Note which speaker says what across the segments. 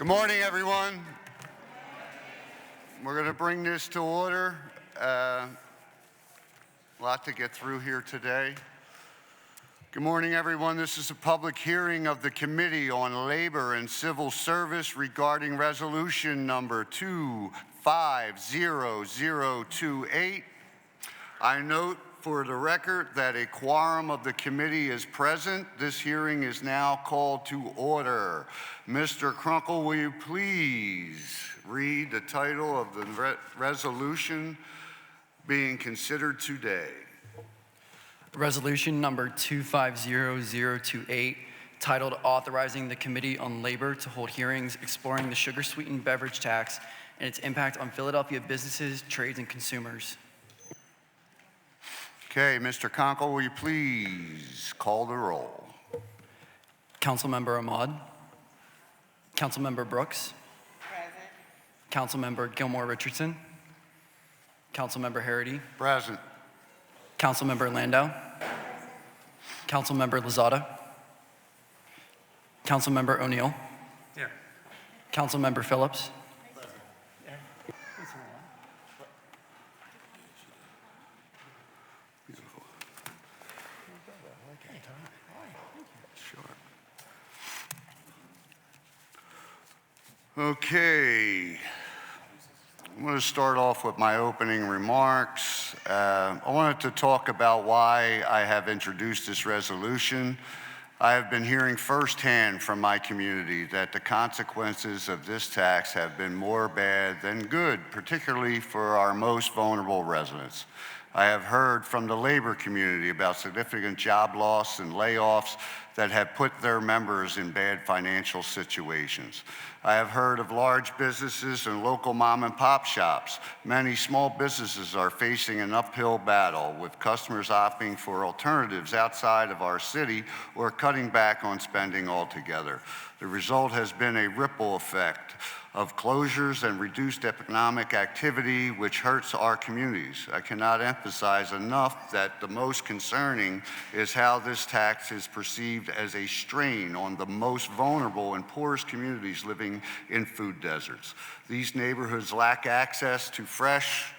Speaker 1: Good morning, everyone. We're going to bring this to order. A lot to get through here today. Good morning, everyone. This is a public hearing of the Committee on Labor and Civil Service regarding resolution number 250028. I note for the record that a quorum of the committee is present. This hearing is now called to order. Mr. Krunkle, will you please read the title of the resolution being considered today?
Speaker 2: Resolution number 250028, titled Authorizing the Committee on Labor to hold hearings exploring the sugar-sweetened beverage tax and its impact on Philadelphia businesses, trades, and consumers.
Speaker 1: Okay, Mr. Conkle, will you please call the roll?
Speaker 2: Councilmember Ahmad. Councilmember Brooks.
Speaker 3: Present.
Speaker 2: Councilmember Gilmore Richardson. Councilmember Harity.
Speaker 1: Present.
Speaker 2: Councilmember Landau. Councilmember Lozada. Councilmember O'Neill.
Speaker 4: Here.
Speaker 2: Councilmember Phillips.
Speaker 1: Okay, I'm going to start off with my opening remarks. I wanted to talk about why I have introduced this resolution. I have been hearing firsthand from my community that the consequences of this tax have been more bad than good, particularly for our most vulnerable residents. I have heard from the labor community about significant job loss and layoffs that have put their members in bad financial situations. I have heard of large businesses and local mom and pop shops. Many small businesses are facing an uphill battle, with customers opting for alternatives outside of our city or cutting back on spending altogether. The result has been a ripple effect of closures and reduced economic activity, which hurts our communities. I cannot emphasize enough that the most concerning is how this tax is perceived as a strain on the most vulnerable and poorest communities living in food deserts. These neighborhoods lack access to fresh,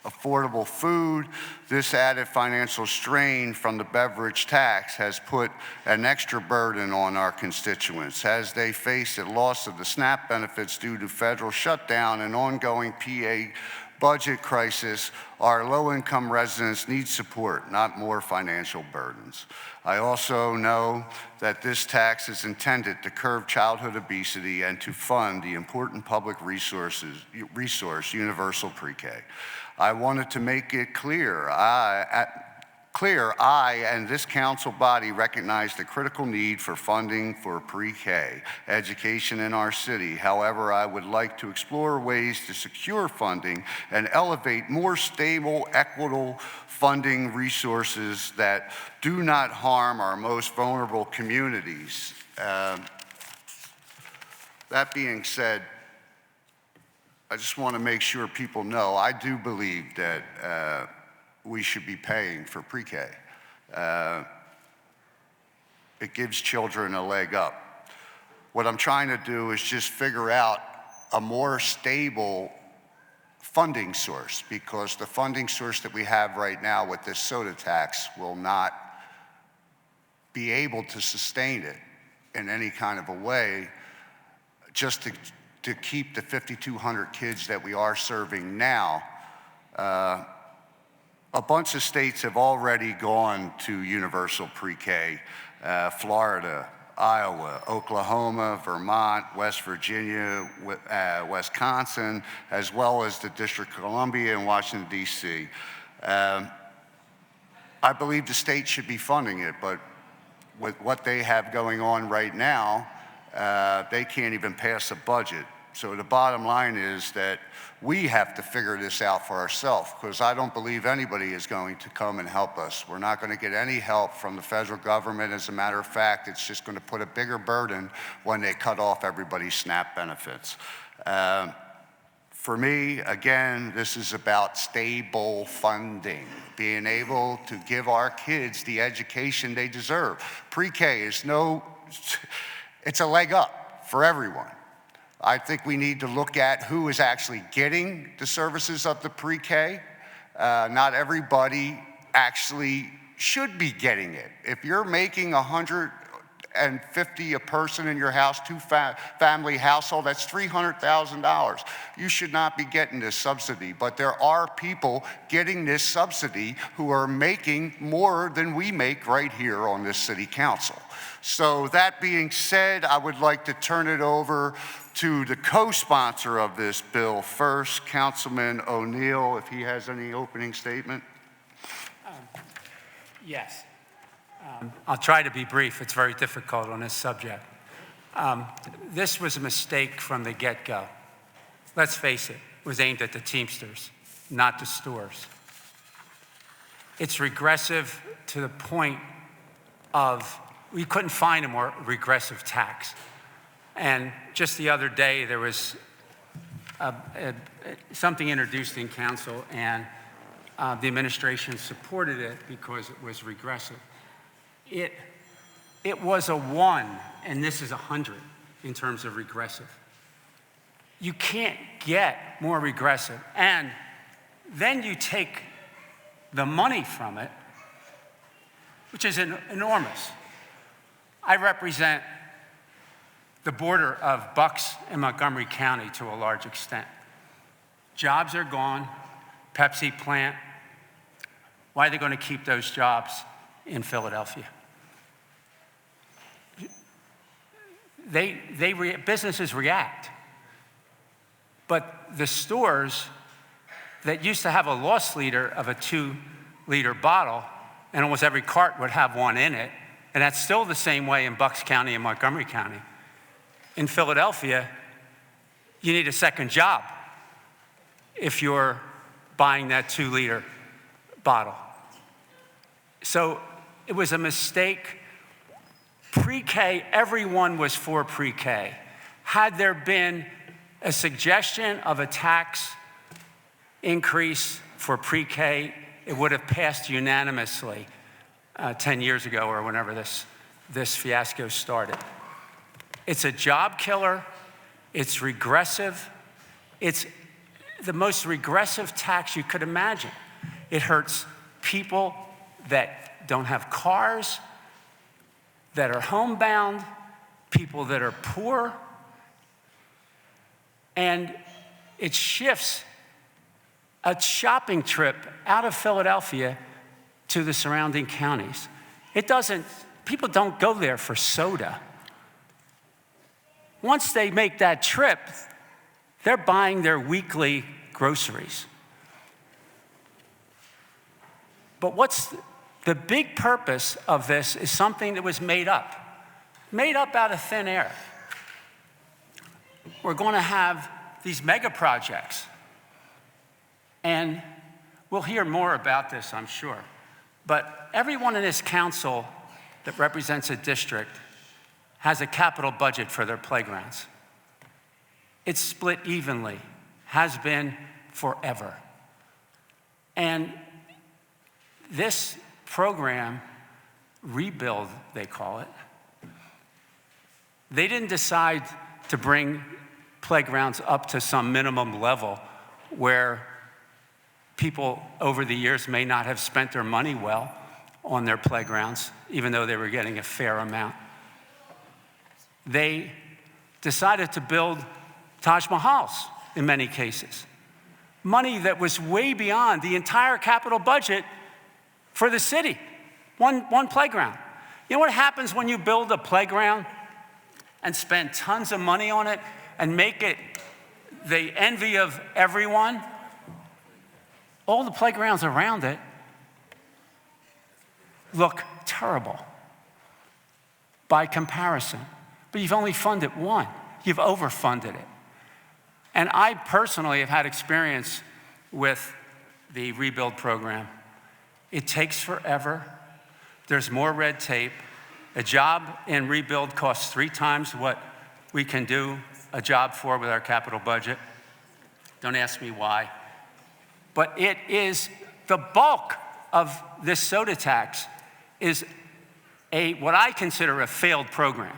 Speaker 1: affordable food. This added financial strain from the beverage tax has put an extra burden on our constituents as they face a loss of the SNAP benefits due to federal shutdown and ongoing PA budget crisis. Our low-income residents need support, not more financial burdens. I also know that this tax is intended to curb childhood obesity and to fund the important public resource, universal pre-K. I wanted to make it clear, I and this council body recognize the critical need for funding for pre-K education in our city. However, I would like to explore ways to secure funding and elevate more stable, equitable funding resources that do not harm our most vulnerable communities. That being said, I just want to make sure people know I do believe that we should be paying for pre-K. It gives children a leg up. What I'm trying to do is just figure out a more stable funding source, because the funding source that we have right now with this soda tax will not be able to sustain it in any kind of a way, just to keep the 5,200 kids that we are serving now. A bunch of states have already gone to universal pre-K. Florida, Iowa, Oklahoma, Vermont, West Virginia, Wisconsin, as well as the District of Columbia and Washington, D.C. I believe the state should be funding it, but with what they have going on right now, they can't even pass a budget. So the bottom line is that we have to figure this out for ourselves, because I don't believe anybody is going to come and help us. We're not going to get any help from the federal government. As a matter of fact, it's just going to put a bigger burden when they cut off everybody's SNAP benefits. For me, again, this is about stable funding, being able to give our kids the education they deserve. Pre-K is it's a leg up for everyone. I think we need to look at who is actually getting the services of the pre-K. Not everybody actually should be getting it. If you're making $150 a person in your house, family household, that's $300,000. You should not be getting this subsidy, but there are people getting this subsidy who are making more than we make right here on this city council. So that being said, I would like to turn it over to the co-sponsor of this bill first, Councilman O'Neill, if he has any opening statement.
Speaker 3: Yes. I'll try to be brief. It's very difficult on this subject. This was a mistake from the get-go. Let's face it was aimed at the Teamsters, not the stores. It's regressive to the point of we couldn't find a more regressive tax. And just the other day, there was something introduced in council, and the administration supported it because it was regressive. It was a 1, and this is 100 in terms of regressive. You can't get more regressive. And then you take the money from it, which is enormous. I represent the border of Bucks and Montgomery County to a large extent. Jobs are gone. Pepsi plant. Why are they going to keep those jobs in Philadelphia? Businesses react. But the stores that used to have a loss leader of a 2-liter bottle, and almost every cart would have one in it, and that's still the same way in Bucks County and Montgomery County. In Philadelphia, you need a second job if you're buying that 2-liter bottle. So it was a mistake. Pre-K, everyone was for pre-K. Had there been a suggestion of a tax increase for pre-K, it would have passed unanimously 10 years ago or whenever this fiasco started. It's a job killer. It's regressive. It's the most regressive tax you could imagine. It hurts people that don't have cars, that are homebound, people that are poor, and it shifts a shopping trip out of Philadelphia to the surrounding counties. People don't go there for soda. Once they make that trip, they're buying their weekly groceries. But what's the big purpose of this is something that was made up out of thin air. We're going to have these mega projects. And we'll hear more about this, I'm sure. But everyone in this council that represents a district has a capital budget for their playgrounds. It's split evenly, has been forever. And this program, Rebuild, they call it, they didn't decide to bring playgrounds up to some minimum level where people over the years may not have spent their money well on their playgrounds, even though they were getting a fair amount. They decided to build Taj Mahals in many cases. Money that was way beyond the entire capital budget for the city. One playground. You know what happens when you build a playground and spend tons of money on it and make it the envy of everyone? All the playgrounds around it look terrible by comparison. But you've only funded one. You've overfunded it. And I personally have had experience with the Rebuild program. It takes forever. There's more red tape. A job in Rebuild costs 3 times what we can do a job for with our capital budget. Don't ask me why. But it is the bulk of this soda tax is what I consider a failed program.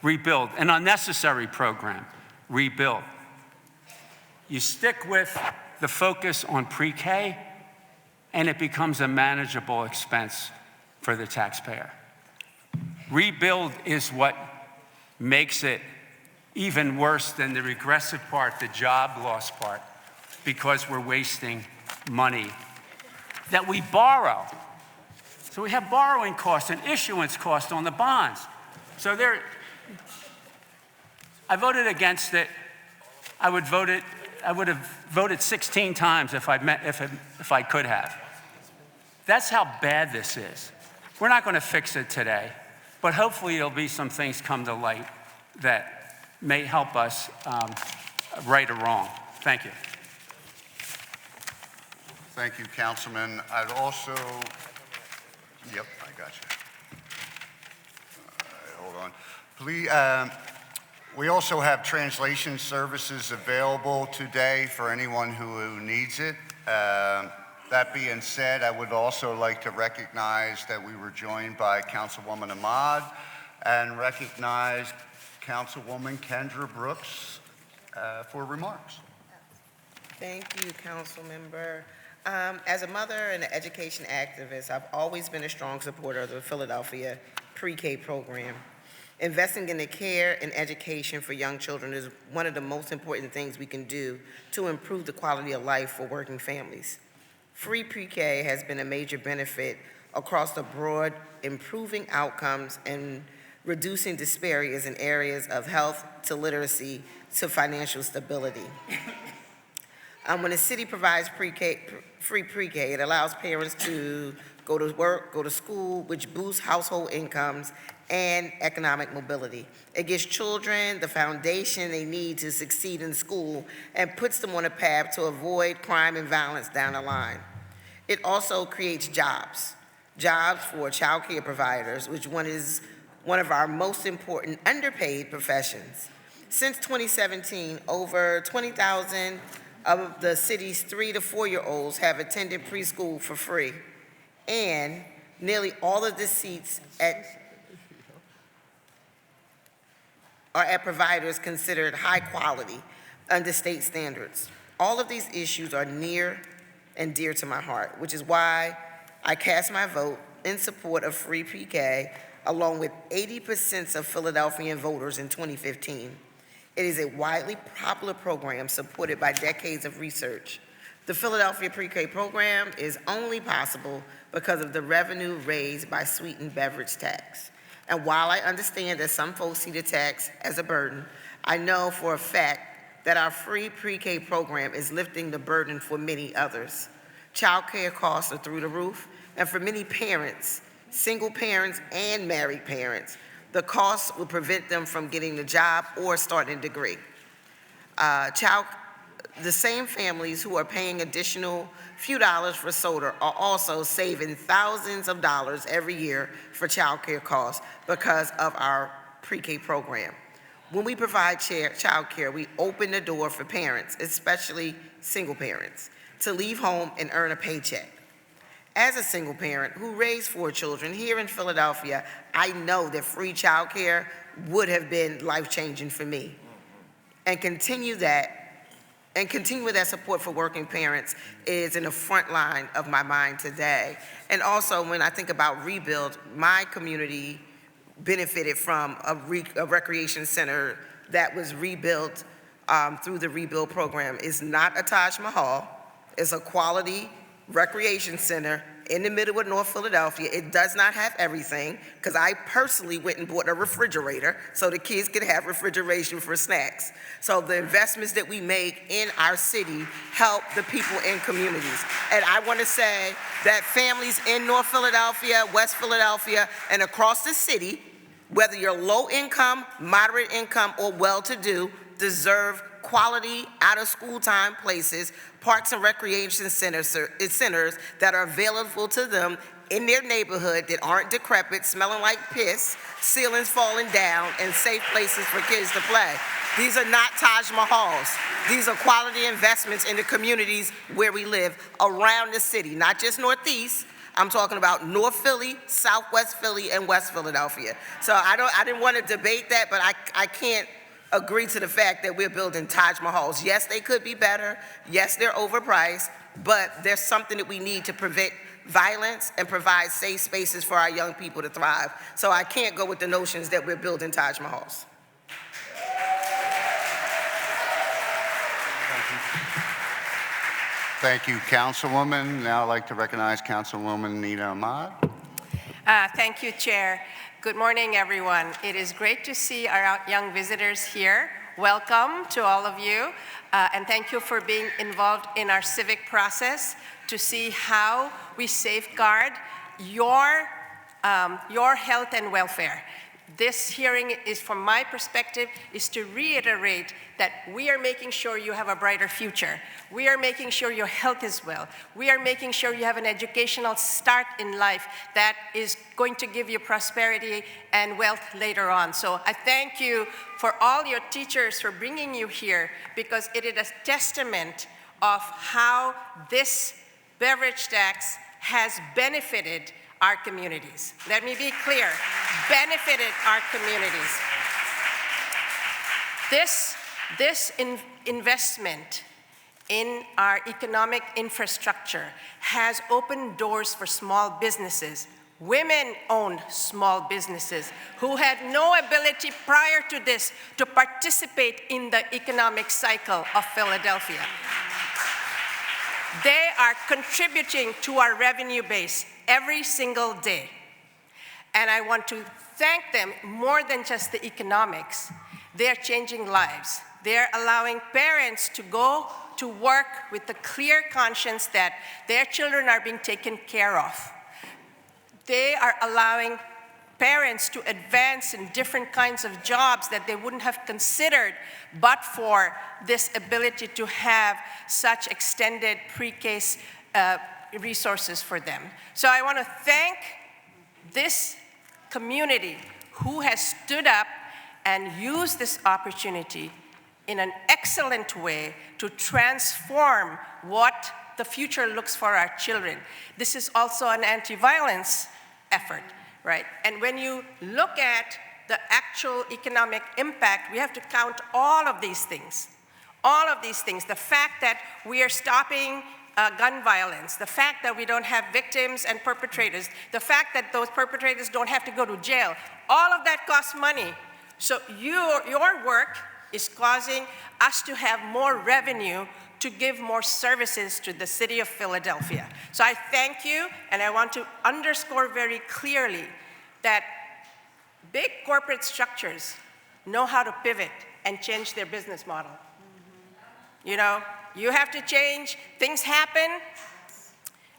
Speaker 3: Rebuild, an unnecessary program. rebuild. You stick with the focus on pre-K, and it becomes a manageable expense for the taxpayer. Rebuild is what makes it even worse than the regressive part, the job loss part, because we're wasting money that we borrow. So we have borrowing costs and issuance costs on the bonds. So I voted against it. I would have voted 16 times if I could have. That's how bad this is. We're not going to fix it today, but hopefully there'll be some things come to light that may help us right or wrong. Thank you.
Speaker 1: Thank you, Councilman. I'd also, yep, I got you. Hold on. Please, we also have translation services available today for anyone who needs it. That being said, I would also like to recognize that we were joined by Councilwoman Ahmad and recognize Councilwoman Kendra Brooks for remarks.
Speaker 4: Thank you, Council Member. As a mother and an education activist, I've always been a strong supporter of the Philadelphia pre-K program. Investing in the care and education for young children is one of the most important things we can do to improve the quality of life for working families. Free pre-K has been a major benefit across the board, improving outcomes and reducing disparities in areas of health to literacy to financial stability. When a city provides free pre-K, it allows parents to go to work, go to school, which boosts household incomes and economic mobility. It gives children the foundation they need to succeed in school and puts them on a path to avoid crime and violence down the line. It also creates jobs for child care providers, which is one of our most important underpaid professions. Since 2017, over 20,000 of the city's 3 to 4-year-olds have attended preschool for free, and nearly all of the seats are at providers considered high quality under state standards. All of these issues are near and dear to my heart, which is why I cast my vote in support of free pre-K, along with 80% of Philadelphian voters in 2015. It is a widely popular program supported by decades of research. The Philadelphia pre-K program is only possible because of the revenue raised by sweetened beverage tax. And while I understand that some folks see the tax as a burden, I know for a fact that our free pre-K program is lifting the burden for many others. Child care costs are through the roof, and for many parents, single parents and married parents, the costs will prevent them from getting a job or starting a degree. The same families who are paying additional few dollars for soda are also saving thousands of dollars every year for child care costs because of our pre-K program. When we provide child care, we open the door for parents, especially single parents, to leave home and earn a paycheck. As a single parent who raised 4 children here in Philadelphia, I know that free child care would have been life-changing for me. And continue with that support for working parents is in the front line of my mind today. And also, when I think about rebuild, my community benefited from a recreation center that was rebuilt through the Rebuild program. It's not a Taj Mahal. It's a quality recreation center in the middle of North Philadelphia. It does not have everything, because I personally went and bought a refrigerator so the kids could have refrigeration for snacks. So the investments that we make in our city help the people in communities. And I want to say that families in North Philadelphia, West Philadelphia, and across the city, whether you're low income, moderate income, or well-to-do, deserve quality out-of-school time places, parks and recreation centers that are available to them in their neighborhood that aren't decrepit, smelling like piss, ceilings falling down, and safe places for kids to play. These are not Taj Mahals. These are quality investments in the communities where we live around the city, not just Northeast. I'm talking about North Philly, Southwest Philly, and West Philadelphia. So I didn't want to debate that, but I can't agree to the fact that we're building Taj Mahals. Yes, they could be better. Yes, they're overpriced, but there's something that we need to prevent violence and provide safe spaces for our young people to thrive. So I can't go with the notions that we're building Taj Mahals.
Speaker 1: Thank you, Councilwoman. Now I'd like to recognize Councilwoman Nina Ahmad.
Speaker 5: Thank you, Chair. Good morning, everyone. It is great to see our young visitors here. Welcome to all of you, and thank you for being involved in our civic process to see how we safeguard your health and welfare. This hearing is, from my perspective, is to reiterate that we are making sure you have a brighter future. We are making sure your health is well. We are making sure you have an educational start in life that is going to give you prosperity and wealth later on. So I thank you for all your teachers for bringing you here, because it is a testament of how this beverage tax has benefited our communities. Let me be clear, benefited our communities. This investment in our economic infrastructure has opened doors for small businesses, women-owned small businesses who had no ability prior to this to participate in the economic cycle of Philadelphia. They are contributing to our revenue base every single day. And I want to thank them more than just the economics. They're changing lives. They're allowing parents to go to work with the clear conscience that their children are being taken care of. They are allowing parents to advance in different kinds of jobs that they wouldn't have considered but for this ability to have such extended pre-K resources for them. So I want to thank this community who has stood up and used this opportunity in an excellent way to transform what the future looks for our children. This is also an anti-violence effort, right? And when you look at the actual economic impact, we have to count all of these things. All of these things. The fact that we are stopping gun violence, the fact that we don't have victims and perpetrators, the fact that those perpetrators don't have to go to jail, all of that costs money. So your work is causing us to have more revenue to give more services to the city of Philadelphia. So I thank you, and I want to underscore very clearly that big corporate structures know how to pivot and change their business model. You know, you have to change, things happen,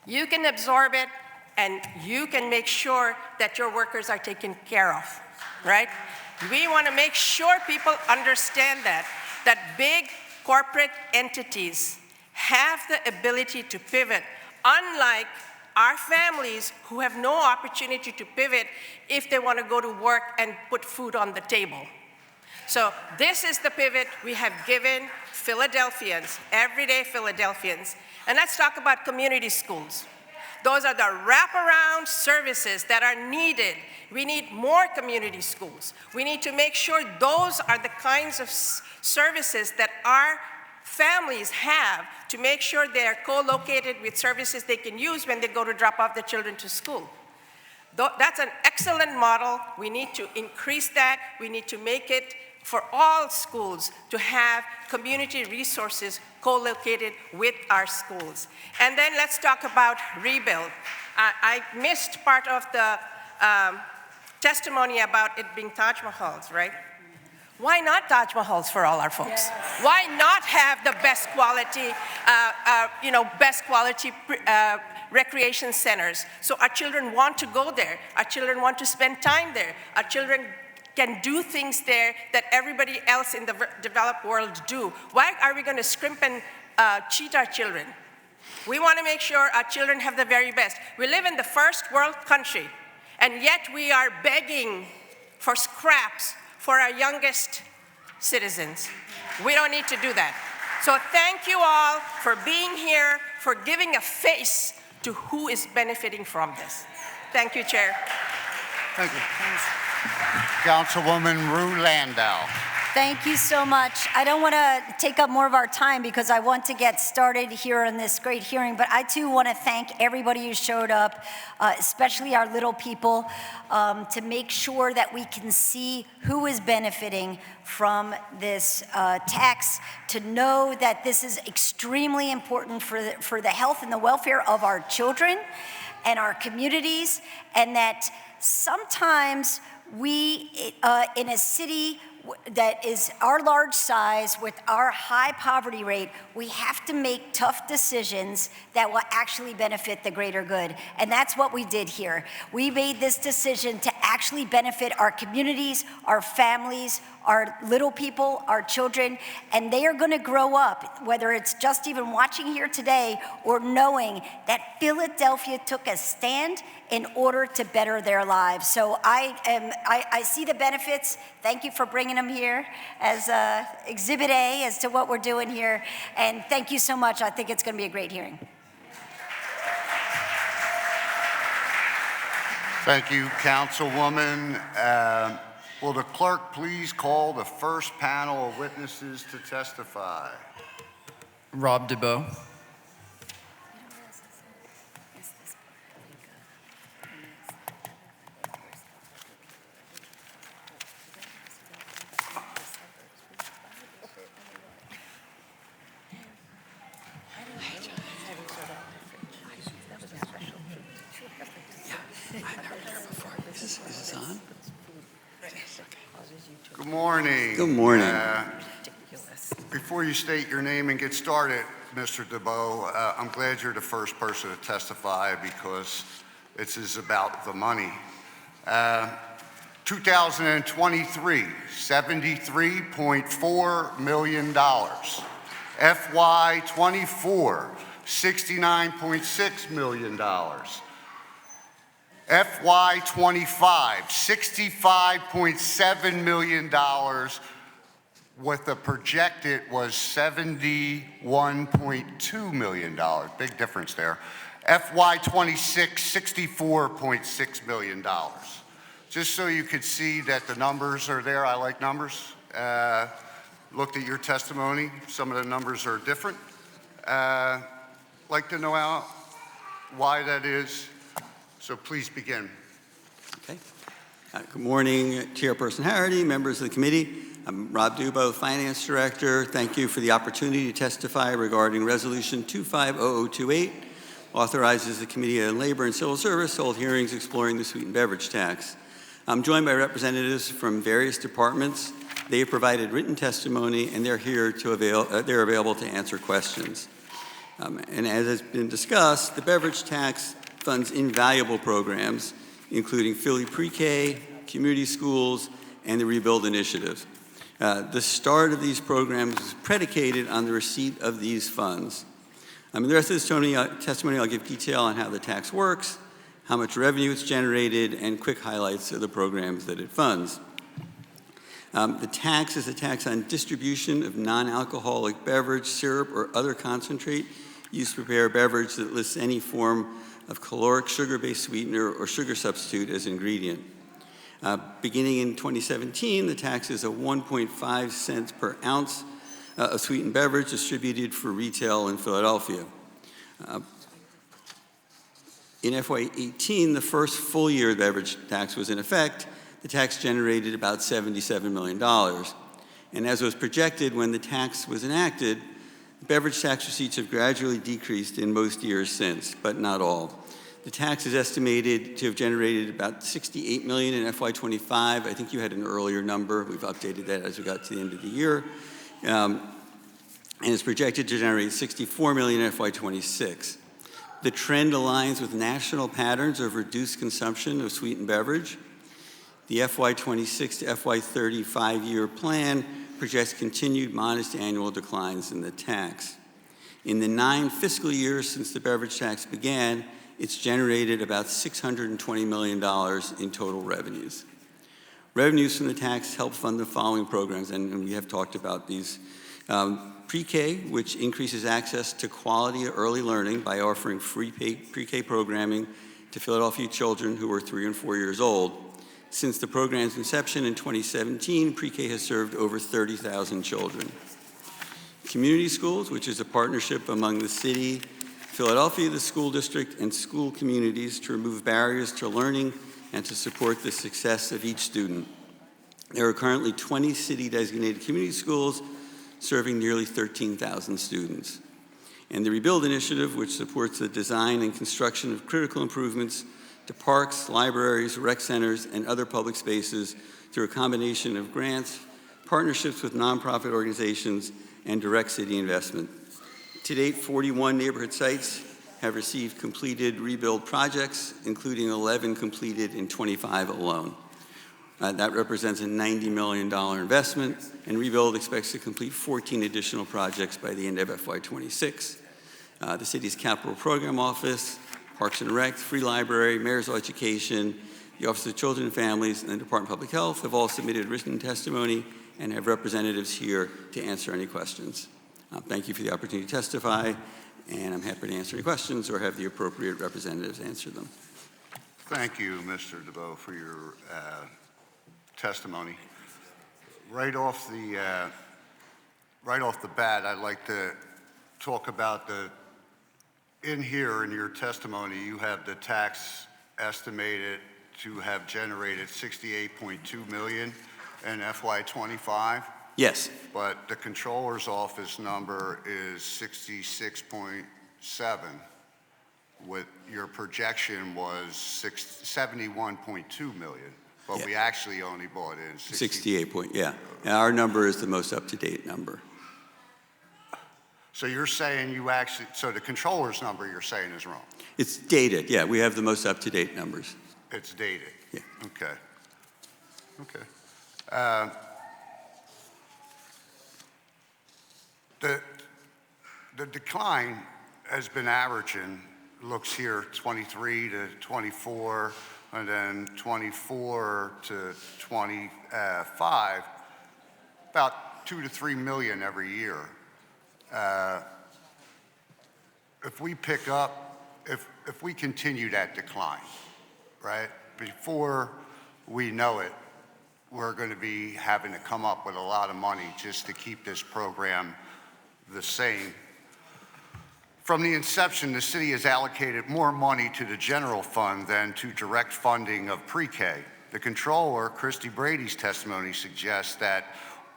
Speaker 5: you can absorb it, and you can make sure that your workers are taken care of, right? We want to make sure people understand that big corporate entities have the ability to pivot, unlike our families who have no opportunity to pivot if they want to go to work and put food on the table. So this is the pivot we have given Philadelphians, everyday Philadelphians. And let's talk about community schools. Those are the wraparound services that are needed. We need more community schools. We need to make sure those are the kinds of services that our families have to make sure they are co-located with services they can use when they go to drop off their children to school. That's an excellent model. We need to increase that. We need to make it for all schools to have community resources co-located with our schools. And then let's talk about rebuild. I missed part of the testimony about it being Taj Mahals, right? Why not Taj Mahals for all our folks? Yes. Why not have the best quality, recreation centers? So our children want to go there. Our children want to spend time there. Our children can do things there that everybody else in the developed world do. Why are we going to scrimp and cheat our children? We want to make sure our children have the very best. We live in the first world country, and yet we are begging for scraps for our youngest citizens. We don't need to do that. So thank you all for being here, for giving a face to who is benefiting from this. Thank you, Chair.
Speaker 1: Thank you. Councilwoman Rue Landau.
Speaker 6: Thank you so much. I don't want to take up more of our time because I want to get started here in this great hearing, but I too want to thank everybody who showed up, especially our little people, to make sure that we can see who is benefiting from this tax, to know that this is extremely important for the health and the welfare of our children and our communities, and that sometimes we, in a city that is our large size with our high poverty rate, we have to make tough decisions that will actually benefit the greater good. And that's what we did here. We made this decision to actually benefit our communities, our families, our little people, our children, and they are going to grow up, whether it's just even watching here today or knowing that Philadelphia took a stand in order to better their lives. So I see the benefits. Thank you for bringing them here as Exhibit A as to what we're doing here. And thank you so much. I think it's going to be a great hearing.
Speaker 1: Thank you, Councilwoman. Will the clerk please call the first panel of witnesses to testify?
Speaker 2: Rob DeBow.
Speaker 1: Good morning.
Speaker 7: Good morning.
Speaker 1: Before you state your name and get started, Mr. DeBow, I'm glad you're the first person to testify because this is about the money. 2023, $73.4 million. FY 24, $69.6 million. FY 25, $65.7 million. What the projected was $71.2 million. Big difference there. FY 26, $64.6 million. Just so you could see that the numbers are there. I like numbers. Looked at your testimony. Some of the numbers are different. Like to know why that is. So please begin.
Speaker 7: Okay. Good morning, Chairperson Harity, members of the committee. I'm Rob DeBow, Finance Director. Thank you for the opportunity to testify regarding Resolution 250028, authorizes the Committee on Labor and Civil Service to hold hearings exploring the sweetened beverage tax. I'm joined by representatives from various departments. They have provided written testimony, and they're here to they're available to answer questions. And as has been discussed, the beverage tax funds invaluable programs, including Philly Pre-K, community schools, and the Rebuild Initiative. The start of these programs is predicated on the receipt of these funds. In the rest of this testimony, I'll give detail on how the tax works, how much revenue it's generated, and quick highlights of the programs that it funds. The tax is a tax on distribution of non-alcoholic beverage, syrup, or other concentrate used to prepare a beverage that lists any form of caloric sugar-based sweetener or sugar substitute as ingredient. Beginning in 2017, the tax is a 1.5 cents per ounce of sweetened beverage distributed for retail in Philadelphia. In FY18, the first full year beverage tax was in effect. The tax generated about $77 million. And as was projected when the tax was enacted, beverage tax receipts have gradually decreased in most years since, but not all. The tax is estimated to have generated about $68 million in FY25. I think you had an earlier number. We've updated that as we got to the end of the year. And it's projected to generate $64 million in FY26. The trend aligns with national patterns of reduced consumption of sweetened beverage. The FY26 to FY30 5-year plan projects continued modest annual declines in the tax. In the 9 fiscal years since the beverage tax began, it's generated about $620 million in total revenues. Revenues from the tax help fund the following programs, and we have talked about these. Pre-K, which increases access to quality early learning by offering free pre-K programming to Philadelphia children who are 3 and 4 years old. Since the program's inception in 2017, pre-K has served over 30,000 children. Community Schools, which is a partnership among the city, Philadelphia, the school district, and school communities to remove barriers to learning and to support the success of each student. There are currently 20 city-designated community schools serving nearly 13,000 students. And the Rebuild Initiative, which supports the design and construction of critical improvements to parks, libraries, rec centers, and other public spaces through a combination of grants, partnerships with nonprofit organizations, and direct city investment. To date, 41 neighborhood sites have received completed rebuild projects, including 11 completed in 25 alone. That represents a $90 million investment, and Rebuild expects to complete 14 additional projects by the end of FY26. The city's capital program office, Parks and Rec, Free Library, Mayor's Education, the Office of Children and Families, and the Department of Public Health have all submitted written testimony and have representatives here to answer any questions. Thank you for the opportunity to testify, and I'm happy to answer any questions or have the appropriate representatives answer them.
Speaker 1: Thank you, Mr. DeVoe, for your testimony. Right off the bat, I'd like to talk about in here in your testimony, you have the tax estimated to have generated $68.2 million in FY25.
Speaker 7: Yes.
Speaker 1: But the controller's office number is 66.7. With your projection was 71.2 million, but
Speaker 7: Yeah.
Speaker 1: we actually only bought in
Speaker 7: 68 point, yeah. And our number is the most up-to-date number.
Speaker 1: So you're saying so the controller's number you're saying is wrong?
Speaker 7: It's dated, yeah. We have the most up-to-date numbers.
Speaker 1: It's dated?
Speaker 7: Yeah.
Speaker 1: Okay. Okay. The decline has been averaging, looks here, 23 to 24, and then 24 to 25, about 2 to 3 million every year. If we pick up, if we continue that decline, right, before we know it, we're going to be having to come up with a lot of money just to keep this program the same. From the inception, the city has allocated more money to the general fund than to direct funding of pre-K. The controller, Christy Brady's testimony suggests that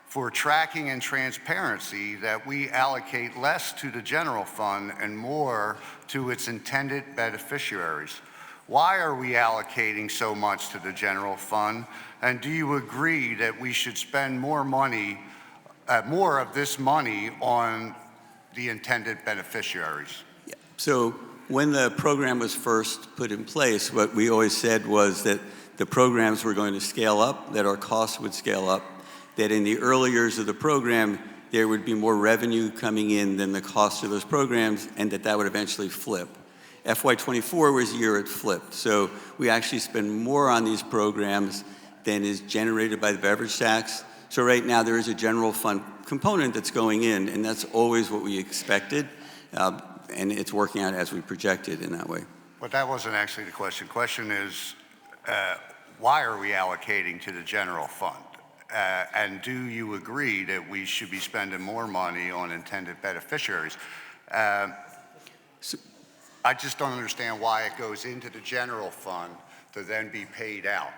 Speaker 1: for tracking and transparency, that we allocate less to the general fund and more to its intended beneficiaries. Why are we allocating so much to the general fund? And do you agree that we should spend more money, more of this money on the intended beneficiaries?
Speaker 7: Yeah. So when the program was first put in place, what we always said was that the programs were going to scale up, that our costs would scale up, that in the early years of the program, there would be more revenue coming in than the cost of those programs, and that would eventually flip. FY24 was the year it flipped. So we actually spend more on these programs than is generated by the beverage tax. So right now there is a general fund component that's going in, and that's always what we expected, and it's working out as we projected in that way.
Speaker 1: But that wasn't actually the question. The question is, why are we allocating to the general fund? And do you agree that we should be spending more money on intended beneficiaries? I just don't understand why it goes into the general fund to then be paid out,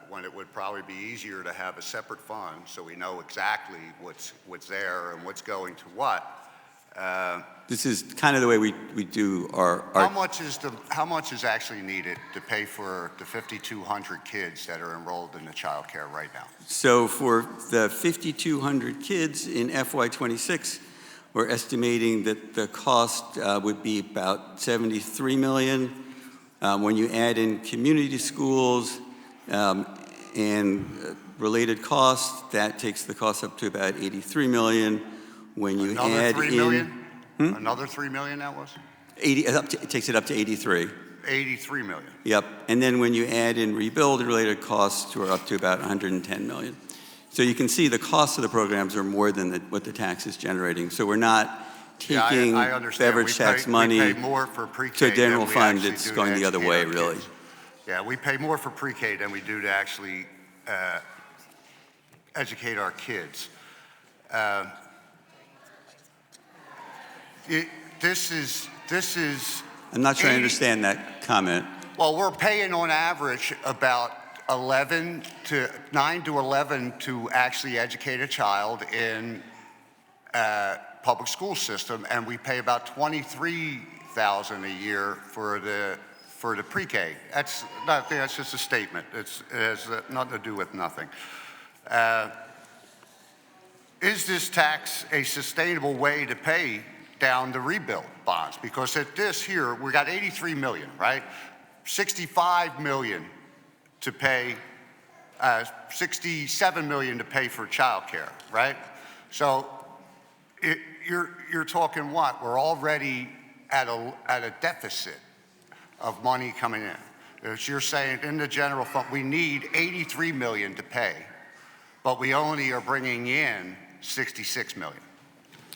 Speaker 1: when it would probably be easier to have a separate fund so we know exactly what's there and what's going to what.
Speaker 7: This is kind of the way we do our
Speaker 1: How much is actually needed to pay for the 5,200 kids that are enrolled in the child care right now?
Speaker 7: So for the 5,200 kids in FY26, we're estimating that the cost would be about 73 million. When you add in community schools and related costs, that takes the cost up to about 83 million. When you
Speaker 1: Another
Speaker 7: add
Speaker 1: 3
Speaker 7: in
Speaker 1: million? Another 3 million that was?
Speaker 7: 80, it takes it up to 83.
Speaker 1: 83 million.
Speaker 7: Yep. And then when you add in rebuild and related costs, we're up to about 110 million. So you can see the costs of the programs are more than what the tax is generating. So we're not taking
Speaker 1: I understand.
Speaker 7: beverage tax money
Speaker 1: we pay more for pre-K
Speaker 7: to a general
Speaker 1: than we
Speaker 7: fund.
Speaker 1: actually
Speaker 7: It's
Speaker 1: do
Speaker 7: going
Speaker 1: to
Speaker 7: the other
Speaker 1: educate
Speaker 7: way,
Speaker 1: our
Speaker 7: really.
Speaker 1: kids. Yeah, we pay more for pre-K than we do to actually educate our kids. This is.
Speaker 7: I'm not sure I
Speaker 1: 80
Speaker 7: understand that comment.
Speaker 1: Well, we're paying on average about 9 to 11 to actually educate a child in public school system, and we pay about $23,000 a year for the pre-K. That's just a statement. It has nothing to do with nothing. Is this tax a sustainable way to pay down the rebuild bonds? Because at this here, we got 83 million, right? 65 million to pay, 67 million to pay for childcare, right? So you're talking what? We're already at a deficit of money coming in. As you're saying, in the general fund, we need 83 million to pay, but we only are bringing in 66 million.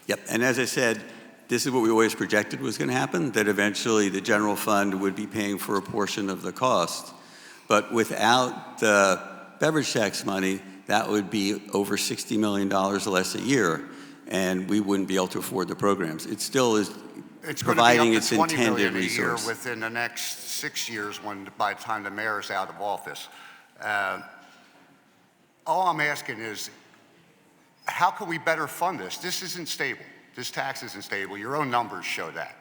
Speaker 7: Yep, and as I said, this is what we always projected was going to happen, that eventually the general fund would be paying for a portion of the cost. But without the beverage tax money, that would be over $60 million less a year, and we wouldn't be able to afford the programs. It still is providing its intended resource.
Speaker 1: It's going to be up to $20 million a year within the next 6 years by the time the mayor is out of office. All I'm asking is, how can we better fund this? This isn't stable. This tax isn't stable. Your own numbers show that.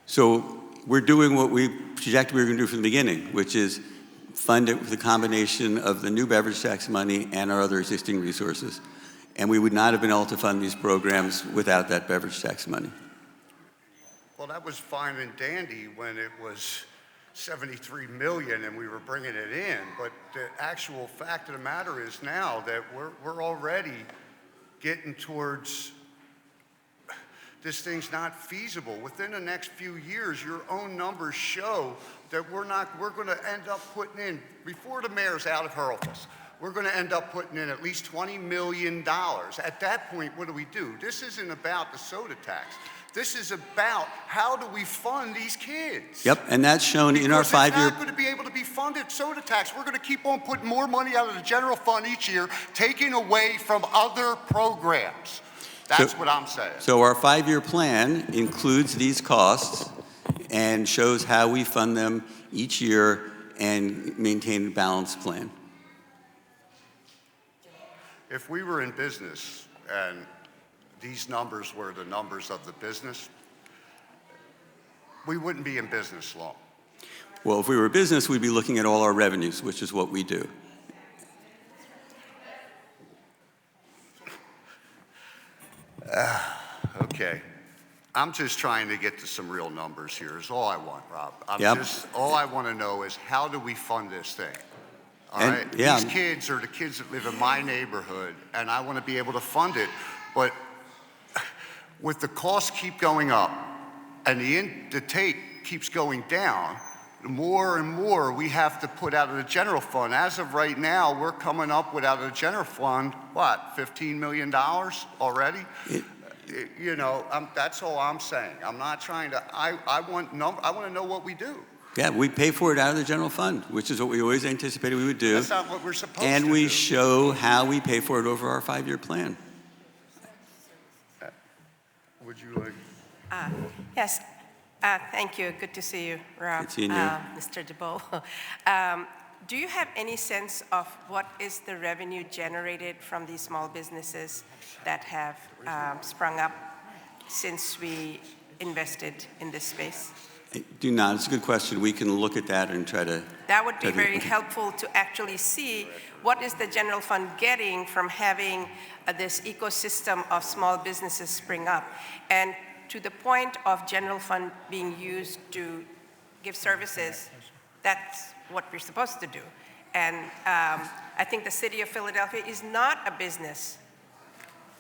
Speaker 7: So we're doing what we projected we were going to do from the beginning, which is fund it with a combination of the new beverage tax money and our other existing resources. And we would not have been able to fund these programs without that beverage tax money.
Speaker 1: Well, that was fine and dandy when it was 73 million and we were bringing it in. But the actual fact of the matter is now that we're already getting towards this thing's not feasible. Within the next few years, your own numbers show that we're going to end up putting in, before the mayor's out of her office, we're going to end up putting in at least $20 million. At that point, what do? This isn't about the soda tax. This is about how do we fund these kids?
Speaker 7: Yep, and that's shown in our five-year.
Speaker 1: It's not going to be able to be funded, soda tax. We're going to keep on putting more money out of the general fund each year, taking away from other programs. That's what I'm saying.
Speaker 7: So our five-year plan includes these costs and shows how we fund them each year and maintain a balanced plan.
Speaker 1: If we were in business and these numbers were the numbers of the business, we wouldn't be in business long.
Speaker 7: Well, if we were a business, we'd be looking at all our revenues, which is what we do.
Speaker 1: Okay. I'm just trying to get to some real numbers here is all I want, Rob. All I want to know is how do we fund this thing? All right?
Speaker 7: Yeah.
Speaker 1: These kids are the kids that live in my neighborhood, and I want to be able to fund it. But with the costs keep going up and the take keeps going down, the more and more we have to put out of the general fund. As of right now, we're coming up with out of the general fund, what, $15 million already? You know, that's all I'm saying. I'm not trying to, I want to know what we do.
Speaker 7: Yeah, we pay for it out of the general fund, which is what we always anticipated we would do.
Speaker 1: That's not what we're supposed to do.
Speaker 7: And we show how we pay for it over our five-year plan.
Speaker 1: Would you like?
Speaker 5: Yes. Thank you. Good to see you, Rob.
Speaker 7: Good seeing you.
Speaker 5: Mr. DeBow. Do you have any sense of what is the revenue generated from these small businesses that have sprung up since we invested in this space?
Speaker 7: I do not. It's a good question. We can look at that and try to.
Speaker 5: That would be very helpful to actually see what is the general fund getting from having this ecosystem of small businesses spring up. And to the point of general fund being used to give services, that's what we're supposed to do. And I think the city of Philadelphia is not a business.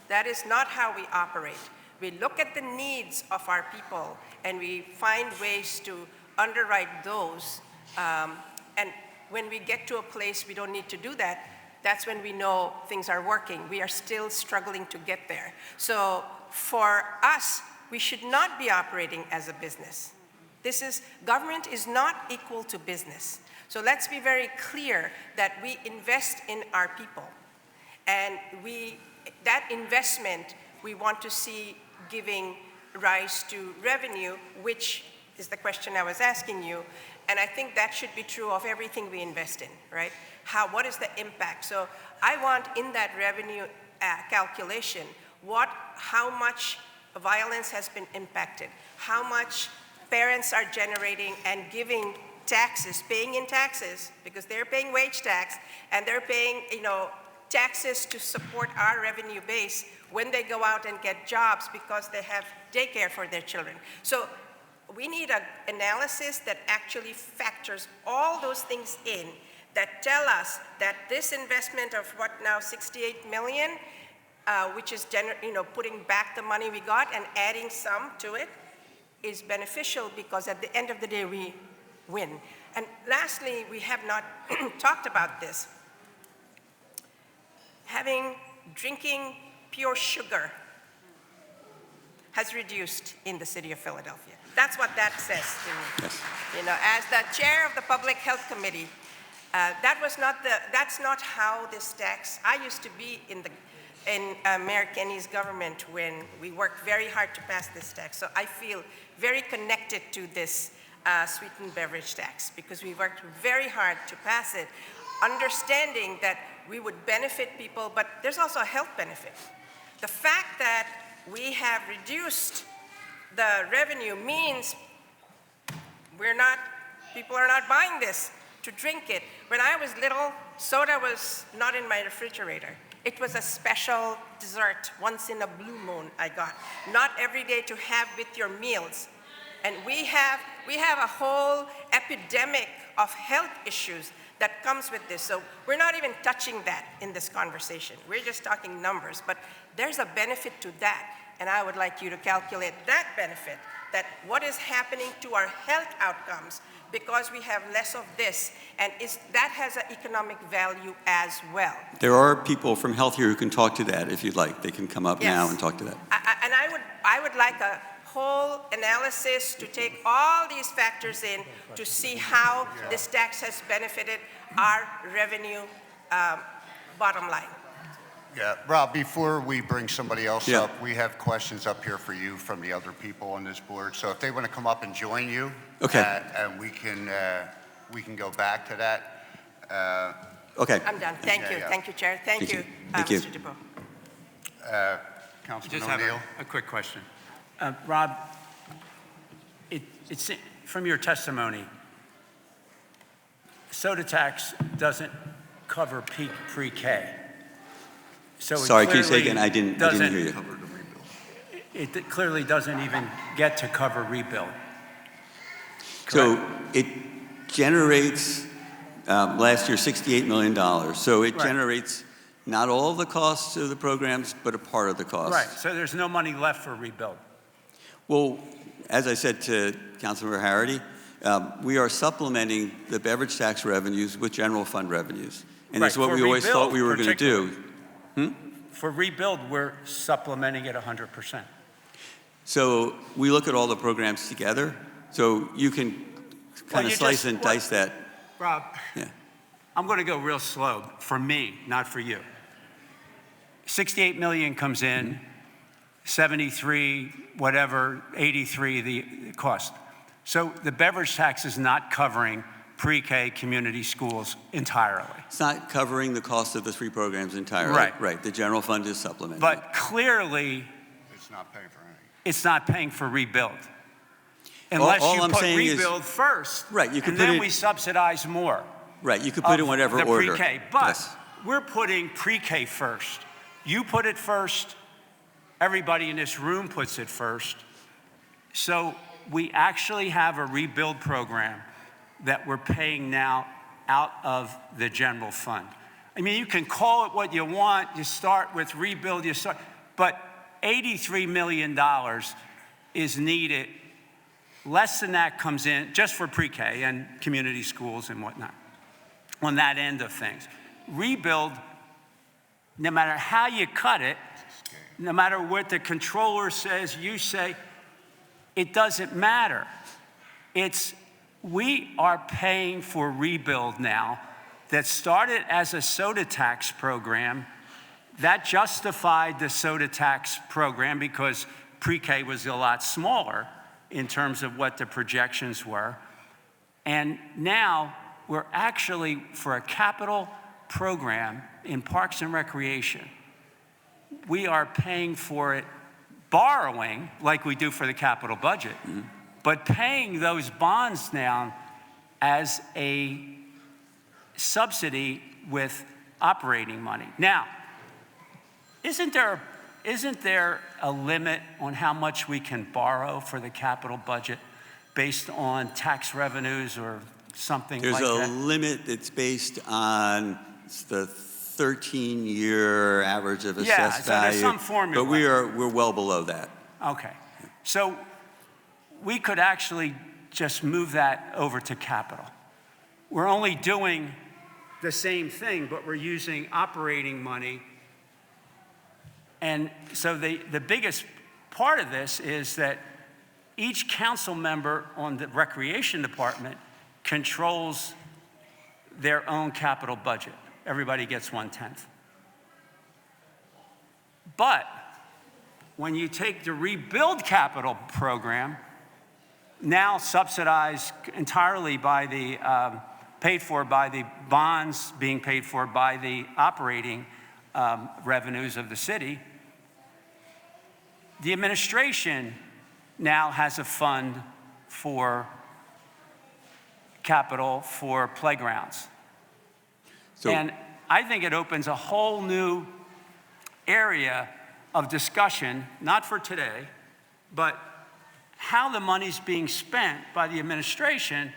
Speaker 5: That is not how we operate. We look at the needs of our people and we find ways to underwrite those. And when we get to a place we don't need to do that, that's when we know things are working. We are still struggling to get there. So for us, we should not be operating as a business. Government is not equal to business. So let's be very clear that we invest in our people. And that investment, we want to see giving rise to revenue, which is the question I was asking you. And I think that should be true of everything we invest in, right? What is the impact? So I want in that revenue calculation, how much violence has been impacted, how much parents are generating and giving taxes, paying in taxes, because they're paying wage tax, and they're paying, taxes to support our revenue base when they go out and get jobs because they have daycare for their children. So we need an analysis that actually factors all those things in, that tell us that this investment of what now 68 million, which is putting back the money we got and adding some to it, is beneficial because at the end of the day we win. And lastly, we have not talked about this. Drinking pure sugar has reduced in the city of Philadelphia. That's what that says to me.
Speaker 7: Yes.
Speaker 5: As the chair of the Public Health Committee, that's not how this tax. I used to be in Mayor Kenny's government when we worked very hard to pass this tax. So I feel very connected to this sweetened beverage tax because we worked very hard to pass it, understanding that we would benefit people, but there's also a health benefit. The fact that we have reduced the revenue means people are not buying this to drink it. When I was little, soda was not in my refrigerator. It was a special dessert, once in a blue moon I got. Not every day to have with your meals. And we have a whole epidemic of health issues that comes with this. So we're not even touching that in this conversation. We're just talking numbers, but there's a benefit to that. And I would like you to calculate that benefit, that what is happening to our health outcomes because we have less of this, and that has an economic value as well.
Speaker 7: There are people from Health here who can talk to that if you'd like. They can come up
Speaker 5: Yes.
Speaker 7: now and talk to that.
Speaker 5: And I would like a whole analysis to take all these factors in to see how this tax has benefited our revenue bottom line.
Speaker 1: Yeah, Rob, before we bring somebody else
Speaker 7: Yeah.
Speaker 1: up, we have questions up here for you from the other people on this board. So if they want to come up and join you,
Speaker 7: Okay.
Speaker 1: and we can go back to that.
Speaker 7: Okay.
Speaker 5: I'm done. Thank you.
Speaker 1: Yeah.
Speaker 5: Thank you, Chair. Thank you,
Speaker 7: Thank you.
Speaker 5: Mr. DeBoe.
Speaker 1: Councilman
Speaker 3: Just have
Speaker 1: O'Neill.
Speaker 3: a quick question. Rob, it's from your testimony, soda tax doesn't cover pre-K. So it
Speaker 7: Sorry, can you say
Speaker 3: clearly
Speaker 7: again? I didn't
Speaker 3: doesn't-
Speaker 7: hear you.
Speaker 3: It clearly doesn't even get to cover rebuild.
Speaker 7: So it generates, last year, $68 million. So it
Speaker 3: Right.
Speaker 7: generates not all the costs of the programs, but a part of the cost.
Speaker 3: Right, so there's no money left for rebuild.
Speaker 7: Well, as I said to Councilmember Harity, we are supplementing the beverage tax revenues with general fund revenues. And that's
Speaker 3: Right,
Speaker 7: what
Speaker 3: for
Speaker 7: we always thought
Speaker 3: rebuild
Speaker 7: we were going to do.
Speaker 3: For rebuild, we're supplementing it 100%.
Speaker 7: So we look at all the programs together. So you can kind of
Speaker 3: you
Speaker 7: slice
Speaker 3: just-
Speaker 7: and dice that.
Speaker 3: Rob,
Speaker 7: Yeah.
Speaker 3: I'm going to go real slow for me, not for you. 68 million comes in, 73, whatever, 83 the cost. So the beverage tax is not covering pre-K community schools entirely.
Speaker 7: It's not covering the cost of the three programs entirely.
Speaker 3: Right.
Speaker 7: Right. The general fund is supplementing.
Speaker 3: But clearly,
Speaker 1: It's not paying for anything.
Speaker 3: it's not paying for rebuild. Unless
Speaker 7: all
Speaker 3: you
Speaker 7: I'm
Speaker 3: put
Speaker 7: saying is-
Speaker 3: rebuild first,
Speaker 7: Right, you can
Speaker 3: and
Speaker 7: put
Speaker 3: then
Speaker 7: it-
Speaker 3: we subsidize more.
Speaker 7: Right. You could put it in
Speaker 3: of
Speaker 7: whatever
Speaker 3: the
Speaker 7: order.
Speaker 3: pre-K, but
Speaker 7: Yes.
Speaker 3: we're putting pre-K first. You put it first. Everybody in this room puts it first. So we actually have a rebuild program that we're paying now out of the general fund. I mean, you can call it what you want. You start with rebuild, but $83 million is needed. Less than that comes in just for pre-K and community schools and whatnot on that end of things. Rebuild, no matter how you cut it, no matter what the controller says, you say, it doesn't matter. we are paying for rebuild now that started as a soda tax program. That justified the soda tax program because pre-K was a lot smaller in terms of what the projections were. And now we're actually, for a capital program in Parks and Recreation, we are paying for it, borrowing like we do for the capital budget, but paying those bonds now as a subsidy with operating money. Now, isn't there a limit on how much we can borrow for the capital budget based on tax revenues or something like that?
Speaker 7: There's a limit that's based on the 13-year average of assessed
Speaker 3: so there's
Speaker 7: value.
Speaker 3: some formula.
Speaker 7: But we're well below that.
Speaker 3: Okay. So we could actually just move that over to capital. We're only doing the same thing, but we're using operating money. And so the biggest part of this is that each council member on the recreation department controls their own capital budget. Everybody gets 1/10. But when you take the rebuild capital program, now subsidized entirely by the, paid for by the bonds being paid for by the operating revenues of the city, the administration now has a fund for capital for playgrounds.
Speaker 7: So,
Speaker 3: And I think it opens a whole new area of discussion, not for today, but how the money's being spent by the administration.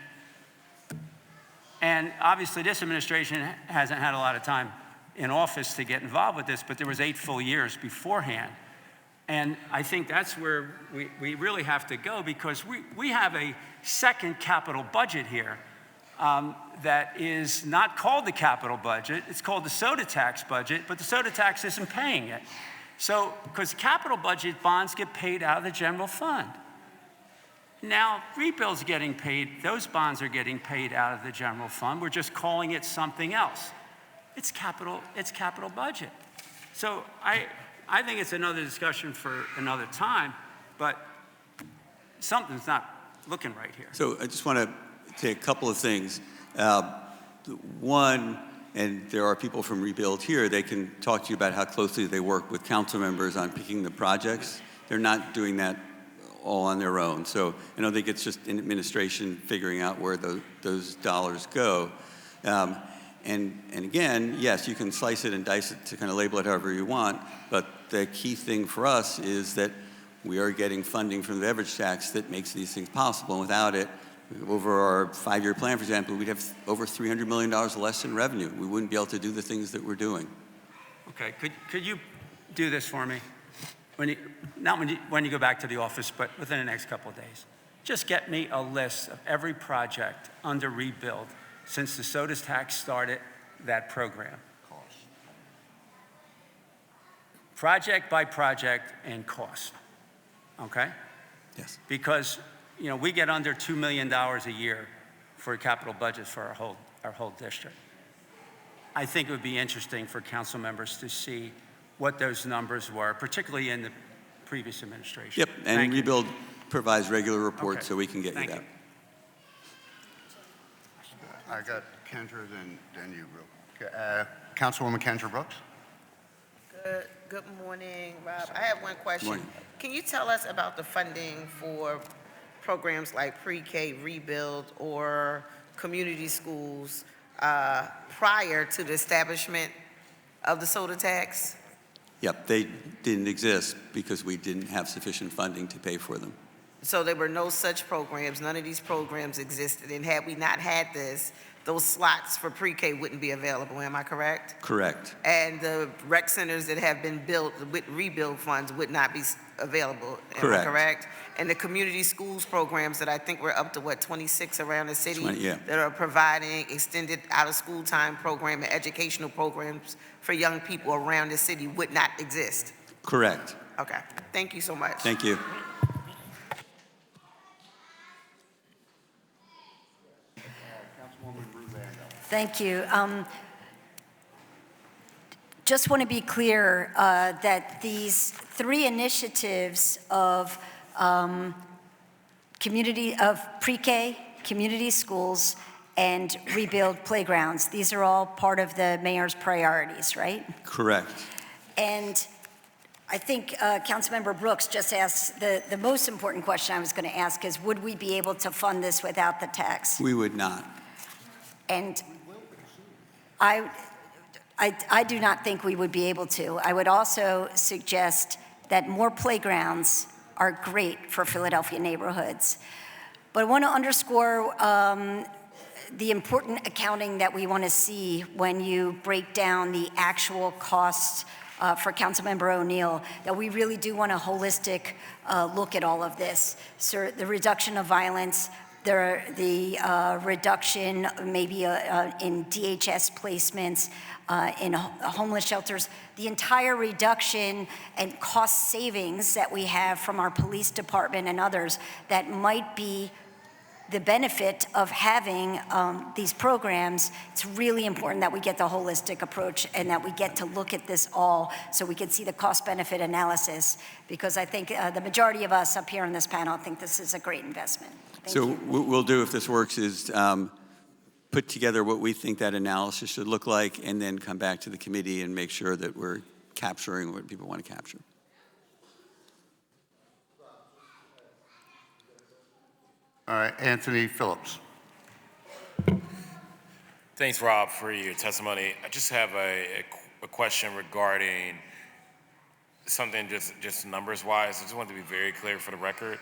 Speaker 3: And obviously this administration hasn't had a lot of time in office to get involved with this, but there was 8 full years beforehand. And I think that's where we really have to go, because we have a second capital budget here that is not called the capital budget. It's called the soda tax budget, but the soda tax isn't paying it. So, because capital budget bonds get paid out of the general fund. Now, rebuild's getting paid, those bonds are getting paid out of the general fund. We're just calling it something else. It's capital budget. So I think it's another discussion for another time, but something's not looking right here.
Speaker 7: so I just want to say a couple of things. One, and there are people from Rebuild here, they can talk to you about how closely they work with council members on picking the projects. They're not doing that all on their own. So I don't think it's just an administration figuring out where those dollars go. And again, yes, you can slice it and dice it to kind of label it however you want, but the key thing for us is that we are getting funding from the beverage tax that makes these things possible. And without it, over our 5-year plan, for example, we'd have over $300 million less in revenue. We wouldn't be able to do the things that we're doing.
Speaker 3: Okay, could you do this for me? Not when you go back to the office, but within the next couple of days. Just get me a list of every project under rebuild since the soda tax started that program. Project by project and cost, okay?
Speaker 7: Yes.
Speaker 3: Because, we get under $2 million a year for a capital budget for our whole district. I think it would be interesting for council members to see what those numbers were, particularly in the previous administration.
Speaker 7: Yep, and
Speaker 3: Thank you.
Speaker 7: Rebuild provides regular reports,
Speaker 3: Okay.
Speaker 7: so we can get
Speaker 3: Thank
Speaker 7: you that.
Speaker 1: I got Kendra, then you, Will. Councilwoman Kendra Brooks?
Speaker 4: Good morning, Rob. I have one question.
Speaker 7: Morning.
Speaker 4: Can you tell us about the funding for programs like pre-K, rebuild, or community schools prior to the establishment of the soda tax?
Speaker 7: Yep, they didn't exist because we didn't have sufficient funding to pay for them.
Speaker 4: So there were no such programs. None of these programs existed. And had we not had this, those slots for pre-K wouldn't be available. Am I correct?
Speaker 7: Correct.
Speaker 4: And the rec centers that have been built with rebuild funds would not be available. Am
Speaker 7: Correct.
Speaker 4: I correct? And the community schools programs that I think we're up to, 26 around the city?
Speaker 7: 20, yeah.
Speaker 4: That are providing extended out-of-school time program and educational programs for young people around the city would not exist.
Speaker 7: Correct.
Speaker 4: Okay. Thank you so much.
Speaker 7: Thank you.
Speaker 6: Thank you. Just want to be clear that these three initiatives of pre-K, community schools, and rebuild playgrounds, these are all part of the mayor's priorities, right?
Speaker 7: Correct.
Speaker 6: And I think Councilmember Brooks just asked the most important question I was going to ask is, would we be able to fund this without the tax?
Speaker 7: We would not.
Speaker 6: And I do not think we would be able to. I would also suggest that more playgrounds are great for Philadelphia neighborhoods. But I want to underscore the important accounting that we want to see when you break down the actual costs for Councilmember O'Neill, that we really do want a holistic look at all of this. So the reduction of violence, the reduction maybe in DHS placements, in homeless shelters, the entire reduction and cost savings that we have from our police department and others that might be the benefit of having these programs. It's really important that we get the holistic approach and that we get to look at this all so we can see the cost-benefit analysis, because I think the majority of us up here on this panel think this is a great investment. Thank
Speaker 7: So
Speaker 6: you.
Speaker 7: what we'll do, if this works, is put together what we think that analysis should look like and then come back to the committee and make sure that we're capturing what people want to capture.
Speaker 1: All right, Anthony Phillips.
Speaker 8: Thanks, Rob, for your testimony. I just have a question regarding something just numbers-wise. I just want to be very clear for the record.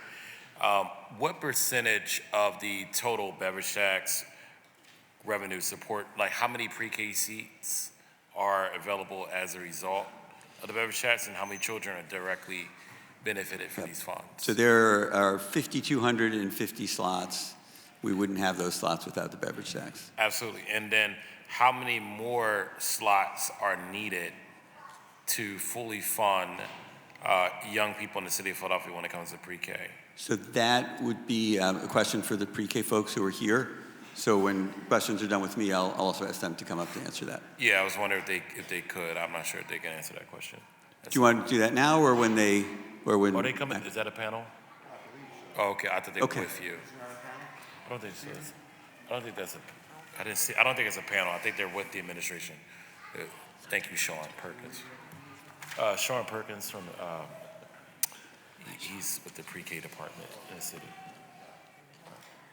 Speaker 8: What percentage of the total beverage tax revenue support, like how many pre-K seats are available as a result of the beverage tax, and how many children are directly benefited from these funds?
Speaker 7: So there are 5,250 slots. We wouldn't have those slots without the beverage tax.
Speaker 8: Absolutely. And then how many more slots are needed to fully fund young people in the city of Philadelphia when it comes to pre-K?
Speaker 7: So that would be a question for the pre-K folks who are here. So when questions are done with me, I'll also ask them to come up to answer that.
Speaker 8: Yeah, I was wondering if they could. I'm not sure if they can answer that question.
Speaker 7: Do you want to do that now or when they, or when?
Speaker 8: Are they coming? Is that a panel? Oh, okay, I thought they were with you. I don't think so. I don't think that's a. I didn't see. I don't think it's a panel. I think they're with the administration. Thank you, Sean Perkins. Sean Perkins from. He's with the pre-K department in the city.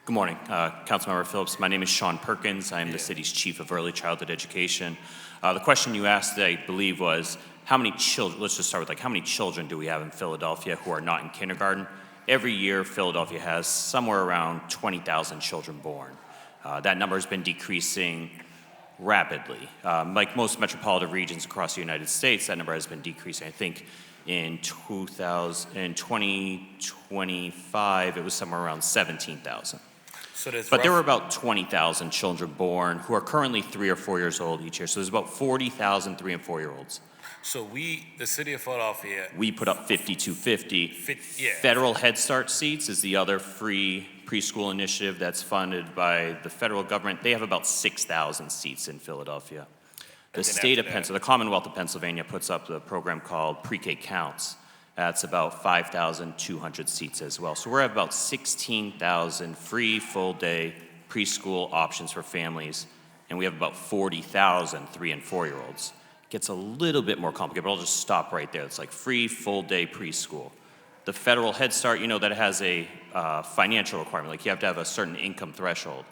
Speaker 9: Good morning, Councilmember Phillips. My name is Sean Perkins. I am the city's chief of early childhood education. The question you asked, I believe, was how many children, let's just start with how many children do we have in Philadelphia who are not in kindergarten? Every year, Philadelphia has somewhere around 20,000 children born. That number has been decreasing rapidly. Like most metropolitan regions across the United States, that number has been decreasing. I think in 2025, it was somewhere around 17,000.
Speaker 8: So
Speaker 9: but there were about 20,000 children born who are currently 3 or 4 years old each year. So there's about 40,000 3 and 4 year olds.
Speaker 8: So the city of Philadelphia.
Speaker 9: We put up 5,250.
Speaker 8: Yeah.
Speaker 9: Federal Head Start seats is the other free preschool initiative that's funded by the federal government. They have about 6,000 seats in Philadelphia. The state of Pennsylvania, the Commonwealth of Pennsylvania puts up the program called Pre-K Counts. That's about 5,200 seats as well. So we're at about 16,000 free full-day preschool options for families, and we have about 40,000 3 and 4 year olds. It gets a little bit more complicated, but I'll just stop right there. It's like free full-day preschool. The federal Head Start, you know, that has a financial requirement. Like you have to have a certain income threshold.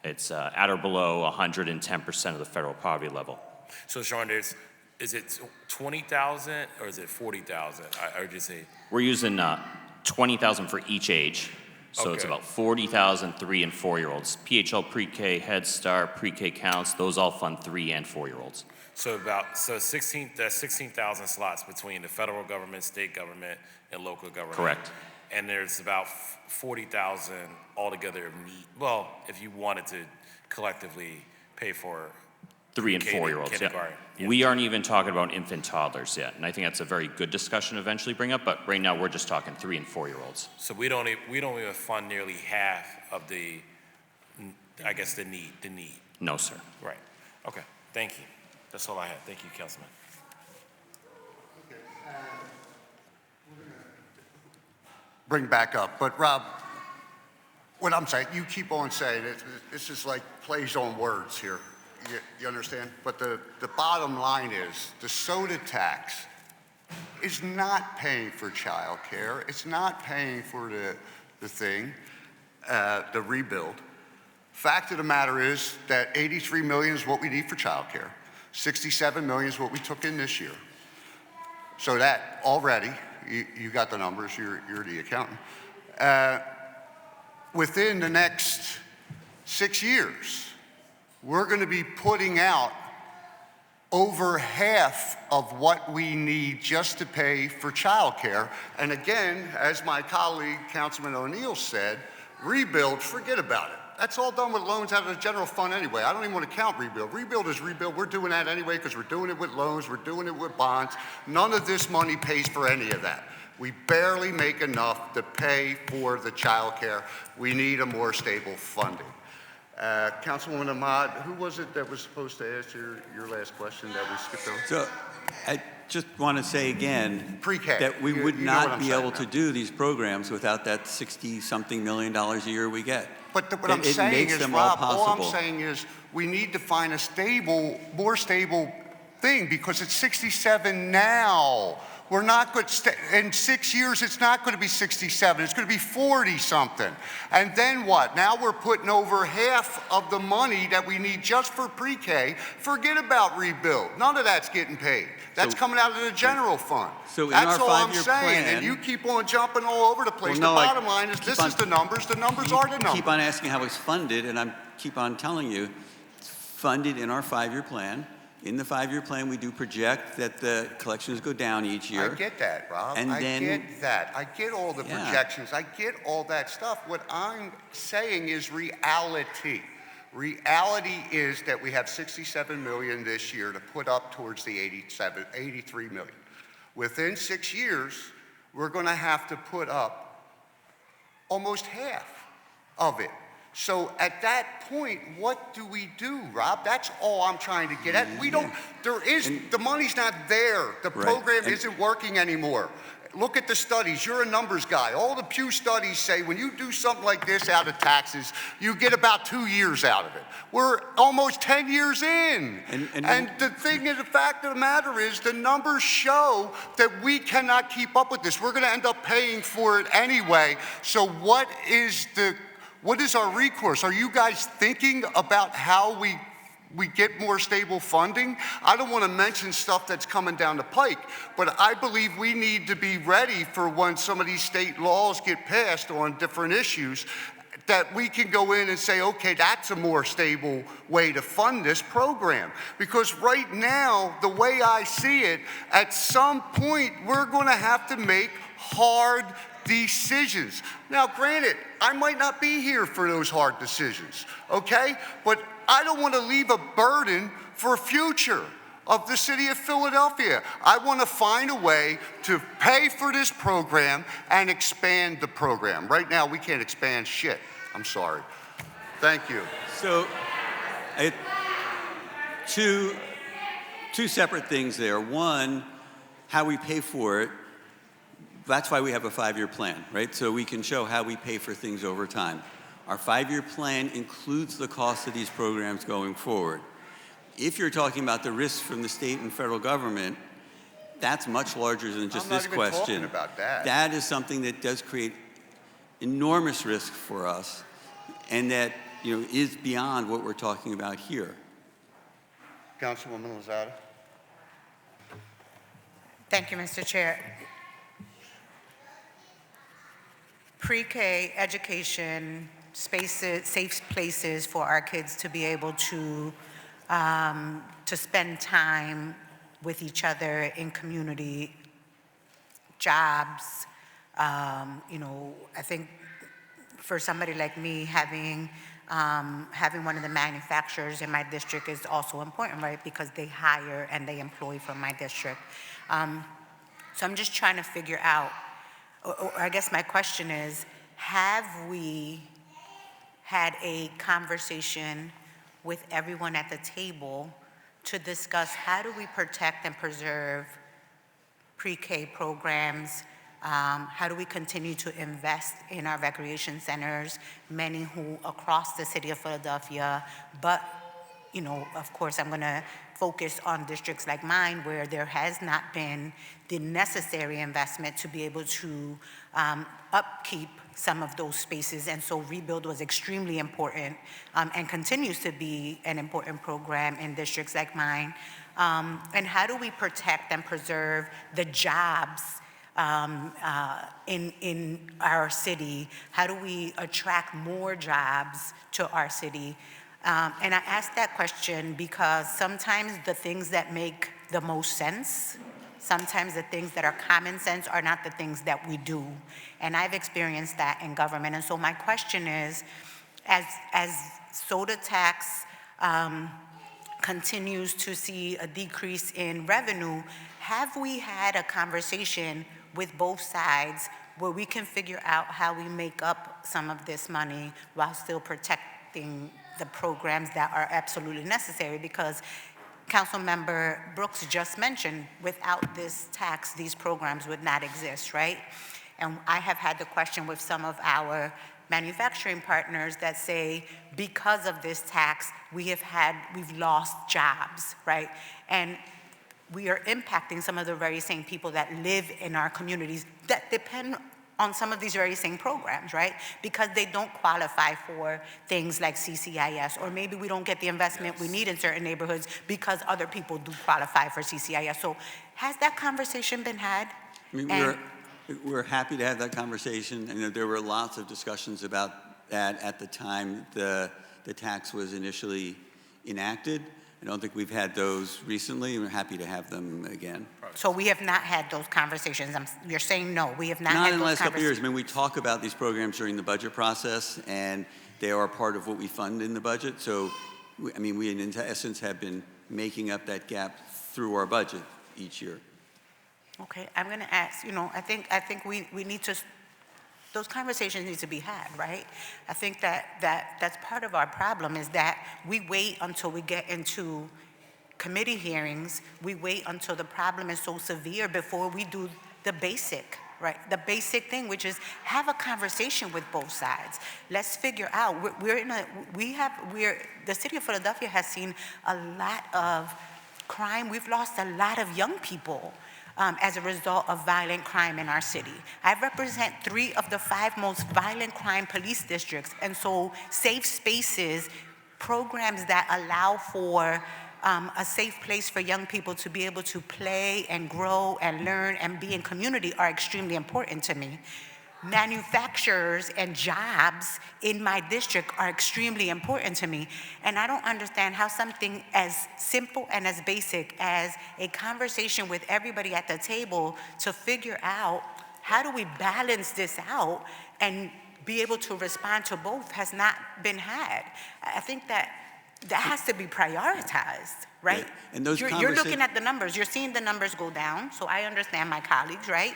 Speaker 9: It's at or below 110% of the federal poverty level.
Speaker 8: So Sean, is it 20,000 or is it 40,000? I would just say.
Speaker 9: We're using 20,000 for each age. So it's about 40,000 3 and 4 year olds. PHL Pre-K, Head Start, Pre-K Counts, those all fund 3 and 4 year olds.
Speaker 8: So that's 16,000 slots between the federal government, state government, and local government.
Speaker 9: Correct.
Speaker 8: And there's about 40,000 altogether of need. Well, if you wanted to collectively pay for
Speaker 9: 3 and 4 year olds.
Speaker 8: kindergarten.
Speaker 9: Yeah. We aren't even talking about infant toddlers yet, and I think that's a very good discussion to eventually bring up. But right now, we're just talking 3 and 4 year olds.
Speaker 8: So we don't even fund nearly half of the, I guess the need.
Speaker 9: No, sir.
Speaker 8: Right. Okay. Thank you. That's all I had. Thank you, Councilman.
Speaker 1: Bring back up. But Rob, what I'm saying, you keep on saying it. This is like plays on words here. You understand? But the bottom line is the soda tax is not paying for childcare. It's not paying for the thing, the rebuild. Fact of the matter is that 83 million is what we need for childcare. 67 million is what we took in this year. So that already, you got the numbers, you're the accountant. Within the next 6 years, we're going to be putting out over half of what we need just to pay for childcare. And again, as my colleague, Councilman O'Neill said, rebuild, forget about it. That's all done with loans out of the general fund anyway. I don't even want to count rebuild. Rebuild is rebuild. We're doing that anyway because we're doing it with loans, we're doing it with bonds. None of this money pays for any of that. We barely make enough to pay for the childcare. We need a more stable funding. Councilwoman Ahmad, who was it that was supposed to ask your last question that we skipped over?
Speaker 7: So I just want to say again
Speaker 1: Pre-K.
Speaker 7: that we would
Speaker 1: You know what
Speaker 7: not
Speaker 1: I'm
Speaker 7: be
Speaker 1: saying
Speaker 7: able
Speaker 1: now.
Speaker 7: to do these programs without that 60-something million a year we get.
Speaker 1: But what
Speaker 7: It-
Speaker 1: I'm
Speaker 7: it
Speaker 1: saying
Speaker 7: makes
Speaker 1: is,
Speaker 7: them all
Speaker 1: Rob, all I'm
Speaker 7: possible.
Speaker 1: saying is we need to find a stable, more stable thing because it's 67 now. We're not good, in 6 years, it's not going to be 67, it's going to be 40 something. And then what? Now we're putting over half of the money that we need just for pre-K. Forget about rebuild. None of that's getting paid. That's
Speaker 7: So-
Speaker 1: coming out of the general fund.
Speaker 7: So in
Speaker 1: That's
Speaker 7: our
Speaker 1: all I'm
Speaker 7: five-year
Speaker 1: saying.
Speaker 7: plan-
Speaker 1: And you keep on jumping all over the place.
Speaker 7: Well, no,
Speaker 1: The
Speaker 7: I
Speaker 1: bottom line is
Speaker 7: keep
Speaker 1: this
Speaker 7: on-
Speaker 1: is the numbers. The numbers
Speaker 7: You
Speaker 1: are the numbers.
Speaker 7: keep on asking how it's funded, and I keep on telling you, it's funded in our 5-year plan. In the 5-year plan, we do project that the collections go down each year.
Speaker 1: I get that, Rob.
Speaker 7: And
Speaker 1: I
Speaker 7: then-
Speaker 1: get that. I get all the
Speaker 7: Yeah.
Speaker 1: projections. I get all that stuff. What I'm saying is reality. Reality is that we have 67 million this year to put up towards the 83 million. Within 6 years, we're going to have to put up almost half of it. So at that point, what do we do, Rob? That's all I'm trying to get at. We don't, the money's not there. The
Speaker 7: Right.
Speaker 1: program
Speaker 7: And-
Speaker 1: isn't working anymore. Look at the studies. You're a numbers guy. All the Pew studies say when you do something like this out of taxes, you get about 2 years out of it. We're almost 10 years in.
Speaker 7: And
Speaker 1: The thing is, the fact of the matter is the numbers show that we cannot keep up with this. We're going to end up paying for it anyway. So what is our recourse? Are you guys thinking about how we get more stable funding? I don't want to mention stuff that's coming down the pike, but I believe we need to be ready for when some of these state laws get passed on different issues, that we can go in and say, okay, that's a more stable way to fund this program. Because right now, the way I see it, at some point, we're going to have to make hard decisions. Now, granted, I might not be here for those hard decisions, okay? But I don't want to leave a burden for future of the city of Philadelphia. I want to find a way to pay for this program and expand the program. Right now, we can't expand shit. I'm sorry. Thank you.
Speaker 7: So, two separate things there. One, how we pay for it. That's why we have a 5-year plan, right? So we can show how we pay for things over time. Our 5-year plan includes the cost of these programs going forward. If you're talking about the risks from the state and federal government, that's much larger than just
Speaker 1: I'm not
Speaker 7: this
Speaker 1: even
Speaker 7: question.
Speaker 1: talking about that.
Speaker 7: That is something that does create enormous risk for us, and that is beyond what we're talking about here.
Speaker 1: Councilwoman Lozada.
Speaker 10: Thank you, Mr. Chair. Pre-K education, spaces, safe places for our kids to be able to spend time with each other in community, jobs. I think for somebody like me, having one of the manufacturers in my district is also important, right? Because they hire and they employ from my district. So I'm just trying to figure out, or I guess my question is, have we had a conversation with everyone at the table to discuss how do we protect and preserve pre-K programs, how do we continue to invest in our recreation centers, many who across the city of Philadelphia, but of course, I'm going to focus on districts like mine where there has not been the necessary investment to be able to upkeep some of those spaces. And so rebuild was extremely important and continues to be an important program in districts like mine. And how do we protect and preserve the jobs in our city? How do we attract more jobs to our city? And I ask that question because sometimes the things that make the most sense, sometimes the things that are common sense are not the things that we do. And I've experienced that in government. And so my question is, as soda tax continues to see a decrease in revenue, have we had a conversation with both sides where we can figure out how we make up some of this money while still protecting the programs that are absolutely necessary? Because Councilmember Brooks just mentioned, without this tax, these programs would not exist, right? And I have had the question with some of our manufacturing partners that say, because of this tax, we've lost jobs, right? And we are impacting some of the very same people that live in our communities that depend on some of these very same programs, right? Because they don't qualify for things like CCIS, or maybe we don't get the investment we need in certain neighborhoods because other people do qualify for CCIS. So has that conversation been had?
Speaker 7: I mean, we're happy to have that conversation. And there were lots of discussions about that at the time the tax was initially enacted. I don't think we've had those recently, and we're happy to have them again.
Speaker 10: So we have not had those conversations. You're saying no, we have not had those conversations.
Speaker 7: Not in the last couple of years. I mean, we talk about these programs during the budget process, and they are part of what we fund in the budget. So, we in essence have been making up that gap through our budget each year.
Speaker 10: Okay, I'm going to ask, I think we need to, those conversations need to be had, right? I think that's part of our problem, is that we wait until we get into committee hearings, we wait until the problem is so severe before we do the basic, right? The basic thing, which is have a conversation with both sides. Let's figure out, the city of Philadelphia has seen a lot of crime. We've lost a lot of young people as a result of violent crime in our city. I represent 3 of the 5 most violent crime police districts, and so safe spaces, programs that allow for a safe place for young people to be able to play and grow and learn and be in community are extremely important to me. Manufacturers and jobs in my district are extremely important to me. And I don't understand how something as simple and as basic as a conversation with everybody at the table to figure out how do we balance this out and be able to respond to both has not been had. I think that has to be prioritized, right?
Speaker 7: Yeah. And those
Speaker 10: you're looking at the numbers. You're seeing the numbers go down, so I understand my colleagues, right?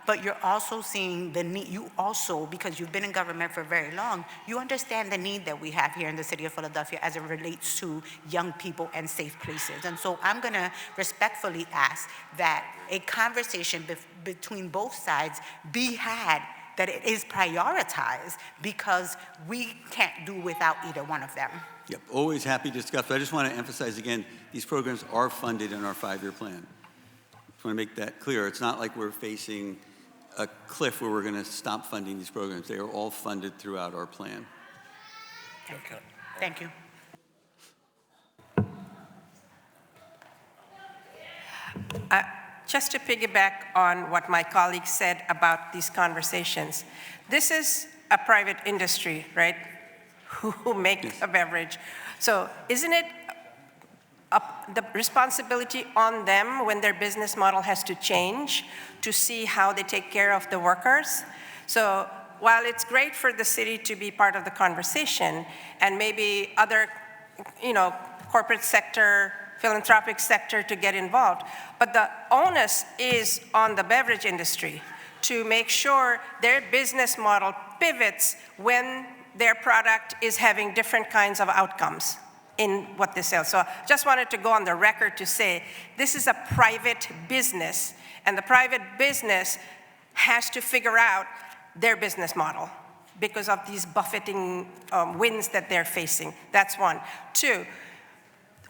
Speaker 10: But you're also seeing the need, you also, because you've been in government for very long, you understand the need that we have here in the city of Philadelphia as it relates to young people and safe places. And so I'm gonna respectfully ask that a conversation between both sides be had, that it is prioritized, because we can't do without either one of them.
Speaker 7: Yep, always happy to discuss. But I just want to emphasize again, these programs are funded in our 5-year plan. I want to make that clear. It's not like we're facing a cliff where we're going to stop funding these programs. They are all funded throughout our plan.
Speaker 8: Okay.
Speaker 10: Thank you.
Speaker 5: Just to piggyback on what my colleague said about these conversations, this is a private industry, right, who make
Speaker 7: Yes.
Speaker 5: a beverage. So isn't it the responsibility on them when their business model has to change to see how they take care of the workers? So while it's great for the city to be part of the conversation and maybe other, corporate sector, philanthropic sector to get involved, but the onus is on the beverage industry to make sure their business model pivots when their product is having different kinds of outcomes in what they sell. So just wanted to go on the record to say this is a private business, and the private business has to figure out their business model because of these buffeting winds that they're facing. That's one. Two,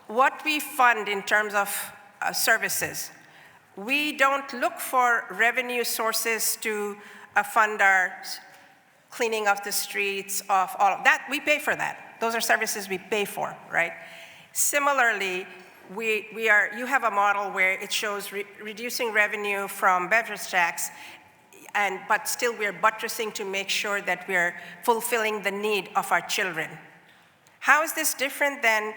Speaker 5: what we fund in terms of services, we don't look for revenue sources to fund our cleaning of the streets, of all of that. We pay for that. Those are services we pay for, right? Similarly, you have a model where it shows reducing revenue from beverage tax, but still we're buttressing to make sure that we're fulfilling the need of our children. How is this different than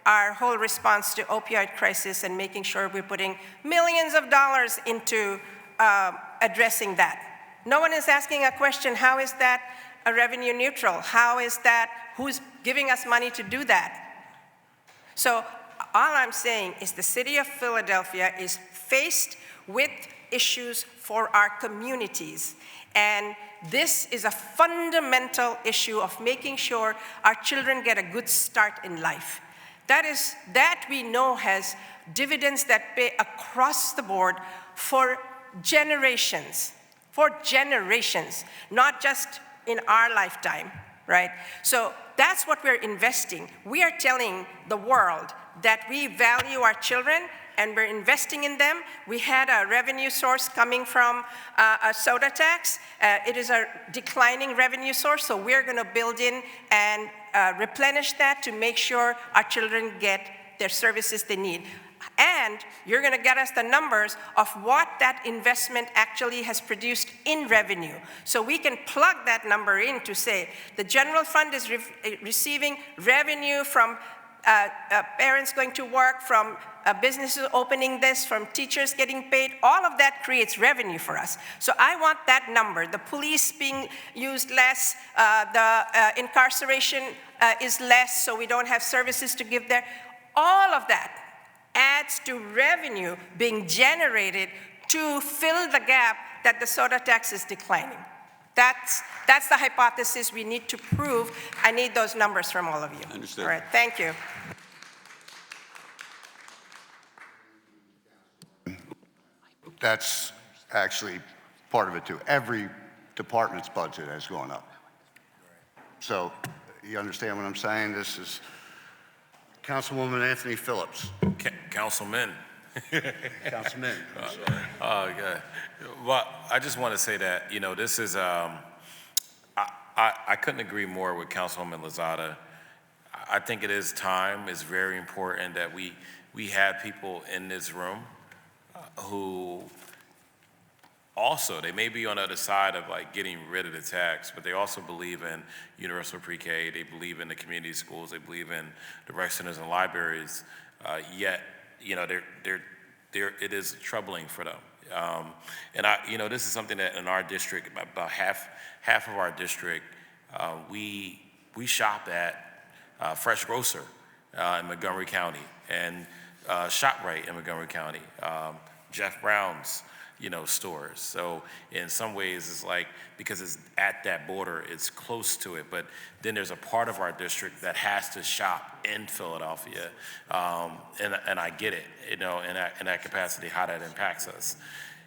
Speaker 5: our whole response to opioid crisis and making sure we're putting millions of dollars into addressing that? No one is asking a question, how is that a revenue neutral? How is that, who's giving us money to do that? So all I'm saying is the city of Philadelphia is faced with issues for our communities. And this is a fundamental issue of making sure our children get a good start in life. That we know has dividends that pay across the board for generations, not just in our lifetime, right? So that's what we're investing. We are telling the world that we value our children and we're investing in them. We had a revenue source coming from a soda tax. It is a declining revenue source, so we're gonna build in and replenish that to make sure our children get their services they need. And you're gonna get us the numbers of what that investment actually has produced in revenue. So we can plug that number in to say the general fund is receiving revenue from parents going to work, from businesses opening this, from teachers getting paid. All of that creates revenue for us. So I want that number. The police being used less, the incarceration is less, so we don't have services to give there. All of that adds to revenue being generated to fill the gap that the soda tax is declining. That's the hypothesis we need to prove. I need those numbers from all of you.
Speaker 7: Understood.
Speaker 5: All right, thank you.
Speaker 1: That's actually part of it too. Every department's budget has gone up. So you understand what I'm saying? This is Councilwoman Anthony Phillips.
Speaker 8: Councilman.
Speaker 1: Councilman.
Speaker 8: Okay. Well, I just want to say that, you know, this is, I couldn't agree more with Councilwoman Lozada. I think it is time, it's very important that we have people in this room who also, they may be on the other side of like getting rid of the tax, but they also believe in universal pre-K, they believe in the community schools, they believe in the rec centers and libraries, yet, you know, it is troubling for them. And you know, this is something that in our district, about half of our district, we shop at Fresh Grocer in Montgomery County, and ShopRite in Montgomery County, Jeff Brown's, you know, stores. So in some ways it's like, because it's at that border, it's close to it, but then there's a part of our district that has to shop in Philadelphia. And I get it, you know, in that capacity, how that impacts us.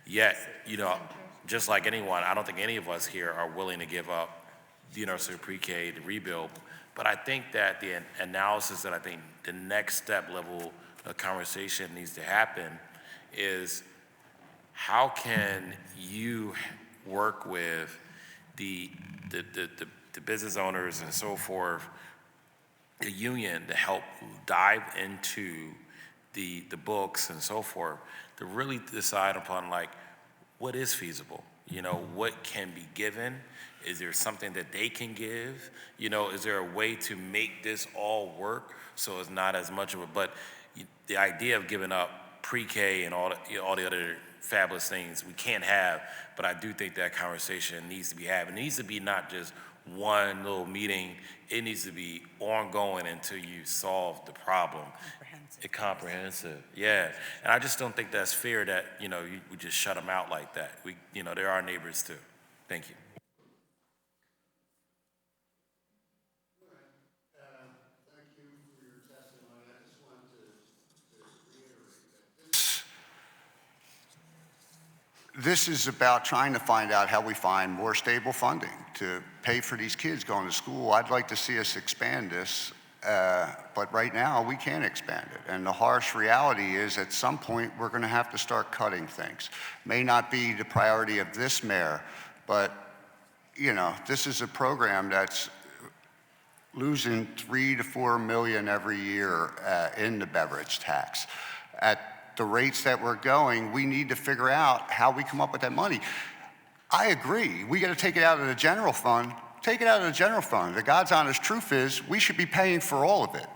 Speaker 8: Yet, you know, just like anyone, I don't think any of us here are willing to give up the universal pre-K, the rebuild, but I think that the analysis that I think the next step level of conversation needs to happen is, how can you work with the business owners and so forth, the union, to help dive into the books and so forth, to really decide upon like, what is feasible? You know, what can be given? Is there something that they can give? You know, is there a way to make this all work so it's not as much of a, but the idea of giving up pre-K and all the other fabulous things we can't have, but I do think that conversation needs to be had. It needs to be not just one little meeting, it needs to be ongoing until you solve the problem. Comprehensive, yeah. And I just don't think that's fair that, you know, we just shut them out like that. You know, they're our neighbors too. Thank you.
Speaker 1: this is about trying to find out how we find more stable funding to pay for these kids going to school. I'd like to see us expand this, but right now we can't expand it. And the harsh reality is at some point we're going to have to start cutting things. May not be the priority of this mayor, but you know, this is a program that's losing $3 to $4 million every year in the beverage tax. At the rates that we're going, we need to figure out how we come up with that money. I agree, we got to take it out of the general fund. Take it out of the general fund. The God's honest truth is we should be paying for all of it,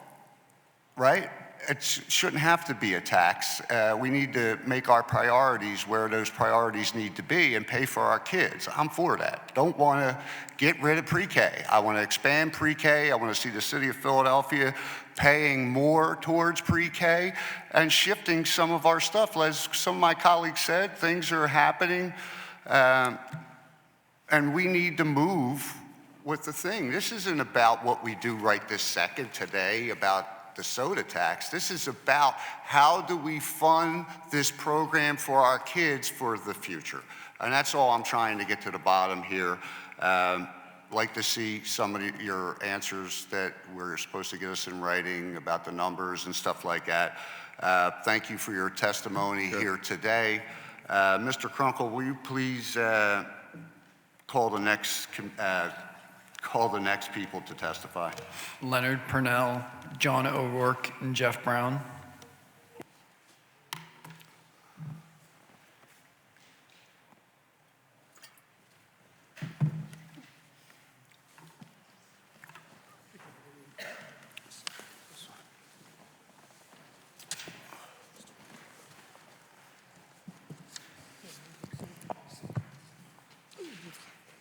Speaker 1: right? It shouldn't have to be a tax. We need to make our priorities where those priorities need to be and pay for our kids. I'm for that. Don't want to get rid of pre-K. I want to expand pre-K. I want to see the city of Philadelphia paying more towards pre-K and shifting some of our stuff. As some of my colleagues said, things are happening and we need to move with the thing. This isn't about what we do right this second today about the soda tax. This is about how do we fund this program for our kids for the future. And that's all I'm trying to get to the bottom here. Like to see some of your answers that were supposed to get us in writing about the numbers and stuff like that. Thank you for your testimony here today. Mr. Krunkel, will you please call the next people to testify?
Speaker 2: Leonard Purnell, John O'Rourke, and Jeff Brown.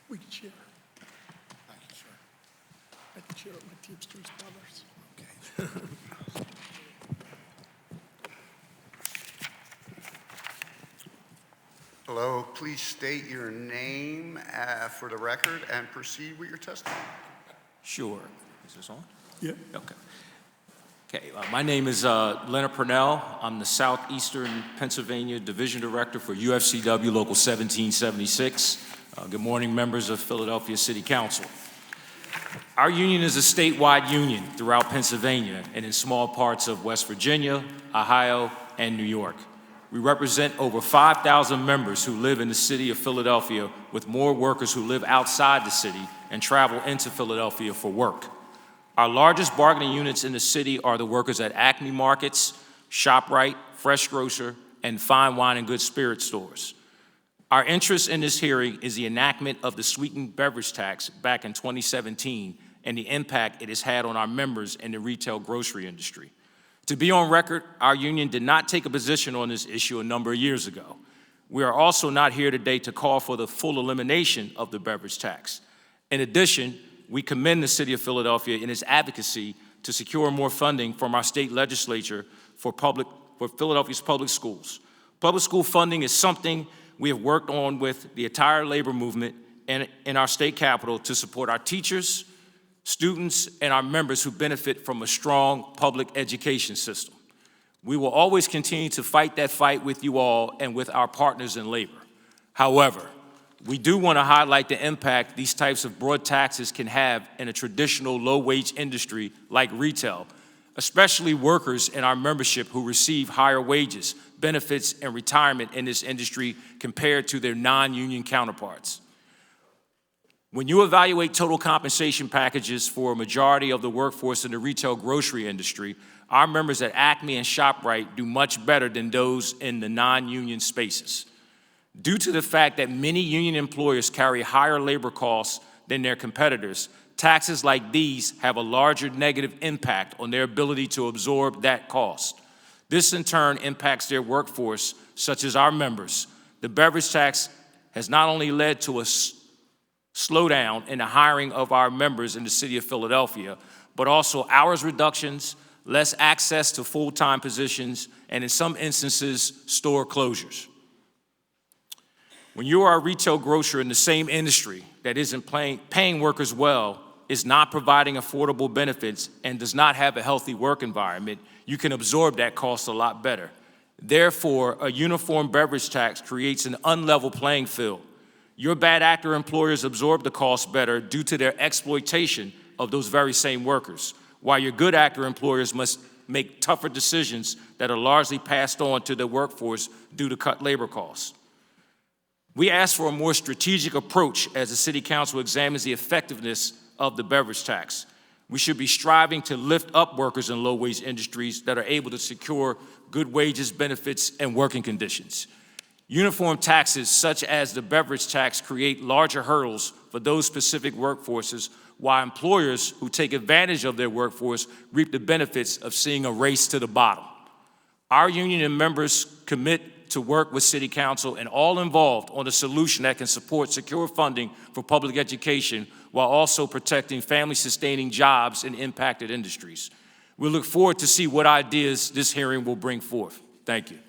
Speaker 11: We can share. Thank you, sir. I can share with my Teamsters brothers. Okay.
Speaker 1: Hello, please state your name for the record and proceed with your testimony.
Speaker 12: Sure. Is this on?
Speaker 11: Yeah.
Speaker 12: Okay. Okay, my name is Leonard Purnell. I'm the Southeastern Pennsylvania Division Director for UFCW Local 1776. Good morning, members of Philadelphia City Council. Our union is a statewide union throughout Pennsylvania and in small parts of West Virginia, Ohio, and New York. We represent over 5,000 members who live in the city of Philadelphia, with more workers who live outside the city and travel into Philadelphia for work. Our largest bargaining units in the city are the workers at Acme Markets, ShopRite, Fresh Grocer, and fine wine and good spirit stores. Our interest in this hearing is the enactment of the sweetened beverage tax back in 2017 and the impact it has had on our members in the retail grocery industry. To be on record, our union did not take a position on this issue a number of years ago. We are also not here today to call for the full elimination of the beverage tax. In addition, we commend the city of Philadelphia in its advocacy to secure more funding from our state legislature for Philadelphia's public schools. Public school funding is something we have worked on with the entire labor movement and in our state capital to support our teachers, students, and our members who benefit from a strong public education system. We will always continue to fight that fight with you all and with our partners in labor. However, we do want to highlight the impact these types of broad taxes can have in a traditional low-wage industry like retail, especially workers in our membership who receive higher wages, benefits, and retirement in this industry compared to their non-union counterparts. When you evaluate total compensation packages for a majority of the workforce in the retail grocery industry, our members at Acme and ShopRite do much better than those in the non-union spaces. Due to the fact that many union employers carry higher labor costs than their competitors, taxes like these have a larger negative impact on their ability to absorb that cost. This in turn impacts their workforce, such as our members. The beverage tax has not only led to a slowdown in the hiring of our members in the city of Philadelphia, but also hours reductions, less access to full-time positions, and in some instances, store closures. When you are a retail grocer in the same industry that isn't paying workers well, is not providing affordable benefits, and does not have a healthy work environment, you can absorb that cost a lot better. Therefore, a uniform beverage tax creates an unlevel playing field. Your bad actor employers absorb the cost better due to their exploitation of those very same workers, while your good actor employers must make tougher decisions that are largely passed on to the workforce due to cut labor costs. We ask for a more strategic approach as the City Council examines the effectiveness of the beverage tax. We should be striving to lift up workers in low-wage industries that are able to secure good wages, benefits, and working conditions. Uniform taxes such as the beverage tax create larger hurdles for those specific workforces, while employers who take advantage of their workforce reap the benefits of seeing a race to the bottom. Our union and members commit to work with City Council and all involved on a solution that can support secure funding for public education while also protecting family-sustaining jobs in impacted industries. We look forward to see what ideas this hearing will bring forth. Thank you.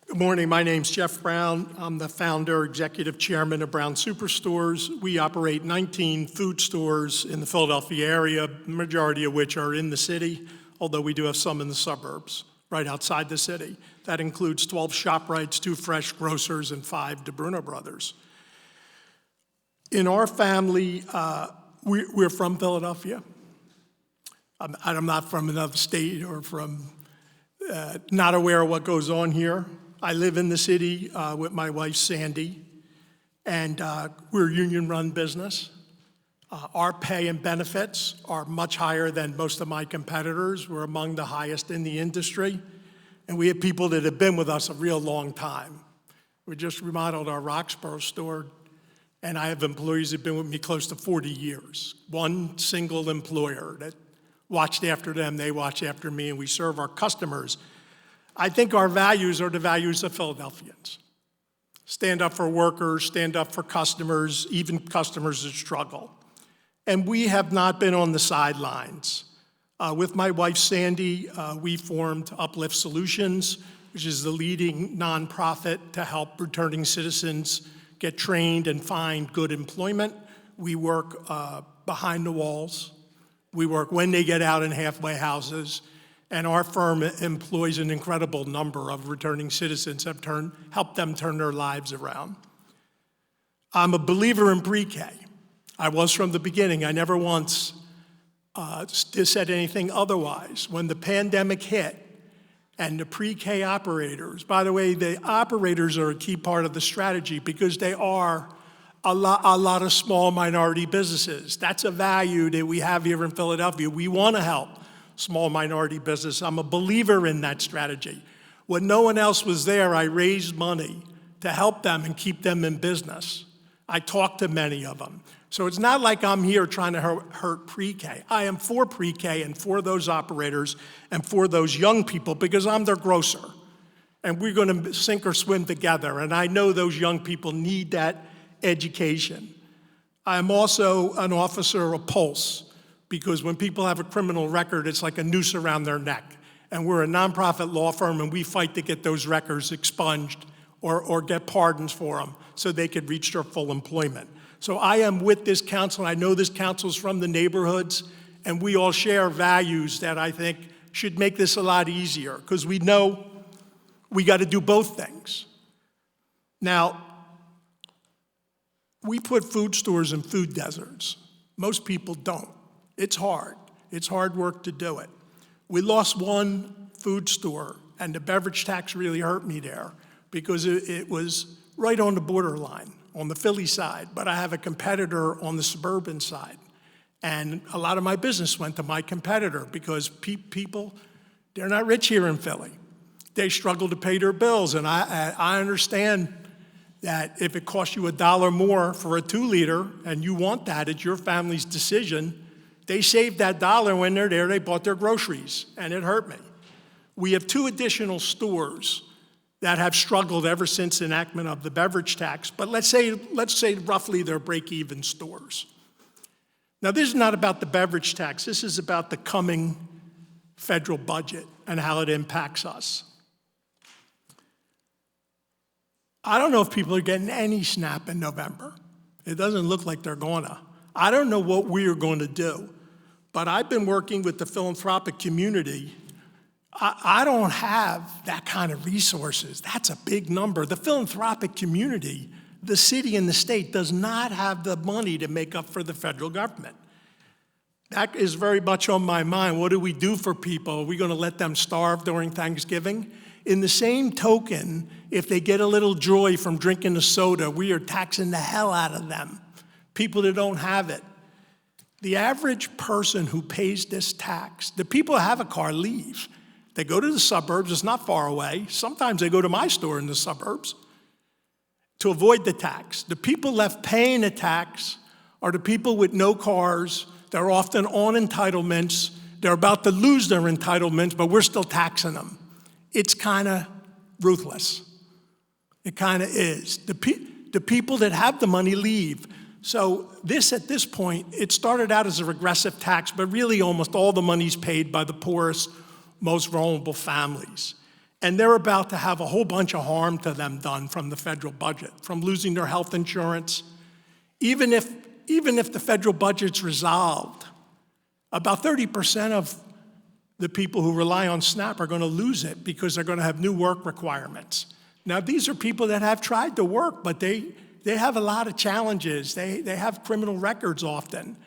Speaker 11: Good morning. My name's Jeff Brown. I'm the founder, executive chairman of Brown Superstores. We operate 19 food stores in the Philadelphia area, the majority of which are in the city, although we do have some in the suburbs, right outside the city. That includes 12 ShopRites, 2 Fresh Grocers, and 5 DeBruno Brothers. In our family, we're from Philadelphia. I'm not from another state or from not aware of what goes on here. I live in the city with my wife, Sandy, and we're a union-run business. Our pay and benefits are much higher than most of my competitors. We're among the highest in the industry, and we have people that have been with us a real long time. We just remodeled our Roxborough store, and I have employees that have been with me close to 40 years. One single employer that watched after them, they watch after me, and we serve our customers. I think our values are the values of Philadelphians. Stand up for workers, stand up for customers, even customers that struggle. And we have not been on the sidelines. With my wife, Sandy, we formed Uplift Solutions, which is the leading nonprofit to help returning citizens get trained and find good employment. We work behind the walls. We work when they get out in halfway houses. And our firm employs an incredible number of returning citizens that have helped them turn their lives around. I'm a believer in pre-K. I was from the beginning. I never once said anything otherwise. When the pandemic hit and the pre-K operators, by the way, the operators are a key part of the strategy because they are a lot of small minority businesses. That's a value that we have here in Philadelphia. We want to help small minority business. I'm a believer in that strategy. When no one else was there, I raised money to help them and keep them in business. I talked to many of them. So it's not like I'm here trying to hurt pre-K. I am for pre-K and for those operators and for those young people because I'm their grocer. And we're going to sink or swim together. And I know those young people need that education. I'm also an officer of Pulse, because when people have a criminal record, it's like a noose around their neck. And we're a nonprofit law firm, and we fight to get those records expunged or get pardons for them so they could reach their full employment. So I am with this council. I know this council's from the neighborhoods, and we all share values that I think should make this a lot easier, because we know we got to do both things. Now, we put food stores in food deserts. Most people don't. It's hard. It's hard work to do it. We lost one food store, and the beverage tax really hurt me there because it was right on the borderline, on the Philly side, but I have a competitor on the suburban side. And a lot of my business went to my competitor because people, they're not rich here in Philly. They struggle to pay their bills, and I understand that if it costs you $1 more for a 2-liter and you want that, it's your family's decision. They saved that $1 when they're there, they bought their groceries, and it hurt me. We have 2 additional stores that have struggled ever since enactment of the beverage tax, but let's say roughly they're break-even stores. Now, this is not about the beverage tax. This is about the coming federal budget and how it impacts us. I don't know if people are getting any SNAP in November. It doesn't look like they're gonna. I don't know what we are going to do. but I've been working with the philanthropic community. I don't have that kind of resources. That's a big number. The philanthropic community, the city and the state, does not have the money to make up for the federal government. That is very much on my mind. What do we do for people? Are we going to let them starve during Thanksgiving? In the same token, if they get a little joy from drinking a soda, we are taxing the hell out of them, people that don't have it. The average person who pays this tax, the people who have a car leave. They go to the suburbs, it's not far away. Sometimes they go to my store in the suburbs to avoid the tax. The people left paying the tax are the people with no cars. They're often on entitlements. They're about to lose their entitlements, but we're still taxing them. It's kind of ruthless. It kind of is. The people that have the money leave. So this, at this point, it started out as a regressive tax, but really almost all the money's paid by the poorest, most vulnerable families. And they're about to have a whole bunch of harm to them done from the federal budget, from losing their health insurance. Even if the federal budget's resolved, about 30% of the people who rely on SNAP are going to lose it because they're going to have new work requirements. Now, these are people that have tried to work, but they have a lot of challenges. They have criminal records often.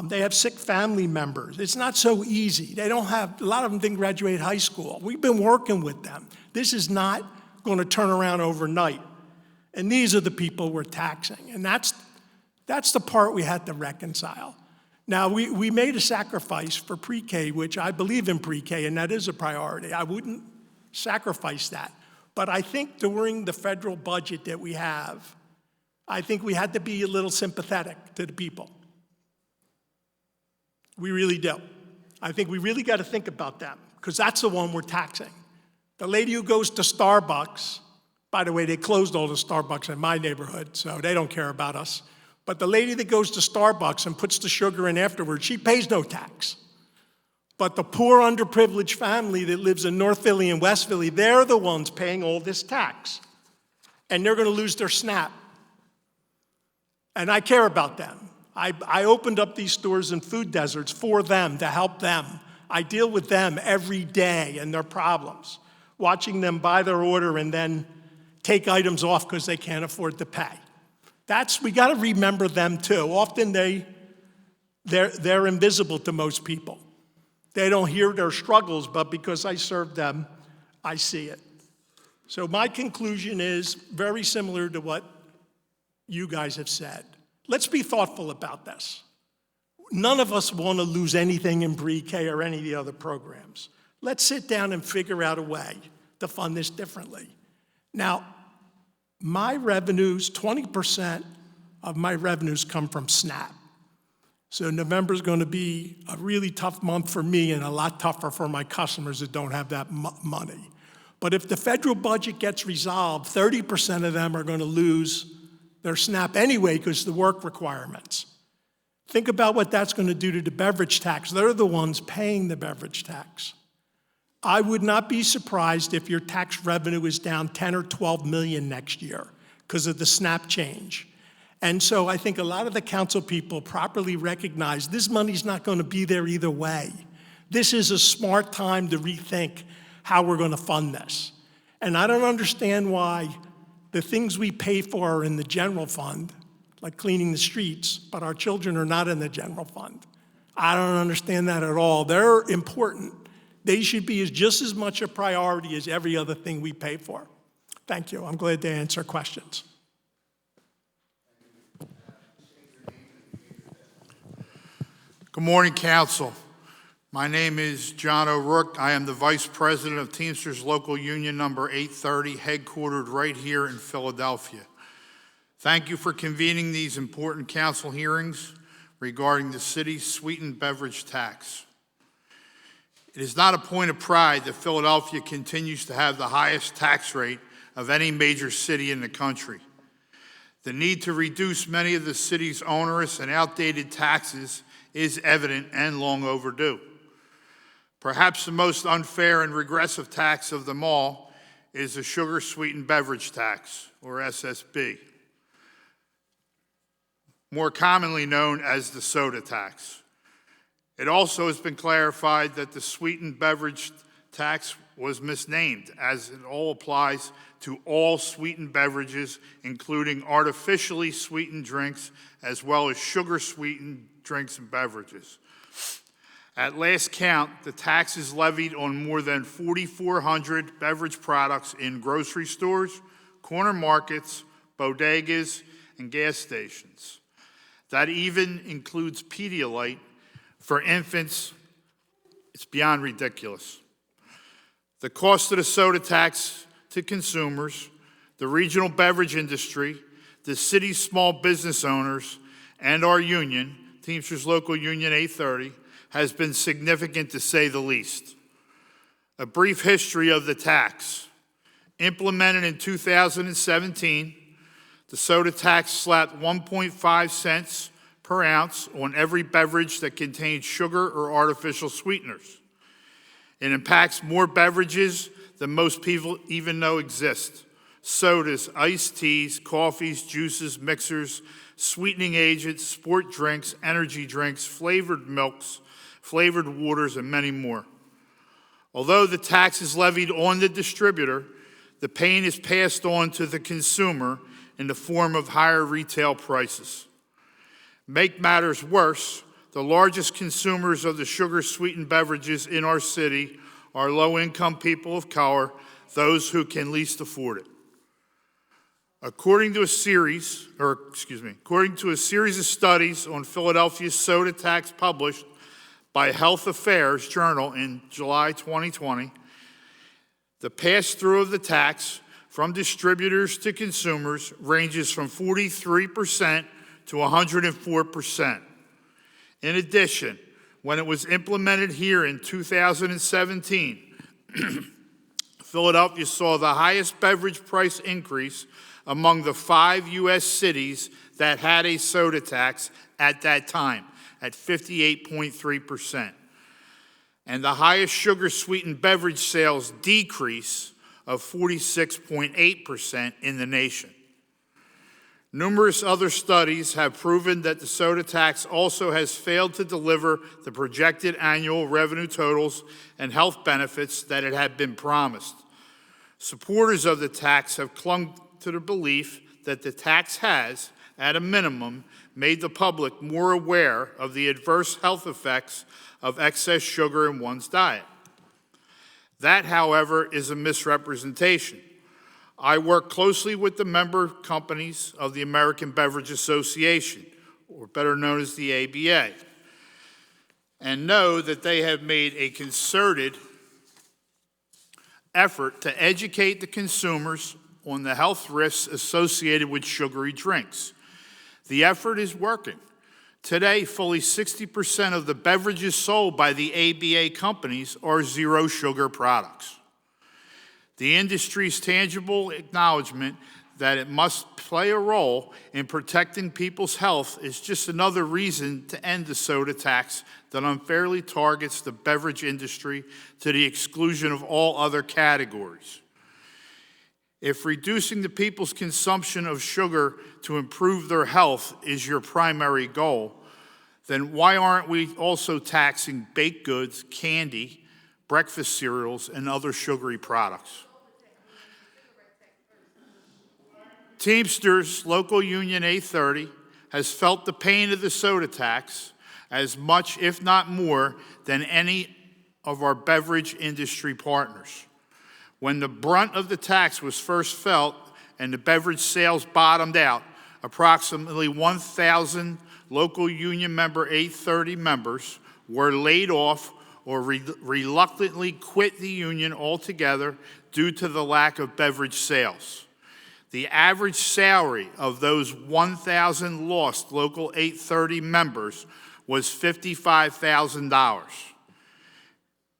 Speaker 11: They have sick family members. It's not so easy. They don't have, a lot of them didn't graduate high school. We've been working with them. This is not going to turn around overnight. And these are the people we're taxing. And that's the part we had to reconcile. Now, we made a sacrifice for pre-K, which I believe in pre-K, and that is a priority. I wouldn't sacrifice that. But I think during the federal budget that we have, I think we had to be a little sympathetic to the people. We really do. I think we really got to think about them, because that's the one we're taxing. The lady who goes to Starbucks, by the way, they closed all the Starbucks in my neighborhood, so they don't care about us. But the lady that goes to Starbucks and puts the sugar in afterwards, she pays no tax. But the poor, underprivileged family that lives in North Philly and West Philly, they're the ones paying all this tax. And they're going to lose their SNAP. And I care about them. I opened up these stores in food deserts for them, to help them. I deal with them every day and their problems, watching them buy their order and then take items off because they can't afford to pay. We got to remember them too. Often they're invisible to most people. They don't hear their struggles, but because I serve them, I see it. So my conclusion is very similar to what you guys have said. Let's be thoughtful about this. None of us want to lose anything in pre-K or any of the other programs. Let's sit down and figure out a way to fund this differently. Now, my revenues, 20% of my revenues come from SNAP. So November is going to be a really tough month for me and a lot tougher for my customers that don't have that money. But if the federal budget gets resolved, 30% of them are going to lose their SNAP anyway because of the work requirements. Think about what that's going to do to the beverage tax. They're the ones paying the beverage tax. I would not be surprised if your tax revenue is down 10 or 12 million next year because of the SNAP change. And so I think a lot of the council people properly recognize this money's not going to be there either way. This is a smart time to rethink how we're going to fund this. And I don't understand why the things we pay for are in the general fund, like cleaning the streets, but our children are not in the general fund. I don't understand that at all. They're important. They should be just as much a priority as every other thing we pay for. Thank you. I'm glad to answer questions.
Speaker 13: Good morning, Council. My name is John O'Rourke. I am the Vice President of Teamsters Local Union Number 830, headquartered right here in Philadelphia. Thank you for convening these important council hearings regarding the city's sweetened beverage tax. It is not a point of pride that Philadelphia continues to have the highest tax rate of any major city in the country. The need to reduce many of the city's onerous and outdated taxes is evident and long overdue. Perhaps the most unfair and regressive tax of them all is the sugar-sweetened beverage tax, or SSB, more commonly known as the soda tax. It also has been clarified that the sweetened beverage tax was misnamed, as it all applies to all sweetened beverages, including artificially sweetened drinks, as well as sugar-sweetened drinks and beverages. At last count, the tax is levied on more than 4,400 beverage products in grocery stores, corner markets, bodegas, and gas stations. That even includes Pedialyte for infants. It's beyond ridiculous. The cost of the soda tax to consumers, the regional beverage industry, the city's small business owners, and our union, Teamsters Local Union 830, has been significant to say the least. A brief history of the tax. Implemented in 2017, the soda tax slapped 1.5 cents per ounce on every beverage that contains sugar or artificial sweeteners. It impacts more beverages than most people even know exist. Sodas, iced teas, coffees, juices, mixers, sweetening agents, sport drinks, energy drinks, flavored milks, flavored waters, and many more. Although the tax is levied on the distributor, the pain is passed on to the consumer in the form of higher retail prices. Make matters worse, the largest consumers of the sugar-sweetened beverages in our city are low-income people of color, those who can least afford it. According to a series of studies on Philadelphia's soda tax published by Health Affairs Journal in July 2020, the pass-through of the tax from distributors to consumers ranges from 43% to 104%. In addition, when it was implemented here in 2017, Philadelphia saw the highest beverage price increase among the 5 U.S. cities that had a soda tax at that time, at 58.3%. And the highest sugar-sweetened beverage sales decrease of 46.8% in the nation. Numerous other studies have proven that the soda tax also has failed to deliver the projected annual revenue totals and health benefits that it had been promised. Supporters of the tax have clung to the belief that the tax has, at a minimum, made the public more aware of the adverse health effects of excess sugar in one's diet. That, however, is a misrepresentation. I work closely with the member companies of the American Beverage Association, or better known as the ABA, and know that they have made a concerted effort to educate the consumers on the health risks associated with sugary drinks. The effort is working. Today, fully 60% of the beverages sold by the ABA companies are zero sugar products. The industry's tangible acknowledgement that it must play a role in protecting people's health is just another reason to end the soda tax that unfairly targets the beverage industry to the exclusion of all other categories. If reducing the people's consumption of sugar to improve their health is your primary goal, then why aren't we also taxing baked goods, candy, breakfast cereals, and other sugary products? Teamsters Local Union 830 has felt the pain of the soda tax as much, if not more, than any of our beverage industry partners. When the brunt of the tax was first felt and the beverage sales bottomed out, approximately 1,000 local union member 830 members were laid off or reluctantly quit the union altogether due to the lack of beverage sales. The average salary of those 1,000 lost local 830 members was $55,000,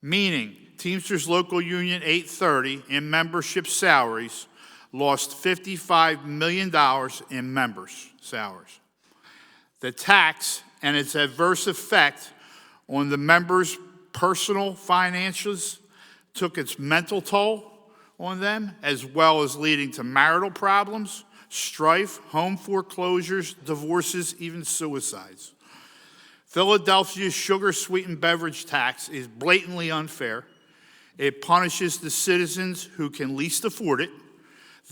Speaker 13: meaning Teamsters Local Union 830 in membership salaries lost $55 million in members' salaries. The tax and its adverse effect on the members' personal finances took its mental toll on them, as well as leading to marital problems, strife, home foreclosures, divorces, even suicides. Philadelphia's sugar-sweetened beverage tax is blatantly unfair. It punishes the citizens who can least afford it.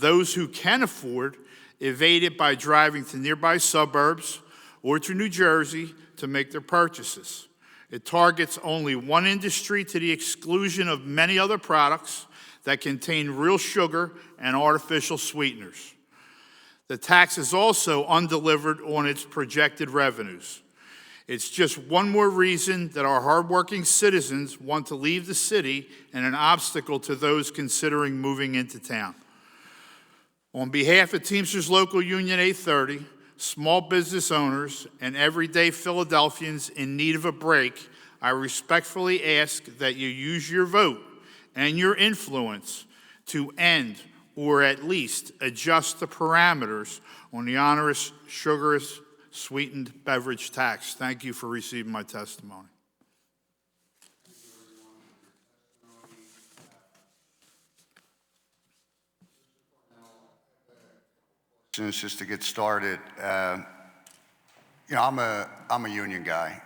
Speaker 13: Those who can afford evade it by driving to nearby suburbs or to New Jersey to make their purchases. It targets only one industry to the exclusion of many other products that contain real sugar and artificial sweeteners. The tax is also undelivered on its projected revenues. It's just one more reason that our hardworking citizens want to leave the city and an obstacle to those considering moving into town. On behalf of Teamsters Local Union 830, small business owners, and everyday Philadelphians in need of a break, I respectfully ask that you use your vote and your influence to end or at least adjust the parameters on the onerous sugar-sweetened beverage tax. Thank you for receiving my testimony.
Speaker 1: Just to get started, you know, I'm a union guy.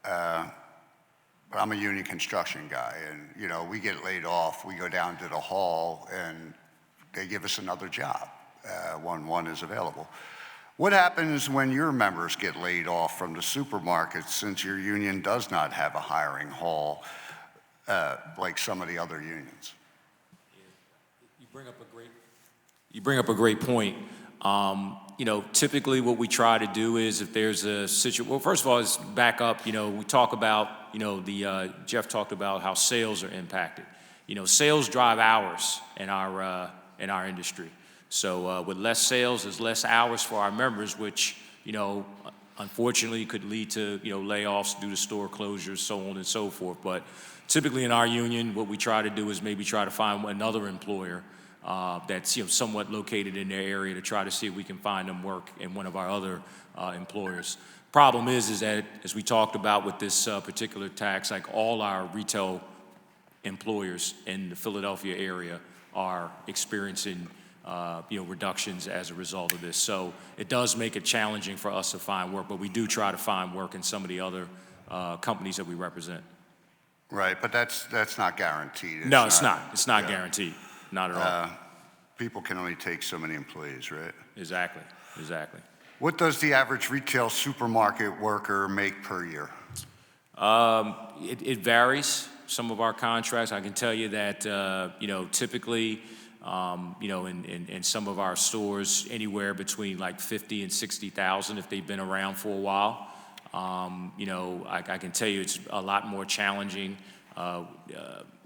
Speaker 1: I'm a union construction guy, and you know, we get laid off, we go down to the hall, and they give us another job when one is available. What happens when your members get laid off from the supermarkets, since your union does not have a hiring hall like some of the other unions?
Speaker 12: You bring up a great point. You know, typically what we try to do is if there's a situation, well, first of all, is back up, you know, we talk about, you know, Jeff talked about how sales are impacted. You know, sales drive hours in our industry. So with less sales, there's less hours for our members, which, you know, unfortunately could lead to, you know, layoffs due to store closures, so on and so forth. But typically in our union, what we try to do is maybe try to find another employer that's, you know, somewhat located in their area to try to see if we can find them work in one of our other employers. Problem is that, as we talked about with this particular tax, like all our retail employers in the Philadelphia area are experiencing you know, reductions as a result of this. So it does make it challenging for us to find work, but we do try to find work in some of the other companies that we represent.
Speaker 1: Right, but that's not guaranteed.
Speaker 12: No, it's not. It's not guaranteed. Not at all.
Speaker 1: People can only take so many employees, right?
Speaker 12: Exactly.
Speaker 1: What does the average retail supermarket worker make per year?
Speaker 12: It varies. Some of our contracts, I can tell you that, you know, typically, you know, in some of our stores, anywhere between like 50 and 60,000 if they've been around for a while. You know, I can tell you it's a lot more challenging,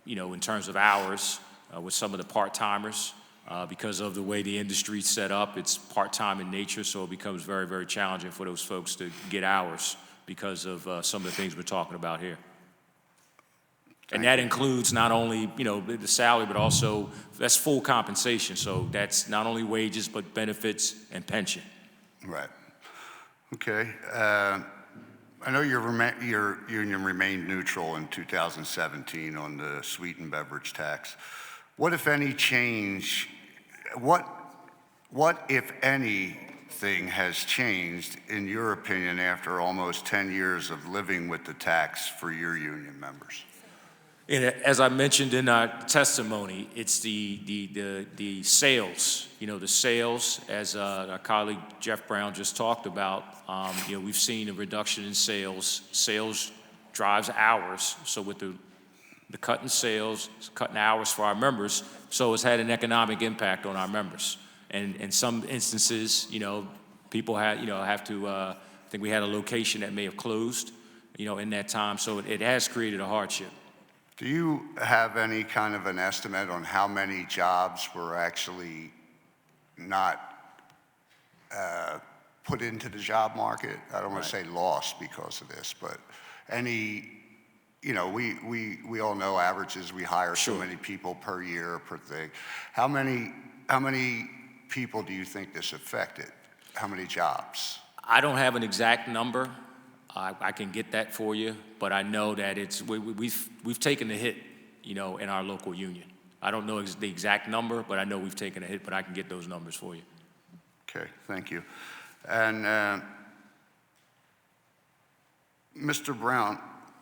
Speaker 12: you know, in terms of hours with some of the part-timers. Because of the way the industry's set up, it's part-time in nature, so it becomes very, very challenging for those folks to get hours because of some of the things we're talking about here. And that includes not only, you know, the salary, but also that's full compensation. So that's not only wages, but benefits and pension.
Speaker 1: Right. Okay. I know your union remained neutral in 2017 on the sweetened beverage tax. What, if any, change? What, if anything, has changed, in your opinion, after almost 10 years of living with the tax for your union members?
Speaker 12: And as I mentioned in our testimony, it's the sales. You know, the sales, as our colleague Jeff Brown just talked about. You know, we've seen a reduction in sales. Sales drives hours. So with the cut in sales, cutting hours for our members, so it's had an economic impact on our members. And in some instances, you know, people have to. I think we had a location that may have closed, you know, in that time. So it has created a hardship.
Speaker 1: Do you have any kind of an estimate on how many jobs were actually not put into the job market? I don't want to say lost because of this, but any, you know, we all know averages. We hire so many people per year, per thing. How many people do you think this affected? How many jobs?
Speaker 12: I don't have an exact number. I can get that for you, but I know that we've taken a hit, you know, in our local union. I don't know the exact number, but I know we've taken a hit, but I can get those numbers for you.
Speaker 1: Okay, thank you. And Mr. Brown,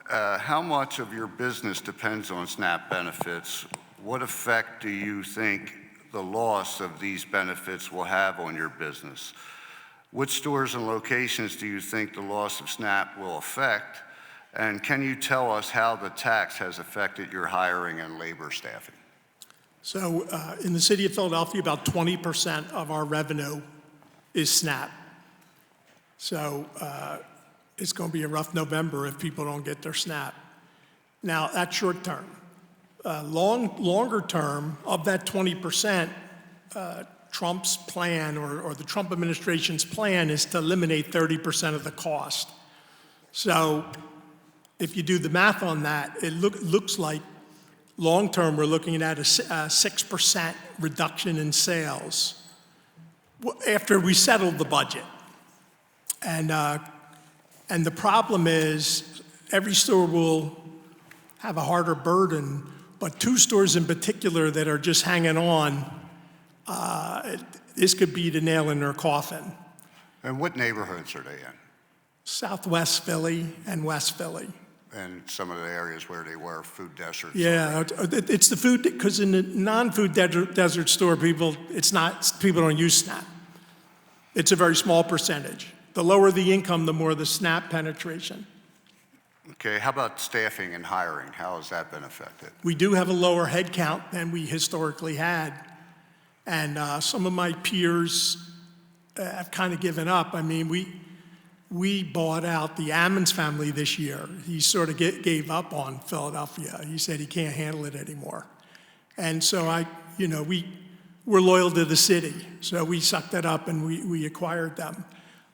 Speaker 1: how much of your business depends on SNAP benefits? What effect do you think the loss of these benefits will have on your business? Which stores and locations do you think the loss of SNAP will affect? And can you tell us how the tax has affected your hiring and labor staffing?
Speaker 11: So in the city of Philadelphia, about 20% of our revenue is SNAP. So it's going to be a rough November if people don't get their SNAP. Now, that's short term. Longer term, of that 20%, Trump's plan or the Trump administration's plan is to eliminate 30% of the cost. So if you do the math on that, it looks like long term we're looking at a 6% reduction in sales after we settled the budget. And the problem is every store will have a harder burden, but 2 stores in particular that are just hanging on, this could be the nail in their coffin.
Speaker 1: And what neighborhoods are they in?
Speaker 11: Southwest Philly and West Philly.
Speaker 1: And some of the areas where they were food deserts?
Speaker 11: Yeah, it's the food, because in the non-food desert store, people don't use SNAP. It's a very small percentage. The lower the income, the more the SNAP penetration.
Speaker 1: Okay, how about staffing and hiring? How has that been affected?
Speaker 11: We do have a lower head count than we historically had. And some of my peers have kind of given up. I mean, we bought out the Ammons family this year. He sort of gave up on Philadelphia. He said he can't handle it anymore. And so we're loyal to the city. So we sucked it up and we acquired them.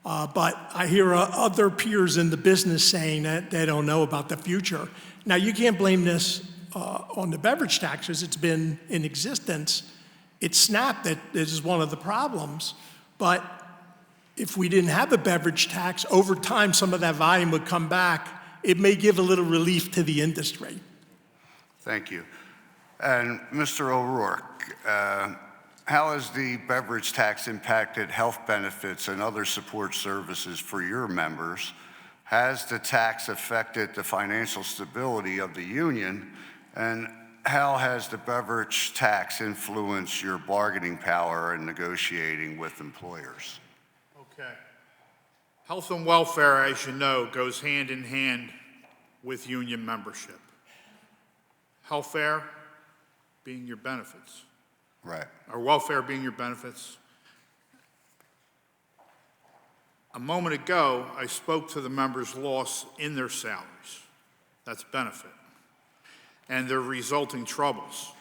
Speaker 11: But I hear other peers in the business saying that they don't know about the future. Now, you can't blame this on the beverage taxes. It's been in existence. It's SNAP that is one of the problems. But if we didn't have a beverage tax, over time, some of that volume would come back. It may give a little relief to the industry.
Speaker 1: Thank you. And Mr. O'Rourke, how has the beverage tax impacted health benefits and other support services for your members? Has the tax affected the financial stability of the union? And how has the beverage tax influenced your bargaining power in negotiating with employers?
Speaker 13: Okay. Health and welfare, as you know, goes hand in hand with union membership. Healthcare being your benefits.
Speaker 1: Right.
Speaker 13: Or welfare being your benefits. A moment ago, I spoke to the members' loss in their salaries. That's benefit. And their resulting troubles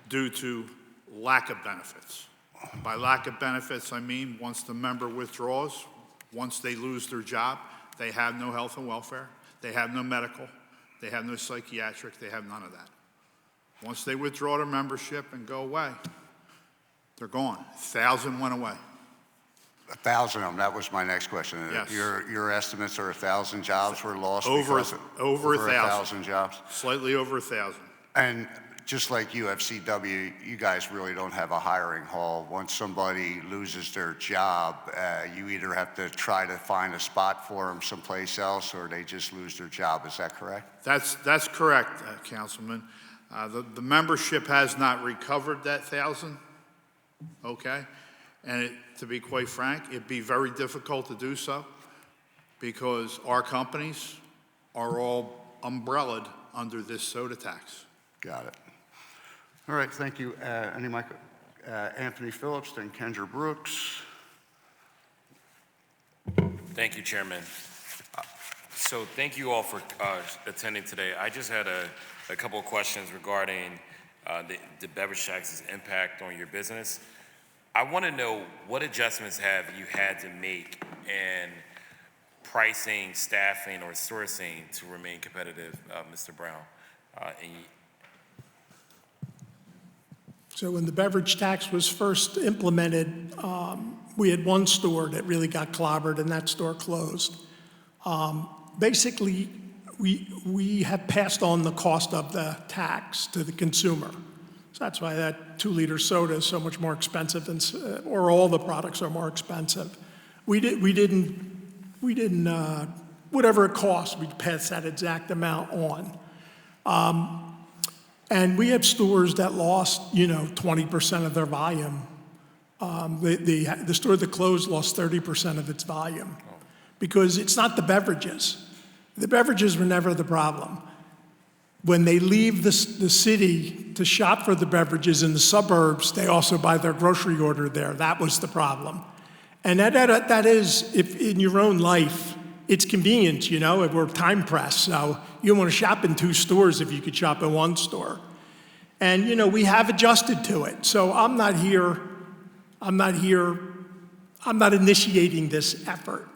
Speaker 13: due to lack of benefits. By lack of benefits, I mean once the member withdraws, once they lose their job, they have no health and welfare, they have no medical, they have no psychiatric, they have none of that. Once they withdraw their membership and go away, they're gone. 1,000 went away.
Speaker 1: 1,000 of them, that was my next question.
Speaker 13: Yes.
Speaker 1: Your estimates are 1,000 jobs were lost?
Speaker 13: Over
Speaker 1: because of-
Speaker 13: 1,000
Speaker 1: jobs?
Speaker 13: Slightly over 1,000.
Speaker 1: And just like UFCW, you guys really don't have a hiring hall. Once somebody loses their job, you either have to try to find a spot for them someplace else or they just lose their job. Is that correct?
Speaker 13: That's correct, Councilman. The membership has not recovered that 1,000, okay? And to be quite frank, it'd be very difficult to do so because our companies are all umbrellaed under this soda tax.
Speaker 1: Got it. All right, thank you. Anthony Phillips, then Kendra Brooks.
Speaker 8: Thank you, Chairman. So thank you all for attending today. I just had a couple of questions regarding the beverage tax's impact on your business. I want to know what adjustments have you had to make in pricing, staffing, or sourcing to remain competitive, Mr. Brown?
Speaker 11: So when the beverage tax was first implemented, we had one store that really got clobbered and that store closed. Basically, we have passed on the cost of the tax to the consumer. So that's why that 2-liter soda is so much more expensive, or all the products are more expensive. We didn't whatever it costs, we pass that exact amount on. And we have stores that lost, 20% of their volume. The store that closed lost 30% of its volume because it's not the beverages. The beverages were never the problem. When they leave the city to shop for the beverages in the suburbs, they also buy their grocery order there. That was the problem. And that is, if in your own life, it's convenient, we're time pressed. So you don't want to shop in 2 stores if you could shop in 1 store. And, we have adjusted to it. So I'm not initiating this effort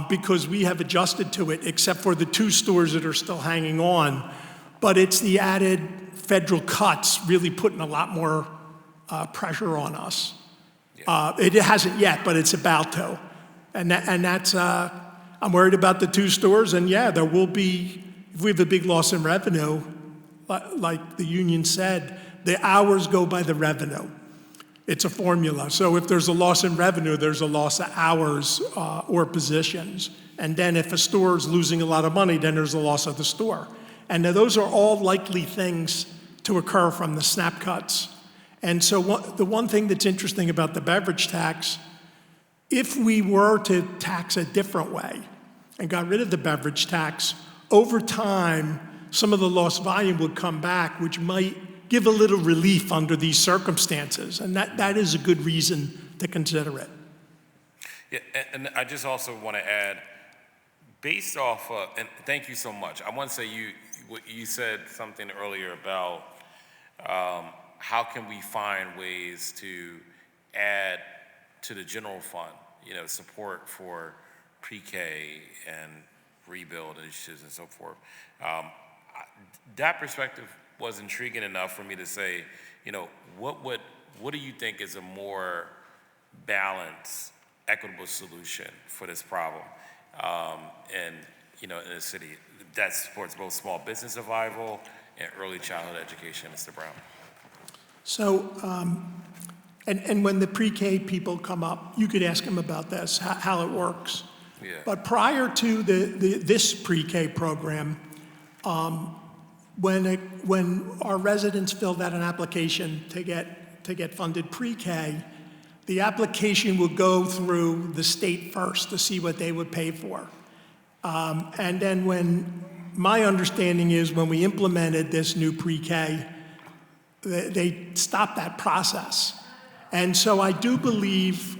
Speaker 11: because we have adjusted to it, except for the 2 stores that are still hanging on. But it's the added federal cuts really putting a lot more pressure on us. It hasn't yet, but it's about to. And that's, I'm worried about the 2 stores. And yeah, there will be, if we have a big loss in revenue, like the union said, the hours go by the revenue. It's a formula. So if there's a loss in revenue, there's a loss of hours or positions. And then if a store is losing a lot of money, then there's a loss of the store. And those are all likely things to occur from the SNAP cuts. And so the one thing that's interesting about the beverage tax, if we were to tax a different way and got rid of the beverage tax, over time, some of the lost volume would come back, which might give a little relief under these circumstances. And that is a good reason to consider it.
Speaker 8: Yeah, and I just also want to add, based off, and thank you so much. I want to say you said something earlier about how can we find ways to add to the general fund, support for pre-K and rebuild initiatives and so forth. That perspective was intriguing enough for me to say, what do you think is a more balanced, equitable solution for this problem? In the city that supports both small business survival and early childhood education, Mr. Brown.
Speaker 11: So, and when the pre-K people come up, you could ask them about this, how it works.
Speaker 8: Yeah.
Speaker 11: But prior to this pre-K program, when our residents filled out an application to get funded pre-K, the application would go through the state first to see what they would pay for. And then my understanding is when we implemented this new pre-K, they stopped that process. And so I do believe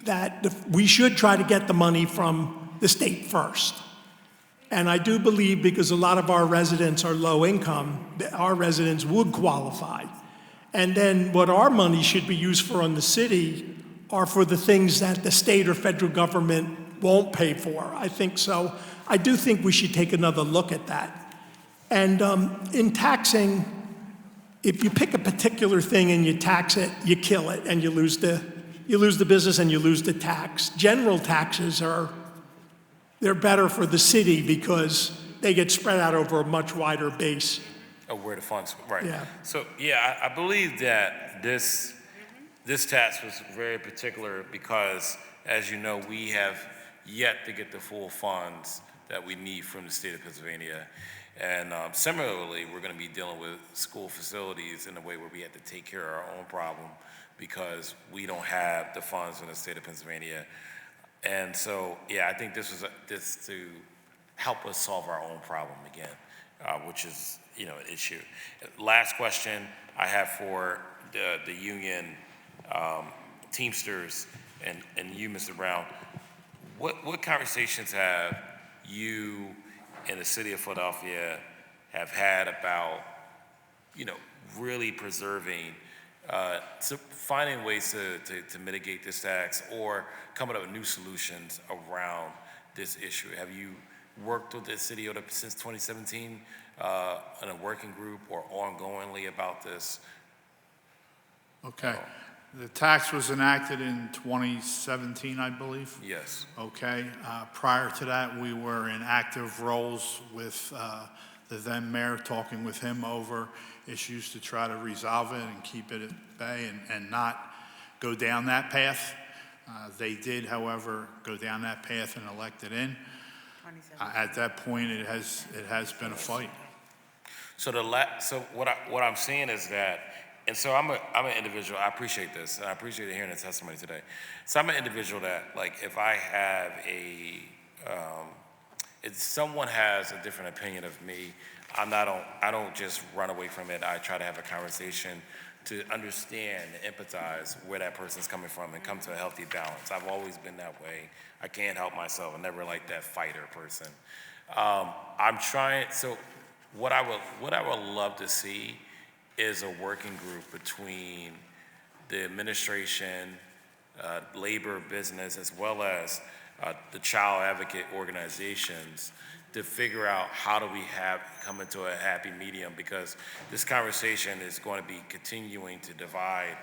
Speaker 11: that we should try to get the money from the state first. And I do believe, because a lot of our residents are low income, that our residents would qualify. And then what our money should be used for in the city are for the things that the state or federal government won't pay for. I think so. I do think we should take another look at that. And in taxing, if you pick a particular thing and you tax it, you kill it and you lose the business and you lose the tax. General taxes they're better for the city because they get spread out over a much wider base.
Speaker 8: Of where the funds, right.
Speaker 11: Yeah.
Speaker 8: So, yeah, I believe that this tax was very particular because, as you know, we have yet to get the full funds that we need from the state of Pennsylvania. And similarly, we're going to be dealing with school facilities in a way where we have to take care of our own problem because we don't have the funds from the state of Pennsylvania. And so, yeah, I think this to help us solve our own problem again, which is, an issue. Last question I have for the union Teamsters and you, Mr. Brown. What conversations have you and the city of Philadelphia have had about, really preserving, finding ways to mitigate this tax or coming up with new solutions around this issue? Have you worked with the city since 2017 in a working group or ongoingly about this?
Speaker 13: Okay. The tax was enacted in 2017, I believe.
Speaker 8: Yes.
Speaker 13: Okay. Prior to that, we were in active roles with the then mayor, talking with him over issues to try to resolve it and keep it at bay and not go down that path. They did, however, go down that path and elect it in. At that point, it has been a fight.
Speaker 8: So so what I'm seeing is that, and so I'm an individual. I appreciate this, and I appreciate hearing the testimony today. So I'm an individual that, like, if I have if someone has a different opinion of me, I don't just run away from it. I try to have a conversation to understand and empathize where that person's coming from and come to a healthy balance. I've always been that way. I can't help myself. I'm never like that fighter person. I'm trying, so what I would love to see is a working group between the administration, labor, business, as well as the child advocate organizations to figure out how do we come into a happy medium, because this conversation is going to be continuing to divide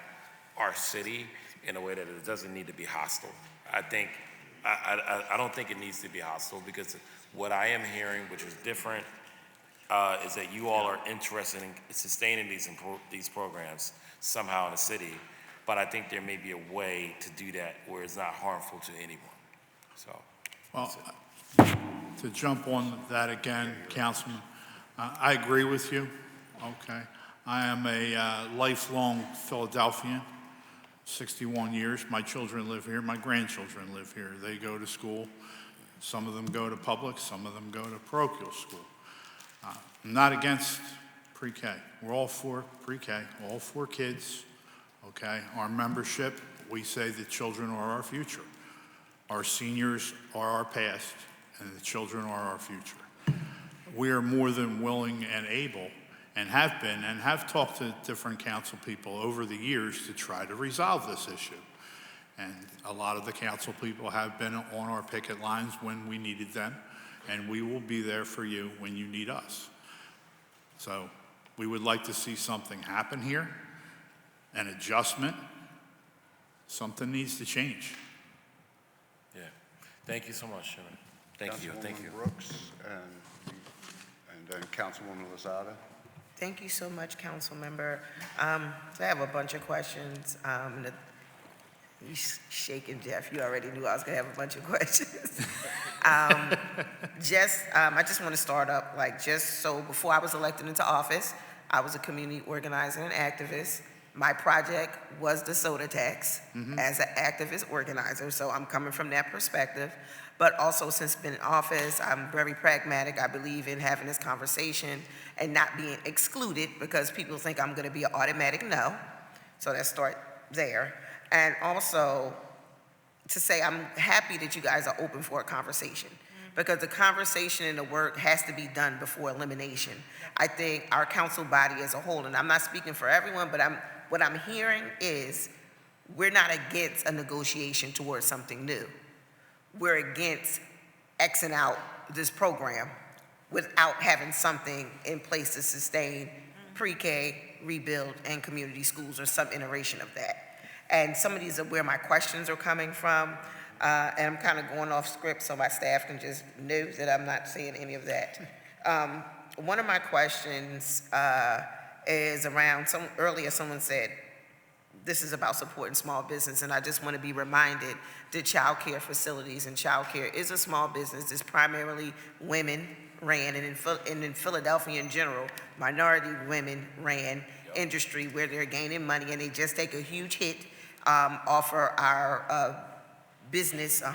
Speaker 8: our city in a way that it doesn't need to be hostile. I don't think it needs to be hostile, because what I am hearing, which is different, is that you all are interested in sustaining these programs somehow in the city, but I think there may be a way to do that where it's not harmful to anyone. So,
Speaker 13: Well, to jump on that again, Councilman, I agree with you, okay? I am a lifelong Philadelphian, 61 years. My children live here, my grandchildren live here. They go to school. Some of them go to public, some of them go to parochial school. I'm not against pre-K. We're all for pre-K, all for kids, okay? Our membership, we say the children are our future. Our seniors are our past, and the children are our future. We are more than willing and able, and have been, and have talked to different council people over the years to try to resolve this issue. And a lot of the council people have been on our picket lines when we needed them, and we will be there for you when you need us. So we would like to see something happen here, an adjustment. Something needs to change.
Speaker 8: yeah. Thank you so much, Chairman. Thank you.
Speaker 1: Councilwoman Brooks and then Councilwoman Lozada.
Speaker 4: Thank you so much, council member. So I have a bunch of questions. He's shaking, Jeff. You already knew I was gonna have a bunch of questions. I just want to start up, so before I was elected into office, I was a community organizer and activist. My project was the soda tax as an activist organizer, so I'm coming from that perspective. But also, since being in office, I'm very pragmatic. I believe in having this conversation and not being excluded, because people think I'm gonna be an automatic no. So let's start there. And also, to say I'm happy that you guys are open for a conversation, because the conversation and the work has to be done before elimination. I think our council body as a whole, and I'm not speaking for everyone, but what I'm hearing is we're not against a negotiation towards something new. We're against Xing out this program without having something in place to sustain pre-K, rebuild, and community schools, or some iteration of that. And some of these are where my questions are coming from, and I'm kind of going off script so my staff can just know that I'm not saying any of that. One of my questions is around, earlier someone said, this is about supporting small business, and I just want to be reminded that child care facilities and child care is a small business. It's primarily women ran, and in Philadelphia in general, minority women ran industry where they're gaining money, and they just take a huge hit off of our business, the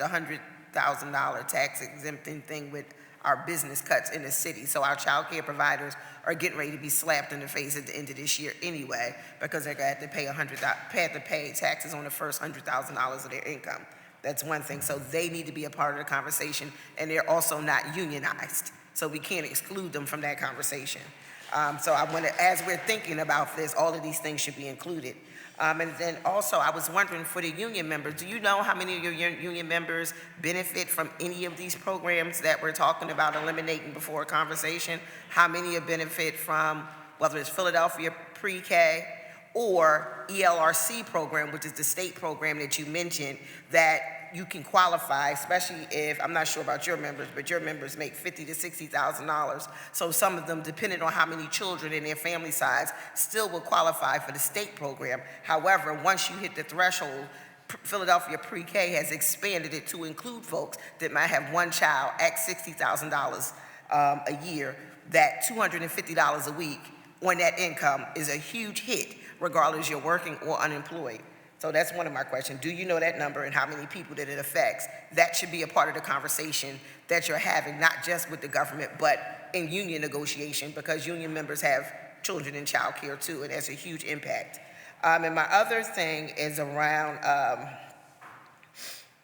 Speaker 4: $100,000 tax exempting thing with our business cuts in the city. So our child care providers are getting ready to be slapped in the face at the end of this year anyway, because they're going to have to pay taxes on the first $100,000 of their income. That's one thing. So they need to be a part of the conversation, and they're also not unionized. So we can't exclude them from that conversation. So I want to, as we're thinking about this, all of these things should be included. And then also, I was wondering for the union members, do you know how many of your union members benefit from any of these programs that we're talking about eliminating before a conversation? How many benefit from, whether it's Philadelphia pre-K or ELRC program, which is the state program that you mentioned, that you can qualify, especially if, I'm not sure about your members, but your members make $50,000 to $60,000. So some of them, depending on how many children and their family size, still will qualify for the state program. However, once you hit the threshold, Philadelphia Pre-K has expanded it to include folks that might have one child at $60,000 a year. That $250 a week on that income is a huge hit, regardless you're working or unemployed. So that's one of my questions. Do you know that number and how many people that it affects? That should be a part of the conversation that you're having, not just with the government, but in union negotiation, because union members have children in child care too, and that's a huge impact. And my other thing is around,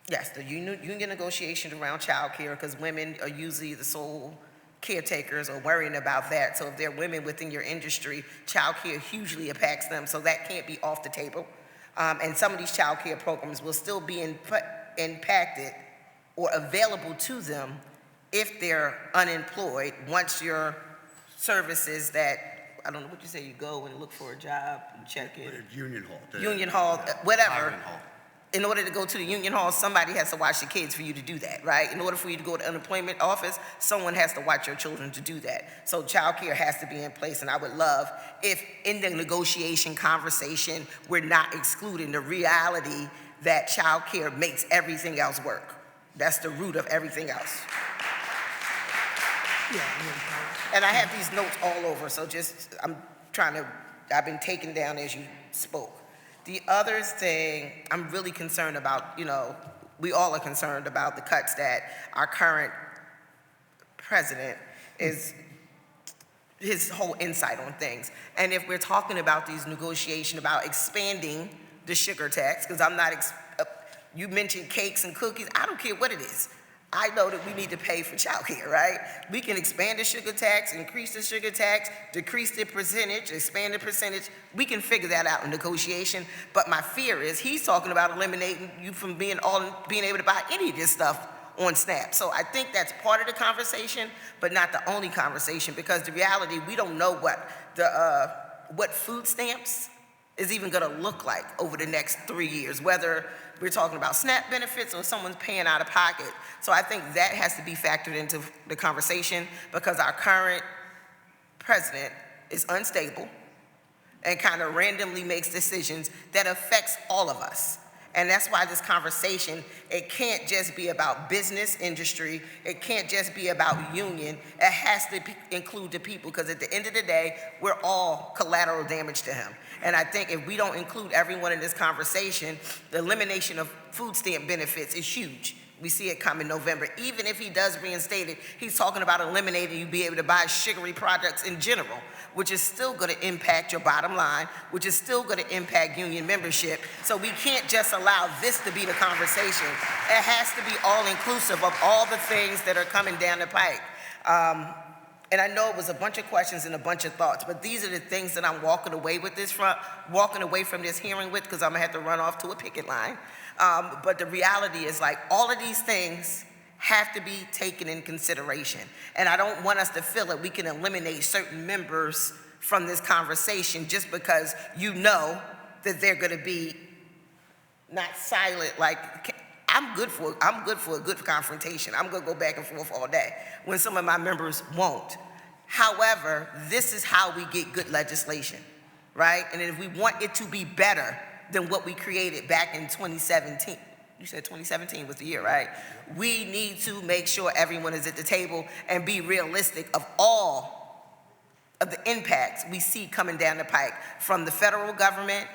Speaker 4: yes, the union negotiation around child care, because women are usually the sole caretakers or worrying about that. So if there are women within your industry, child care hugely impacts them, so that can't be off the table. And some of these child care programs will still be impacted or available to them if they're unemployed once your services that, I don't know what you say, you go and look for a job and check in.
Speaker 1: Union hall.
Speaker 4: Union hall, whatever.
Speaker 1: Hiring hall.
Speaker 4: In order to go to the union hall, somebody has to watch the kids for you to do that, right? In order for you to go to the unemployment office, someone has to watch your children to do that. So child care has to be in place, and I would love if in the negotiation conversation, we're not excluding the reality that child care makes everything else work. That's the root of everything else. And I have these notes all over, so just, I've been taken down as you spoke. The other thing I'm really concerned about, we all are concerned about the cuts that our current president is, his whole insight on things. And if we're talking about these negotiations about expanding the sugar tax, because you mentioned cakes and cookies, I don't care what it is. I know that we need to pay for childcare, right? We can expand the sugar tax, increase the sugar tax, decrease the percentage, expand the percentage. We can figure that out in negotiation. But my fear is he's talking about eliminating you from being able to buy any of this stuff on SNAP. So I think that's part of the conversation, but not the only conversation, because the reality, we don't know what food stamps is even gonna look like over the next 3 years, whether we're talking about SNAP benefits or someone's paying out of pocket. So I think that has to be factored into the conversation, because our current president is unstable and kind of randomly makes decisions that affects all of us. And that's why this conversation, it can't just be about business industry. It can't just be about union. It has to include the people, because at the end of the day, we're all collateral damage to him. And I think if we don't include everyone in this conversation, the elimination of food stamp benefits is huge. We see it come in November. Even if he does reinstate it, he's talking about eliminating you be able to buy sugary products in general, which is still going to impact your bottom line, which is still going to impact union membership. So we can't just allow this to be the conversation. It has to be all-inclusive of all the things that are coming down the pike. And I know it was a bunch of questions and a bunch of thoughts, but these are the things that I'm walking away from this hearing with, because I'm gonna have to run off to a picket line. But the reality is, like, all of these things have to be taken in consideration. And I don't want us to feel that we can eliminate certain members from this conversation just because you know that they're gonna be not silent. Like, I'm good for a good confrontation. I'm gonna go back and forth all day when some of my members won't. However, this is how we get good legislation, right? And if we want it to be better than what we created back in 2017, you said 2017 was the year, right? We need to make sure everyone is at the table and be realistic of all of the impacts we see coming down the pike, from the federal government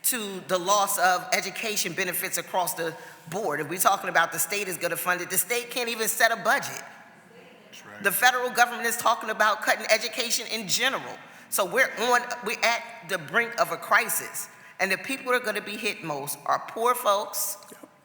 Speaker 4: to the loss of education benefits across the board. If we're talking about the state is gonna fund it, the state can't even set a budget. That's right. The federal government is talking about cutting education in general. So we're at the brink of a crisis. And the people who are gonna be hit most are poor folks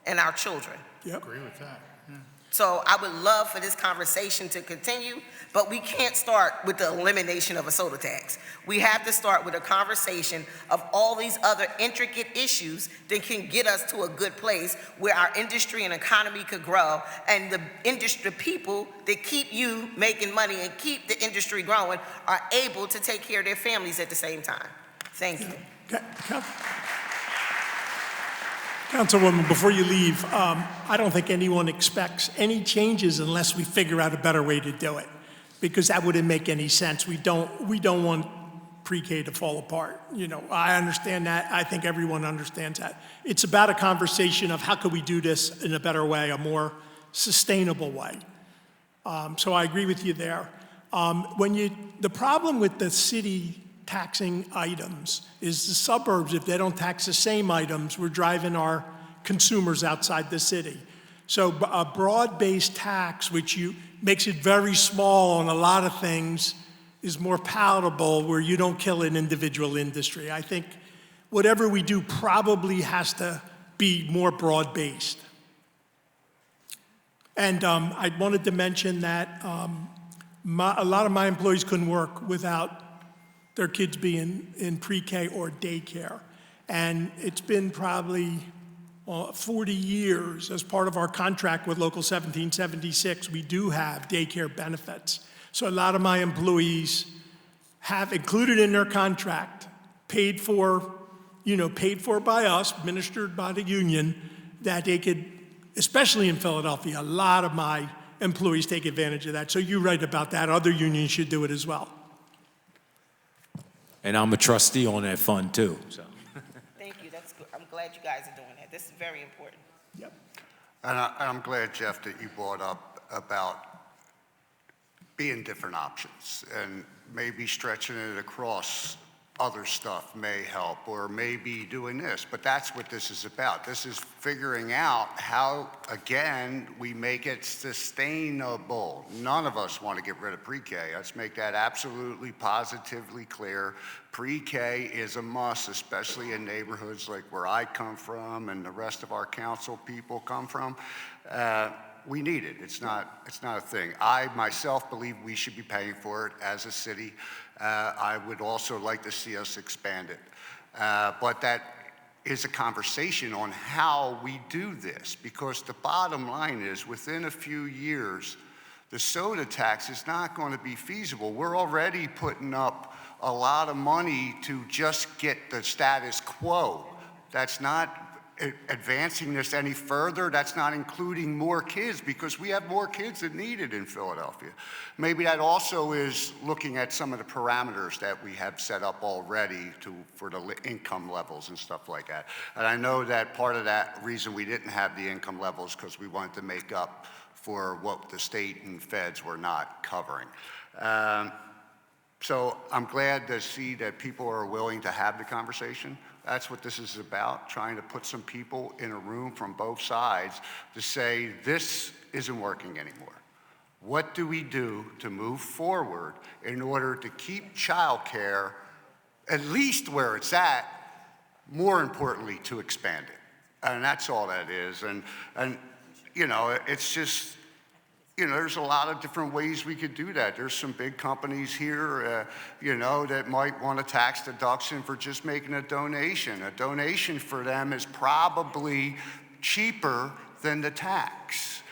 Speaker 4: and our children.
Speaker 13: Yep. Agree with that. Yeah.
Speaker 4: So I would love for this conversation to continue, but we can't start with the elimination of a soda tax. We have to start with a conversation of all these other intricate issues that can get us to a good place where our industry and economy could grow, and the industry people that keep you making money and keep the industry growing are able to take care of their families at the same time. Thank you.
Speaker 11: Councilwoman, before you leave, I don't think anyone expects any changes unless we figure out a better way to do it, because that wouldn't make any sense. We don't want pre-K to fall apart. I understand that. I think everyone understands that. It's about a conversation of how could we do this in a better way, a more sustainable way. So I agree with you there. The problem with the city taxing items is the suburbs, if they don't tax the same items, we're driving our consumers outside the city. So a broad-based tax, which makes it very small on a lot of things, is more palatable where you don't kill an individual industry. I think whatever we do probably has to be more broad-based. And I wanted to mention that a lot of my employees couldn't work without their kids being in pre-K or daycare. And it's been probably 40 years as part of our contract with Local 1776, we do have daycare benefits. So a lot of my employees have included in their contract, paid for by us, administered by the union, that they could, especially in Philadelphia, a lot of my employees take advantage of that. So you're right about that. Other unions should do it as well.
Speaker 12: And I'm a trustee on that fund too. So.
Speaker 4: Thank you, that's good. I'm glad you guys are doing that. This is very important.
Speaker 11: Yep.
Speaker 1: And I'm glad, Jeff, that you brought up about being different options and maybe stretching it across other stuff may help, or maybe doing this. But that's what this is about. This is figuring out how, again, we make it sustainable. None of us want to get rid of pre-K. Let's make that absolutely positively clear. Pre-K is a must, especially in neighborhoods like where I come from and the rest of our council people come from. We need it. It's not a thing. I myself believe we should be paying for it as a city. I would also like to see us expand it. But that is a conversation on how we do this, because the bottom line is within a few years, the soda tax is not going to be feasible. We're already putting up a lot of money to just get the status quo. That's not advancing this any further. That's not including more kids, because we have more kids that need it in Philadelphia. Maybe that also is looking at some of the parameters that we have set up already for the income levels and stuff like that. And I know that part of that reason we didn't have the income levels because we wanted to make up for what the state and feds were not covering. So I'm glad to see that people are willing to have the conversation. That's what this is about, trying to put some people in a room from both sides to say, this isn't working anymore. What do we do to move forward in order to keep childcare at least where it's at, more importantly, to expand it? And that's all that is. And it's just, there's a lot of different ways we could do that. There's some big companies here, that might want a tax deduction for just making a donation. A donation for them is probably cheaper than the tax.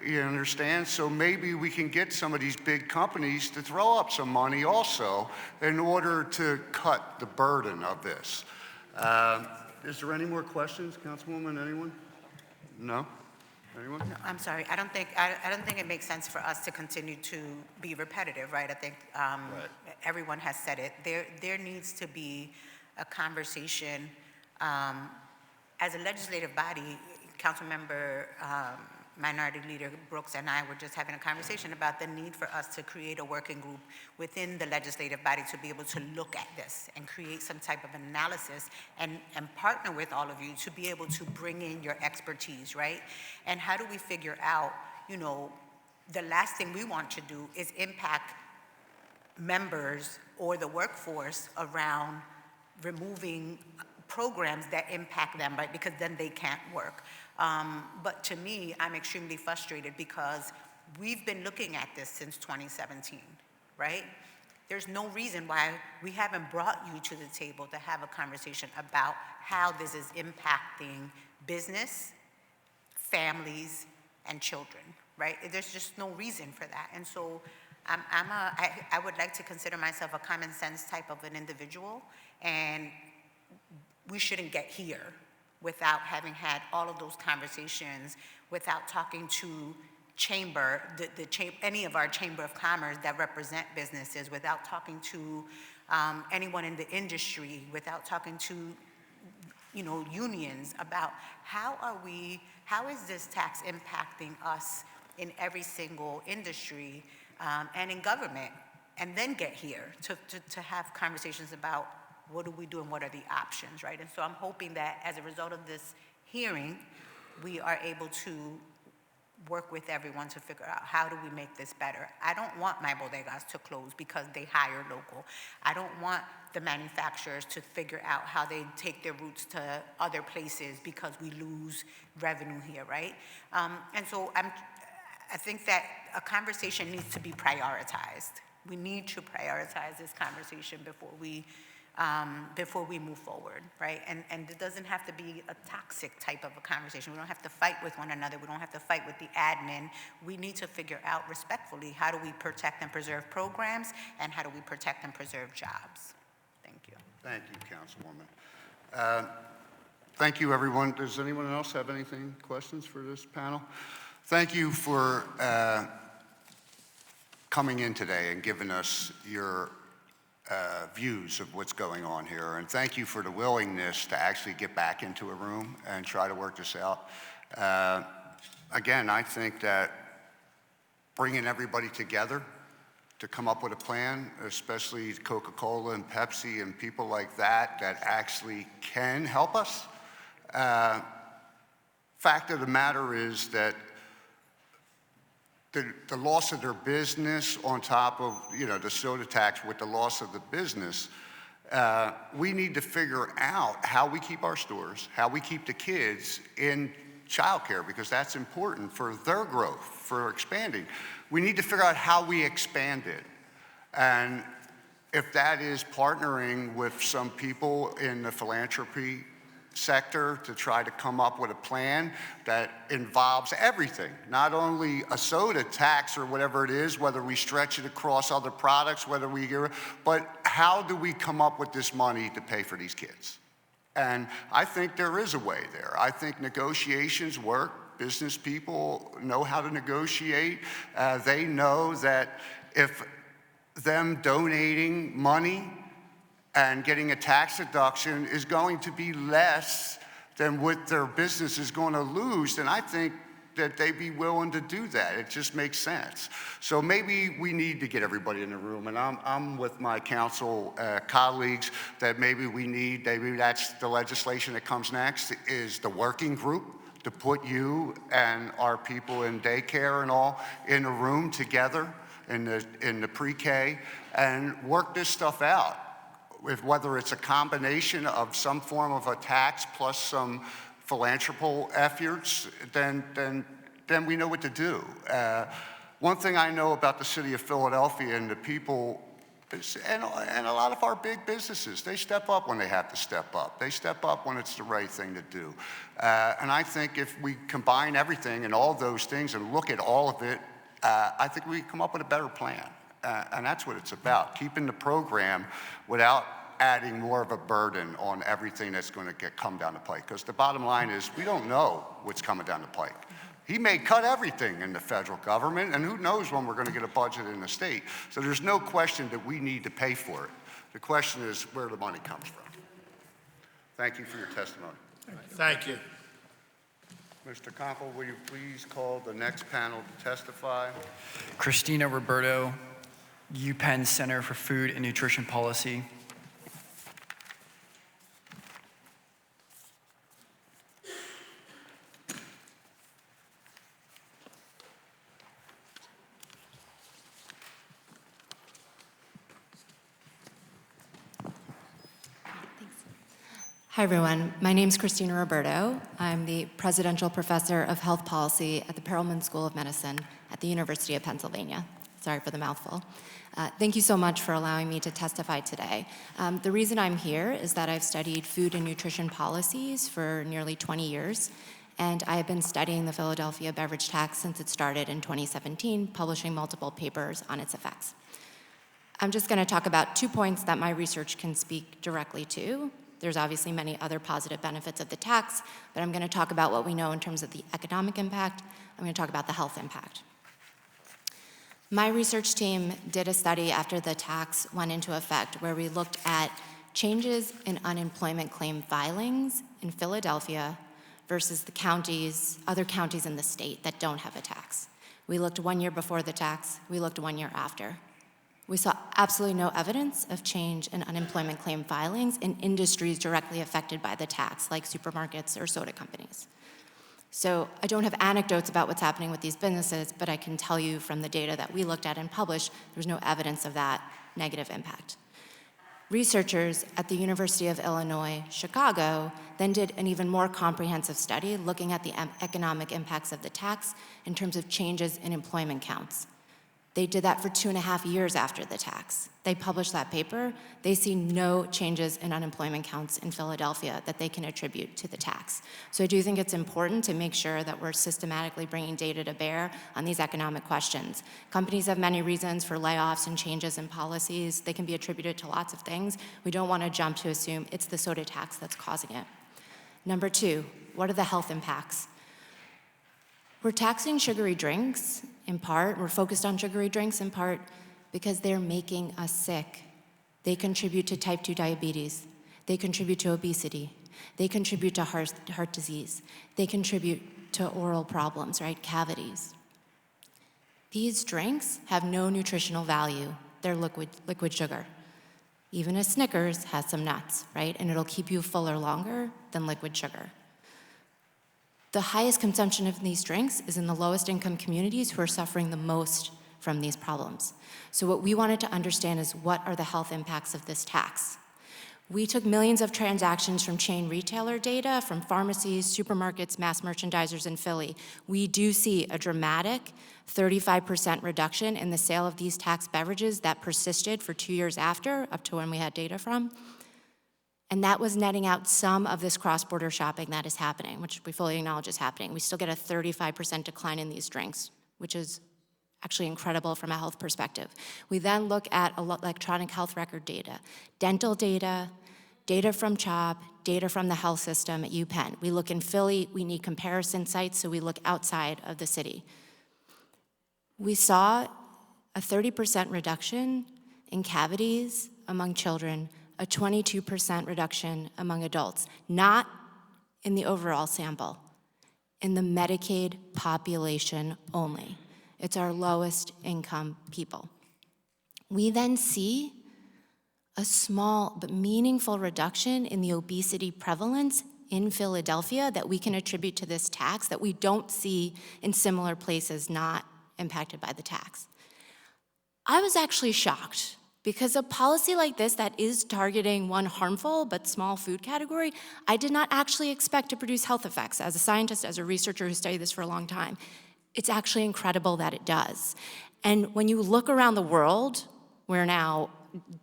Speaker 1: You understand? So maybe we can get some of these big companies to throw up some money also in order to cut the burden of this. Is there any more questions, Councilwoman? Anyone? No? Anyone?
Speaker 10: No, I'm sorry. I don't think it makes sense for us to continue to be repetitive, right? I think everyone has said it. There needs to be a conversation. As a legislative body, Councilmember Minority Leader Brooks and I were just having a conversation about the need for us to create a working group within the legislative body to be able to look at this and create some type of analysis and partner with all of you to be able to bring in your expertise, right? And how do we figure out, the last thing we want to do is impact members or the workforce around removing programs that impact them, right? Because then they can't work. But to me, I'm extremely frustrated because we've been looking at this since 2017, right? There's no reason why we haven't brought you to the table to have a conversation about how this is impacting business, families, and children, right? There's just no reason for that. And so I would like to consider myself a common sense type of an individual, and we shouldn't get here without having had all of those conversations, without talking to chamber, any of our chamber of commerce that represent businesses, without talking to anyone in the industry, without talking to unions about how is this tax impacting us in every single industry and in government, and then get here to have conversations about what do we do and what are the options, right? And so I'm hoping that as a result of this hearing, we are able to work with everyone to figure out how do we make this better. I don't want my bodegas to close because they hire local. I don't want the manufacturers to figure out how they take their routes to other places because we lose revenue here, right? And so I think that a conversation needs to be prioritized. We need to prioritize this conversation before we move forward, right? And it doesn't have to be a toxic type of a conversation. We don't have to fight with one another. We don't have to fight with the admin. We need to figure out respectfully, how do we protect and preserve programs, and how do we protect and preserve jobs? Thank you.
Speaker 1: Thank you, Councilwoman. Thank you, everyone. Does anyone else have questions for this panel? Thank you for coming in today and giving us your views of what's going on here. And thank you for the willingness to actually get back into a room and try to work this out. Again, I think that bringing everybody together to come up with a plan, especially Coca-Cola and Pepsi and people like that actually can help us. Fact of the matter is that the loss of their business on top of, the soda tax with the loss of the business, we need to figure out how we keep our stores, how we keep the kids in childcare, because that's important for their growth, for expanding. We need to figure out how we expand it. And if that is partnering with some people in the philanthropy sector to try to come up with a plan that involves everything, not only a soda tax or whatever it is, whether we stretch it across other products, but how do we come up with this money to pay for these kids? And I think there is a way there. I think negotiations work. Business people know how to negotiate. They know that if them donating money and getting a tax deduction is going to be less than what their business is going to lose, then I think that they'd be willing to do that. It just makes sense. So maybe we need to get everybody in the room, and I'm with my council colleagues that maybe that's the legislation that comes next, is the working group, to put you and our people in daycare and all in a room together in the pre-K and work this stuff out. Whether it's a combination of some form of a tax plus some philanthropical efforts, then we know what to do. One thing I know about the city of Philadelphia and the people, and a lot of our big businesses, they step up when they have to step up. They step up when it's the right thing to do. And I think if we combine everything and all those things and look at all of it, I think we come up with a better plan. And that's what it's about, keeping the program without adding more of a burden on everything that's going to come down the pike. Because the bottom line is we don't know what's coming down the pike. He may cut everything in the federal government, and who knows when we're going to get a budget in the state. So there's no question that we need to pay for it. The question is where the money comes from. Thank you for your testimony.
Speaker 13: Thank you.
Speaker 1: Mr. Koppel, will you please call the next panel to testify?
Speaker 2: Christina Roberto, UPenn Center for Food and Nutrition Policy.
Speaker 14: Hi, everyone. My name is Christina Roberto. I'm the Presidential Professor of Health Policy at the Perelman School of Medicine at the University of Pennsylvania. Sorry for the mouthful. Thank you so much for allowing me to testify today. The reason I'm here is that I've studied food and nutrition policies for nearly 20 years, and I have been studying the Philadelphia beverage tax since it started in 2017, publishing multiple papers on its effects. I'm just going to talk about 2 points that my research can speak directly to. There's obviously many other positive benefits of the tax, but I'm going to talk about what we know in terms of the economic impact. I'm going to talk about the health impact. My research team did a study after the tax went into effect where we looked at changes in unemployment claim filings in Philadelphia versus the counties, other counties in the state that don't have a tax. We looked 1 year before the tax, we looked 1 year after. We saw absolutely no evidence of change in unemployment claim filings in industries directly affected by the tax, like supermarkets or soda companies. So I don't have anecdotes about what's happening with these businesses, but I can tell you from the data that we looked at and published, there's no evidence of that negative impact. Researchers at the University of Illinois, Chicago, then did an even more comprehensive study looking at the economic impacts of the tax in terms of changes in employment counts. They did that for 2.5 years after the tax. They published that paper. They see no changes in unemployment counts in Philadelphia that they can attribute to the tax. So I do think it's important to make sure that we're systematically bringing data to bear on these economic questions. Companies have many reasons for layoffs and changes in policies. They can be attributed to lots of things. We don't want to jump to assume it's the soda tax that's causing it. Number two, what are the health impacts? We're taxing sugary drinks, in part. We're focused on sugary drinks, in part, because they're making us sick. They contribute to type 2 diabetes. They contribute to obesity. They contribute to heart disease. They contribute to oral problems, right? Cavities. These drinks have no nutritional value. They're liquid sugar. Even a Snickers has some nuts, right? And it'll keep you fuller longer than liquid sugar. The highest consumption of these drinks is in the lowest income communities who are suffering the most from these problems. So what we wanted to understand is what are the health impacts of this tax? We took millions of transactions from chain retailer data, from pharmacies, supermarkets, mass merchandisers in Philly. We do see a dramatic 35% reduction in the sale of these tax beverages that persisted for 2 years after, up to when we had data from. And that was netting out some of this cross-border shopping that is happening, which we fully acknowledge is happening. We still get a 35% decline in these drinks, which is actually incredible from a health perspective. We then look at electronic health record data, dental data, data from CHOP, data from the health system at UPenn. We look in Philly, we need comparison sites, so we look outside of the city. We saw a 30% reduction in cavities among children, a 22% reduction among adults, not in the overall sample, in the Medicaid population only. It's our lowest income people. We then see a small but meaningful reduction in the obesity prevalence in Philadelphia that we can attribute to this tax that we don't see in similar places not impacted by the tax. I was actually shocked because a policy like this that is targeting one harmful but small food category, I did not actually expect to produce health effects. As a scientist, as a researcher who studied this for a long time, it's actually incredible that it does. And when you look around the world, where now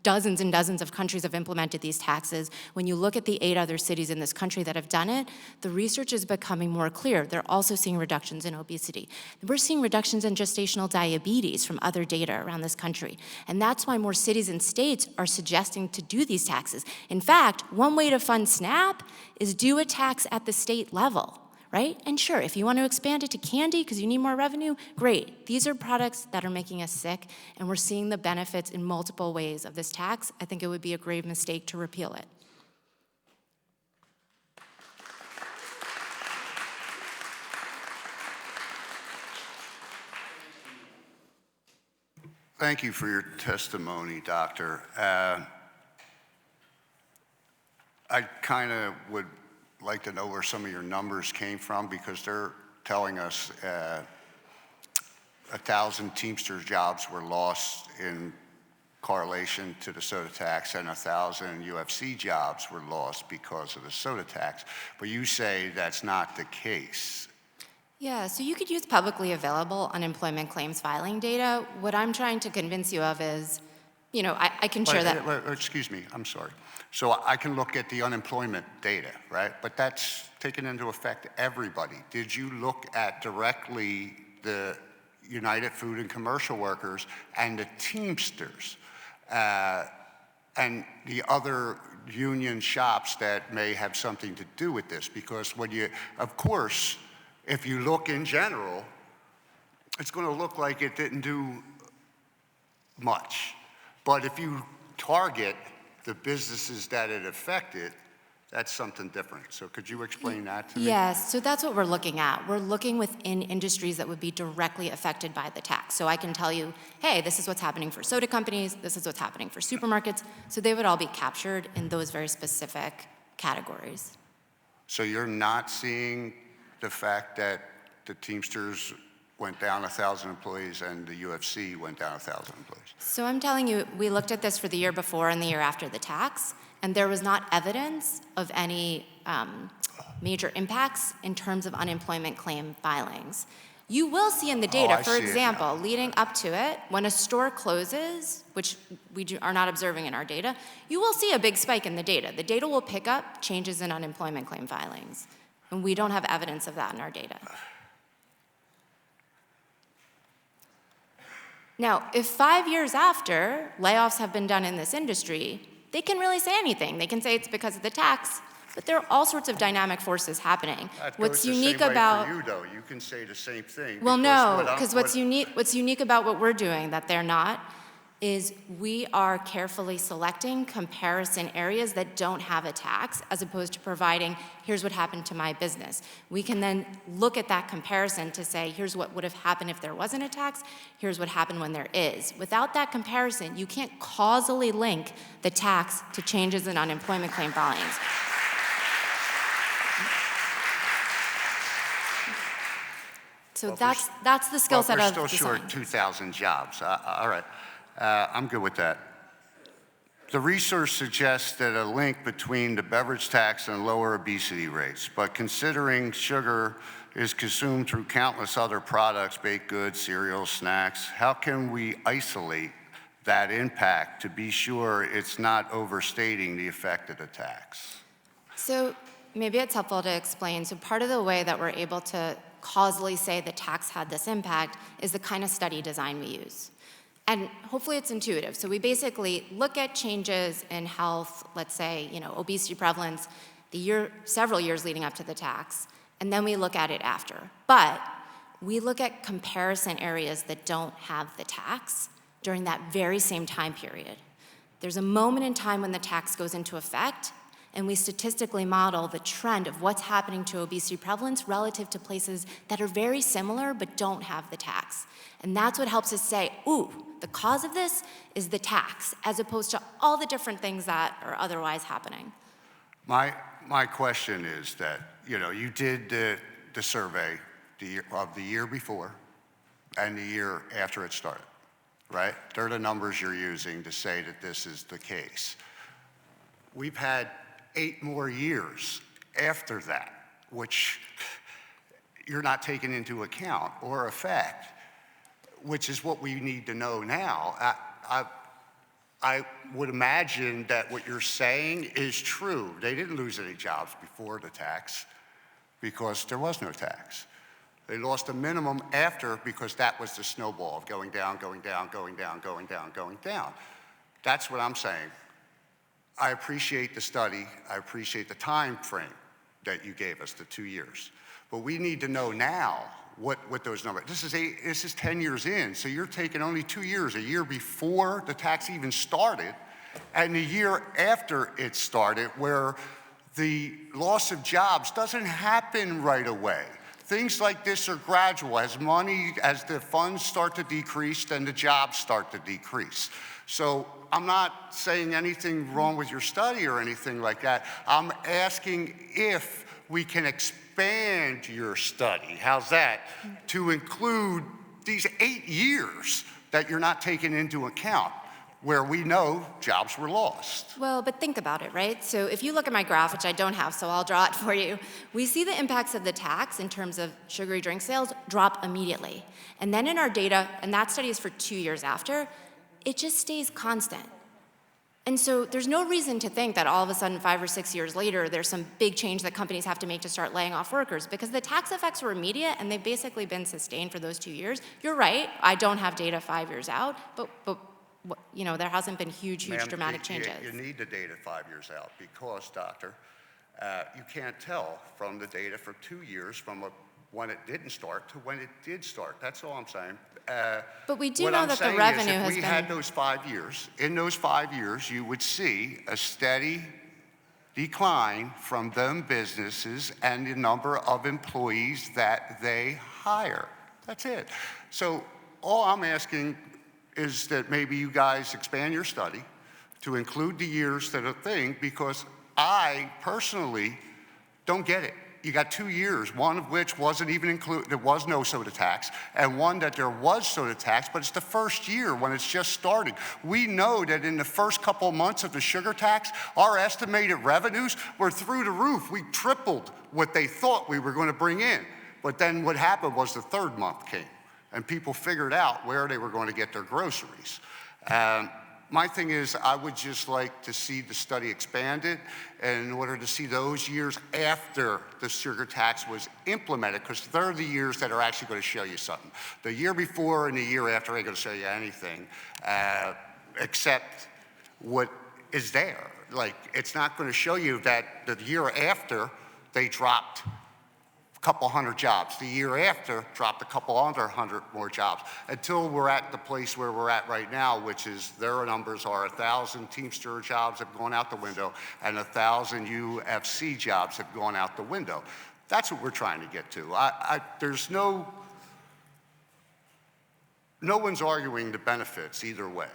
Speaker 14: dozens and dozens of countries have implemented these taxes, when you look at the 8 other cities in this country that have done it, the research is becoming more clear. They're also seeing reductions in obesity. We're seeing reductions in gestational diabetes from other data around this country. And that's why more cities and states are suggesting to do these taxes. In fact, one way to fund SNAP is do a tax at the state level, right? And sure, if you want to expand it to candy because you need more revenue, great. These are products that are making us sick, and we're seeing the benefits in multiple ways of this tax. I think it would be a grave mistake to repeal it.
Speaker 1: Thank you for your testimony, Doctor. I kind of would like to know where some of your numbers came from, because they're telling us 1,000 Teamsters jobs were lost in correlation to the soda tax, and 1,000 UFC jobs were lost because of the soda tax. But you say that's not the case.
Speaker 14: Yeah, so you could use publicly available unemployment claims filing data. What I'm trying to convince you of is, you know, I can share that.
Speaker 1: Excuse me, I'm sorry. So I can look at the unemployment data, right? But that's taken into effect everybody. Did you look at directly the United Food and Commercial Workers and the Teamsters and the other union shops that may have something to do with this? Because when you, of course, if you look in general, it's going to look like it didn't do much. But if you target the businesses that it affected, that's something different. So could you explain that to me?
Speaker 14: Yes, so that's what we're looking at. We're looking within industries that would be directly affected by the tax. So I can tell you, hey, this is what's happening for soda companies, this is what's happening for supermarkets. So they would all be captured in those very specific categories.
Speaker 1: So you're not seeing the fact that the Teamsters went down 1,000 employees and the UFC went down 1,000 employees?
Speaker 14: So I'm telling you, we looked at this for the year before and the year after the tax, and there was not evidence of any major impacts in terms of unemployment claim filings. You will see in the data,
Speaker 1: I
Speaker 14: for
Speaker 1: see it
Speaker 14: example, leading up to it, when a store closes, which we are not observing in our data, you will see a big spike in the data. The data will pick up changes in unemployment claim filings, and we don't have evidence of that in our data. Now, if 5 years after layoffs have been done in this industry, they can really say anything. They can say it's because of the tax, but there are all sorts of dynamic forces happening.
Speaker 1: That
Speaker 14: What's
Speaker 1: goes
Speaker 14: unique
Speaker 1: the same
Speaker 14: about
Speaker 1: way for you, though. You can say the same thing.
Speaker 14: well, no, because
Speaker 1: what
Speaker 14: what's unique about what we're doing that they're not is we are carefully selecting comparison areas that don't have a tax as opposed to providing, here's what happened to my business. We can then look at that comparison to say, here's what would have happened if there wasn't a tax, here's what happened when there is. Without that comparison, you can't causally link the tax to changes in unemployment claim filings. So
Speaker 1: Well,
Speaker 14: that's the skill set of
Speaker 1: We're
Speaker 14: the
Speaker 1: still short
Speaker 14: science.
Speaker 1: 2,000 jobs. All right. I'm good with that. The research suggests that a link between the beverage tax and lower obesity rates, but considering sugar is consumed through countless other products, baked goods, cereals, snacks, how can we isolate that impact to be sure it's not overstating the effect of the tax?
Speaker 14: So maybe it's helpful to explain. So part of the way that we're able to causally say the tax had this impact is the kind of study design we use. And hopefully it's intuitive. So we basically look at changes in health, let's say, obesity prevalence, several years leading up to the tax, and then we look at it after. But we look at comparison areas that don't have the tax during that very same time period. There's a moment in time when the tax goes into effect, and we statistically model the trend of what's happening to obesity prevalence relative to places that are very similar but don't have the tax. And that's what helps us say, ooh, the cause of this is the tax, as opposed to all the different things that are otherwise happening.
Speaker 1: My question is that, you did the survey of the year before and the year after it started, right? They're the numbers you're using to say that this is the case. We've had 8 more years after that, which you're not taking into account or effect, which is what we need to know now. I would imagine that what you're saying is true. They didn't lose any jobs before the tax because there was no tax. They lost a minimum after because that was the snowball of going down, going down, going down, going down, going down. That's what I'm saying. I appreciate the study. I appreciate the time frame that you gave us, the 2 years. But we need to know now what those numbers. This is 10 years in, so you're taking only 2 years, a year before the tax even started, and a year after it started, where the loss of jobs doesn't happen right away. Things like this are gradual. As the funds start to decrease, then the jobs start to decrease. So I'm not saying anything wrong with your study or anything like that. I'm asking if we can expand your study, how's that, to include these 8 years that you're not taking into account, where we know jobs were lost.
Speaker 14: Well, but think about it, right? So if you look at my graph, which I don't have, so I'll draw it for you, we see the impacts of the tax in terms of sugary drink sales drop immediately. And then in our data, and that study is for 2 years after, it just stays constant. And so there's no reason to think that all of a sudden 5 or 6 years later, there's some big change that companies have to make to start laying off workers, because the tax effects were immediate and they've basically been sustained for those 2 years. You're right, I don't have data 5 years out, but there hasn't been huge dramatic changes.
Speaker 1: You need the data 5 years out because, doctor, you can't tell from the data for 2 years from when it didn't start to when it did start. That's all I'm saying.
Speaker 14: But we do
Speaker 1: What
Speaker 14: know
Speaker 1: I'm
Speaker 14: that the
Speaker 1: saying is
Speaker 14: revenue
Speaker 1: if
Speaker 14: has
Speaker 1: we
Speaker 14: been.
Speaker 1: had those 5 years, in those 5 years, you would see a steady decline from them businesses and the number of employees that they hire. That's it. So all I'm asking is that maybe you guys expand your study to include the years that are a thing, because I personally don't get it. You got 2 years, one of which wasn't even included, there was no soda tax, and one that there was soda tax, but it's the first year when it's just starting. We know that in the first couple of months of the sugar tax, our estimated revenues were through the roof. We tripled what they thought we were going to bring in. But then what happened was the third month came, and people figured out where they were going to get their groceries. My thing is, I would just like to see the study expanded in order to see those years after the sugar tax was implemented, because they're the years that are actually going to show you something. The year before and the year after ain't going to show you anything, except what is there. Like, it's not going to show you that the year after they dropped couple hundred jobs. The year after, dropped a couple under 100 more jobs, until we're at the place where we're at right now, which is their numbers are 1,000 Teamster jobs have gone out the window and 1,000 UFC jobs have gone out the window. That's what we're trying to get to. There's no one's arguing the benefits either way.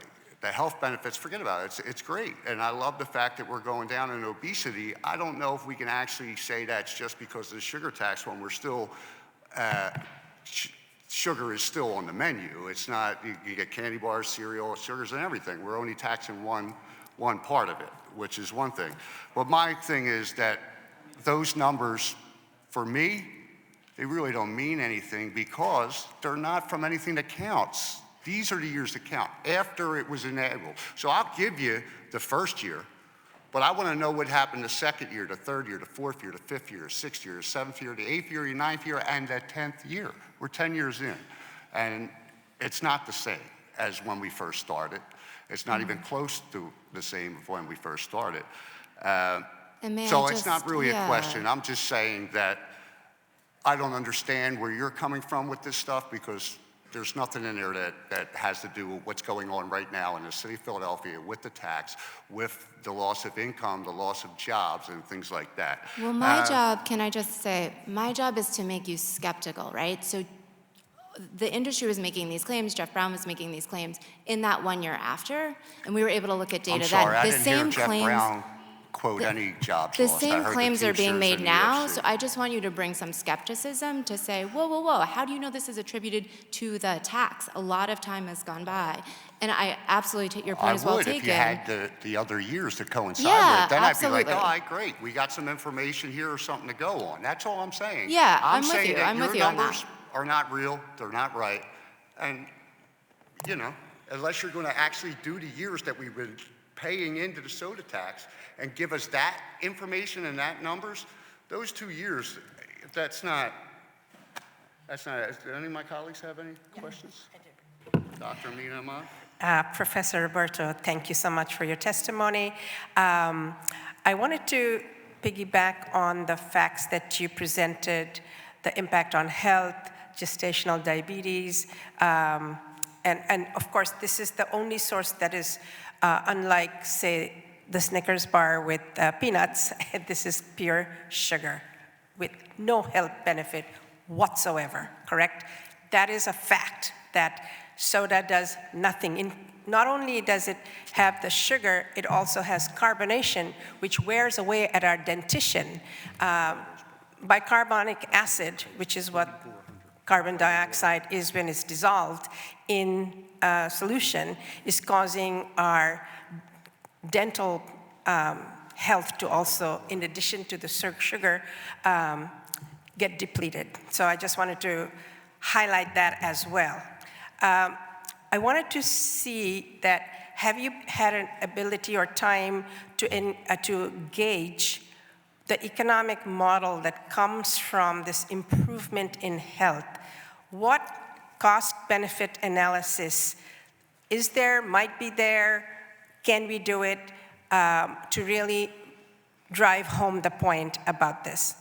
Speaker 1: The health benefits, forget about it, it's great. And I love the fact that we're going down in obesity. I don't know if we can actually say that's just because of the sugar tax when we're still, sugar is still on the menu. It's not, you get candy bars, cereal, sugars and everything. We're only taxing one part of it, which is one thing. But my thing is that those numbers, for me, they really don't mean anything because they're not from anything that counts. These are the years that count, after it was enabled. So I'll give you the first year, but I want to know what happened the second year, the third year, the fourth year, the fifth year, the sixth year, the seventh year, the eighth year, the ninth year, and the 10th year. We're 10 years in, and it's not the same as when we first started. It's not even close to the same of when we first started. So it's not really a question. I'm just saying that I don't understand where you're coming from with this stuff, because there's nothing in there that has to do with what's going on right now in the city of Philadelphia with the tax, with the loss of income, the loss of jobs, and things like that.
Speaker 14: Well, my job, can I just say, my job is to make you skeptical, right? So the industry was making these claims, Jeff Brown was making these claims in that 1 year after, and we were able to look at data
Speaker 1: I'm sorry,
Speaker 14: then.
Speaker 1: I didn't hear Jeff Brown quote any jobs
Speaker 14: The
Speaker 1: lost. I
Speaker 14: same
Speaker 1: heard
Speaker 14: claims are being
Speaker 1: Teamsters
Speaker 14: made
Speaker 1: and
Speaker 14: now,
Speaker 1: UFC.
Speaker 14: so I just want you to bring some skepticism to say, whoa, whoa, whoa, how do you know this is attributed to the tax? A lot of time has gone by, and I absolutely take your point as well taken.
Speaker 1: I would if you had the other years to coincide
Speaker 14: Yeah,
Speaker 1: with. Then
Speaker 14: absolutely.
Speaker 1: I'd be like, all right, great, we got some information here or something to go on. That's all I'm saying.
Speaker 14: Yeah, I'm with
Speaker 1: saying
Speaker 14: you.
Speaker 1: that
Speaker 14: I'm
Speaker 1: your
Speaker 14: with you on that.
Speaker 1: numbers are not real, they're not right, and, you know, unless you're going to actually do the years that we've been paying into the soda tax and give us that information and that numbers, those 2 years, that's not, do any of my colleagues have any questions? Dr. Amina Ahmad?
Speaker 5: Professor Roberto, thank you so much for your testimony. I wanted to piggyback on the facts that you presented, the impact on health, gestational diabetes, and of course, this is the only source that is unlike, say, the Snickers bar with peanuts. This is pure sugar with no health benefit whatsoever, correct? That is a fact, that soda does nothing. Not only does it have the sugar, it also has carbonation, which wears away at our dentition. Bicarbonic acid, which is what carbon dioxide is when it's dissolved in solution, is causing our dental health to also, in addition to the sugar, get depleted. So I just wanted to highlight that as well. I wanted to see that, have you had an ability or time to gauge the economic model that comes from this improvement in health? What cost-benefit analysis is there, might be there, can we do it to really drive home the point about this?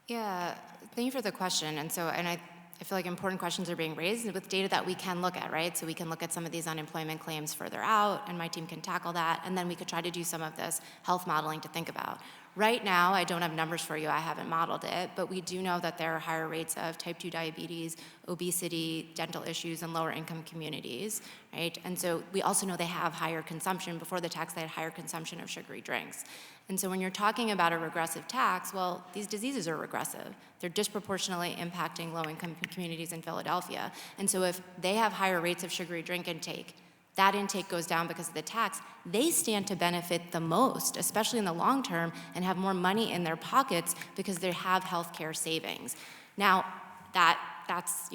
Speaker 14: Yeah, thank you for the question. And I feel like important questions are being raised with data that we can look at, right? So we can look at some of these unemployment claims further out, and my team can tackle that, and then we could try to do some of this health modeling to think about. Right now, I don't have numbers for you, I haven't modeled it, but we do know that there are higher rates of type 2 diabetes, obesity, dental issues in lower income communities, right? And so we also know they have higher consumption. Before the tax, they had higher consumption of sugary drinks. And so when you're talking about a regressive tax, well, these diseases are regressive. They're disproportionately impacting low-income communities in Philadelphia. And so if they have higher rates of sugary drink intake, that intake goes down because of the tax, they stand to benefit the most, especially in the long term, and have more money in their pockets because they have healthcare savings. Now, that's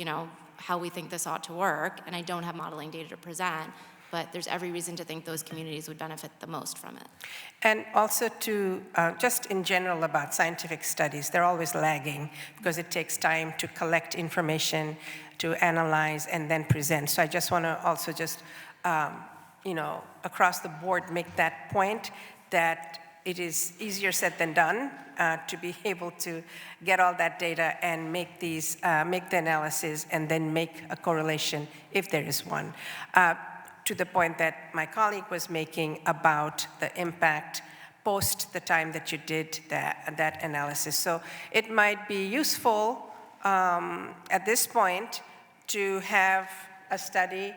Speaker 14: how we think this ought to work, and I don't have modeling data to present, but there's every reason to think those communities would benefit the most from it.
Speaker 5: And also to, just in general about scientific studies, they're always lagging because it takes time to collect information, to analyze, and then present. So I just want to also just, across the board make that point that it is easier said than done to be able to get all that data and make the analysis and then make a correlation if there is one. To the point that my colleague was making about the impact post the time that you did that analysis. So it might be useful at this point to have a study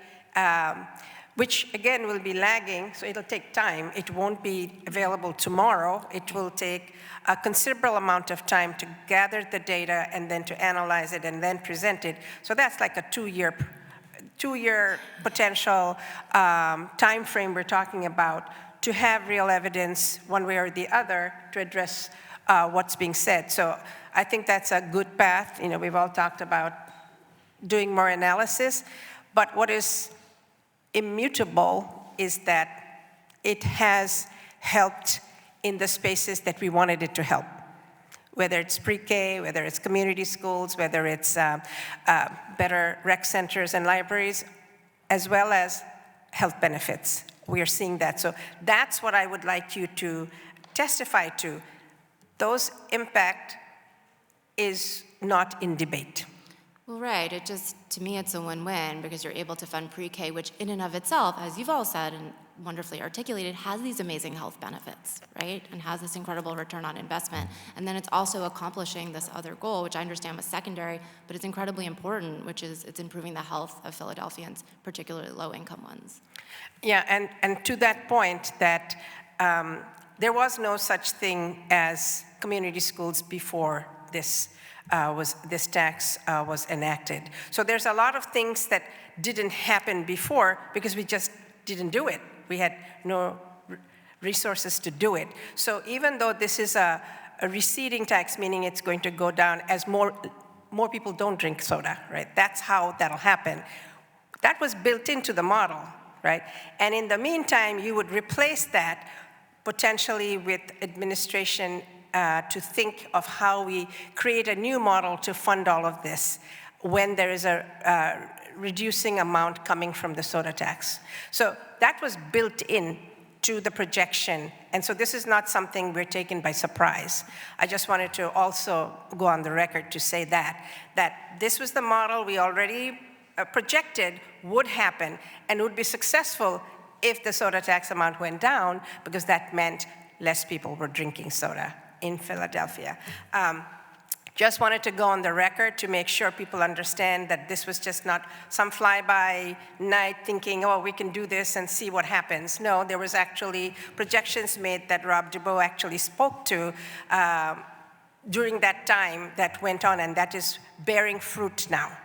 Speaker 5: which again will be lagging, so it'll take time. It won't be available tomorrow. It will take a considerable amount of time to gather the data and then to analyze it and then present it. So that's like a two-year potential time frame we're talking about to have real evidence one way or the other to address what's being said. So I think that's a good path. We've all talked about doing more analysis, but what is immutable is that it has helped in the spaces that we wanted it to help, whether it's pre-K, whether it's community schools, whether it's better rec centers and libraries, as well as health benefits. We are seeing that. So that's what I would like you to testify to. Those impact is not in debate.
Speaker 14: Well, right. To me, it's a win-win because you're able to fund pre-K, which in and of itself, as you've all said and wonderfully articulated, has these amazing health benefits, right? And has this incredible return on investment. And then it's also accomplishing this other goal, which I understand was secondary, but it's incredibly important, which is it's improving the health of Philadelphians, particularly low-income ones.
Speaker 5: Yeah, and to that point that there was no such thing as community schools before this tax was enacted. So there's a lot of things that didn't happen before because we just didn't do it. We had no resources to do it. So even though this is a receding tax, meaning it's going to go down as more people don't drink soda, right? That's how that'll happen. That was built into the model, right? And in the meantime, you would replace that potentially with administration to think of how we create a new model to fund all of this when there is a reducing amount coming from the soda tax. So that was built in to the projection. And so this is not something we're taken by surprise. I just wanted to also go on the record to say that this was the model we already projected would happen and would be successful if the soda tax amount went down, because that meant less people were drinking soda in Philadelphia. Just wanted to go on the record to make sure people understand that this was just not some fly-by-night thinking, oh, we can do this and see what happens. No, there was actually projections made that Rob Dubow actually spoke to during that time that went on, and that is bearing fruit now.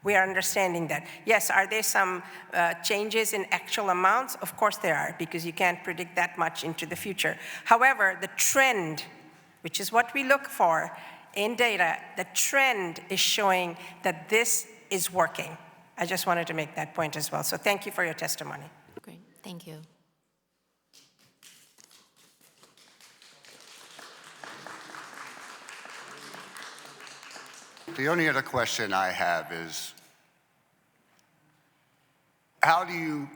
Speaker 5: We are understanding that. Yes, are there some changes in actual amounts? Of course there are, because you can't predict that much into the future. However, the trend, which is what we look for in data, the trend is showing that this is working. I just wanted to make that point as well. So thank you for your testimony.
Speaker 14: Great, thank you.
Speaker 1: The only other question I have is, how do you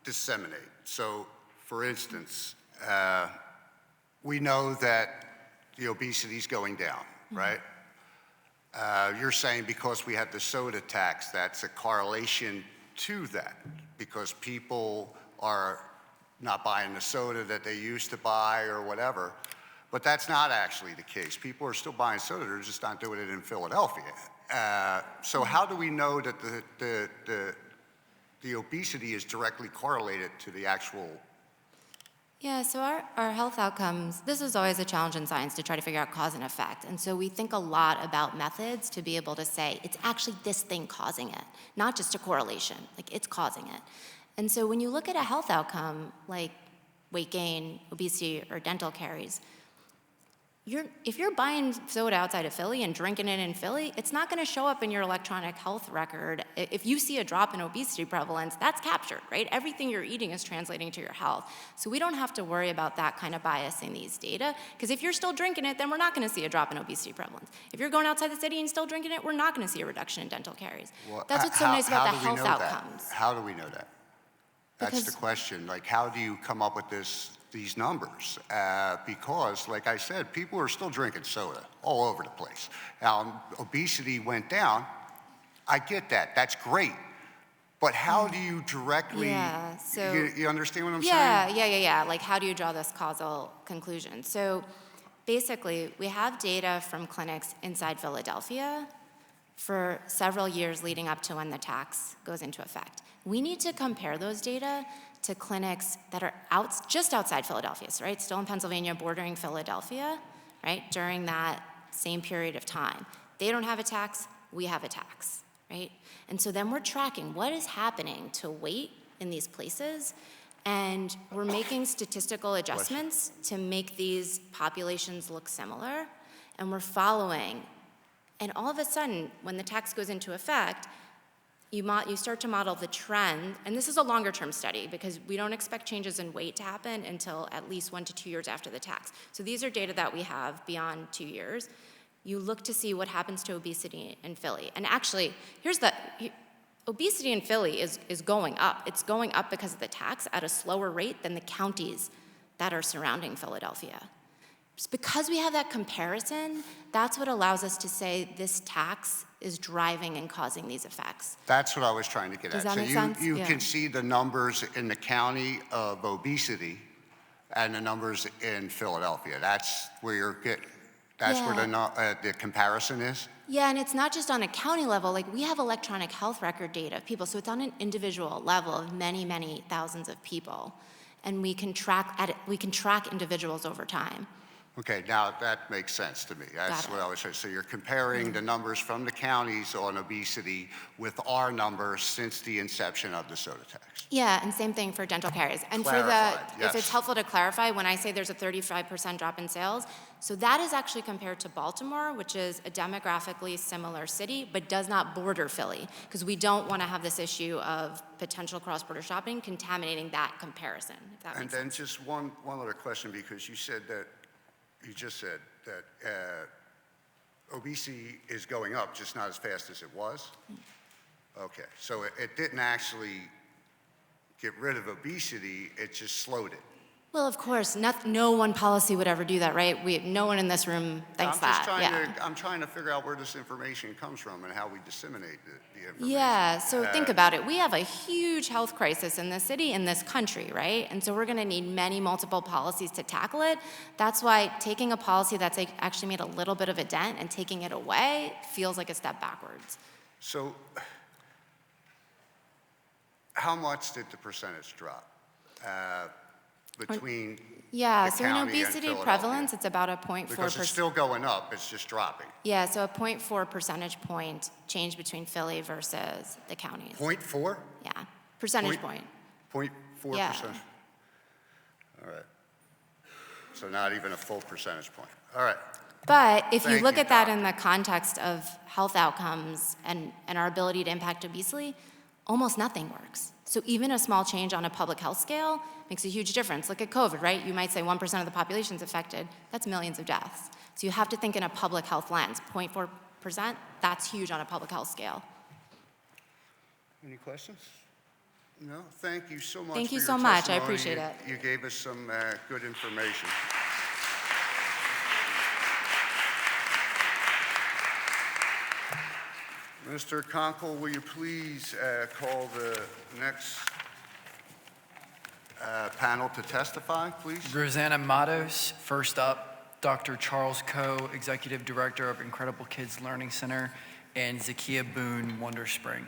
Speaker 1: disseminate? So, for instance, we know that the obesity is going down. right? You're saying because we have the soda tax, that's a correlation to that, because people are not buying the soda that they used to buy or whatever. But that's not actually the case. People are still buying soda, they're just not doing it in Philadelphia. So how do we know that the obesity is directly correlated to the actual?
Speaker 14: Yeah, so our health outcomes, this is always a challenge in science to try to figure out cause and effect. And so we think a lot about methods to be able to say, it's actually this thing causing it, not just a correlation, like it's causing it. And so when you look at a health outcome like weight gain, obesity, or dental caries, if you're buying soda outside of Philly and drinking it in Philly, it's not going to show up in your electronic health record. If you see a drop in obesity prevalence, that's captured, right? Everything you're eating is translating to your health. So we don't have to worry about that kind of bias in these data, because if you're still drinking it, then we're not going to see a drop in obesity prevalence. If you're going outside the city and still drinking it, we're not going to see a reduction in dental caries.
Speaker 1: Well,
Speaker 14: That's what's so nice about the
Speaker 1: how do we
Speaker 14: health
Speaker 1: know that?
Speaker 14: outcomes.
Speaker 1: How do we know that? That's
Speaker 14: Because-
Speaker 1: the question. Like, how do you come up with these numbers? Because, like I said, people are still drinking soda all over the place. Now, obesity went down. I get that. That's great. But how do you directly,
Speaker 14: Yeah, so-
Speaker 1: you understand what I'm
Speaker 14: Yeah,
Speaker 1: saying?
Speaker 14: yeah. Like, how do you draw this causal conclusion? So basically, we have data from clinics inside Philadelphia for several years leading up to when the tax goes into effect. We need to compare those data to clinics that are just outside Philadelphia, so, right? Still in Pennsylvania, bordering Philadelphia, right? During that same period of time. They don't have a tax, we have a tax, right? And so then we're tracking what is happening to weight in these places, and we're making statistical adjustments to make these populations look similar, and we're following. And all of a sudden, when the tax goes into effect, you start to model the trend, and this is a longer term study because we don't expect changes in weight to happen until at least 1 to 2 years after the tax. So these are data that we have beyond 2 years. You look to see what happens to obesity in Philly. And actually, obesity in Philly is going up. It's going up because of the tax at a slower rate than the counties that are surrounding Philadelphia. Just because we have that comparison, that's what allows us to say this tax is driving and causing these effects.
Speaker 1: That's what I was trying to get
Speaker 14: Does
Speaker 1: at.
Speaker 14: that make
Speaker 1: So
Speaker 14: sense?
Speaker 1: you
Speaker 14: Yeah.
Speaker 1: can see the numbers in the county of obesity and the numbers in Philadelphia. That's where that's where the comparison is?
Speaker 14: Yeah, and it's not just on a county level. Like, we have electronic health record data of people, so it's on an individual level of many, many thousands of people, and we can track individuals over time.
Speaker 1: Okay, now that makes sense to me. That's
Speaker 14: Got it.
Speaker 1: what I was saying. So you're comparing the numbers from the counties on obesity with our numbers since the inception of the soda tax.
Speaker 14: Yeah, and same thing for dental caries. And
Speaker 1: Clarified,
Speaker 14: if
Speaker 1: yes.
Speaker 14: it's helpful to clarify, when I say there's a 35% drop in sales, so that is actually compared to Baltimore, which is a demographically similar city, but does not border Philly, because we don't want to have this issue of potential cross-border shopping contaminating that comparison, if that
Speaker 1: And
Speaker 14: makes
Speaker 1: then
Speaker 14: sense.
Speaker 1: just one other question, because you just said that obesity is going up, just not as fast as it was? Okay, so it didn't actually get rid of obesity, it just slowed it.
Speaker 14: Well, of course, no one policy would ever do that, right? No one in this room thinks that.
Speaker 1: I'm trying to figure out where this information comes from and how we disseminate the information.
Speaker 14: Yeah, so think about it. We have a huge health crisis in this city, in this country, right? And so we're going to need multiple policies to tackle it. That's why taking a policy that's actually made a little bit of a dent and taking it away feels like a step backwards.
Speaker 1: So how much did the percentage drop between
Speaker 14: Yeah,
Speaker 1: the
Speaker 14: so in
Speaker 1: county and
Speaker 14: obesity
Speaker 1: Philadelphia?
Speaker 14: prevalence, it's about a 0.4%.
Speaker 1: Because it's still going up, it's just dropping.
Speaker 14: Yeah, so a 0.4 percentage point change between Philly versus the counties.
Speaker 1: 0.4?
Speaker 14: Yeah, percentage point.
Speaker 1: 0.4%?
Speaker 14: Yeah.
Speaker 1: All right. So not even a full percentage point. All right.
Speaker 14: But if you
Speaker 1: Thank
Speaker 14: look
Speaker 1: you,
Speaker 14: at that
Speaker 1: Doc.
Speaker 14: in the context of health outcomes and our ability to impact obesity, almost nothing works. So even a small change on a public health scale makes a huge difference. Look at COVID, right? You might say 1% of the population is affected. That's millions of deaths. So you have to think in a public health lens. 0.4%, that's huge on a public health scale.
Speaker 1: Any questions? No? Thank you so much
Speaker 14: Thank
Speaker 1: for
Speaker 14: you
Speaker 1: your
Speaker 14: so much. I
Speaker 1: testimony.
Speaker 14: appreciate it.
Speaker 1: You gave us some good information. Mr. Conkle, will you please call the next panel to testify, please?
Speaker 2: Rosanna Matos, first up, Dr. Charles Coe, Executive Director of Incredible Kids Learning Center, and Zakia Boone, Wonder Spring.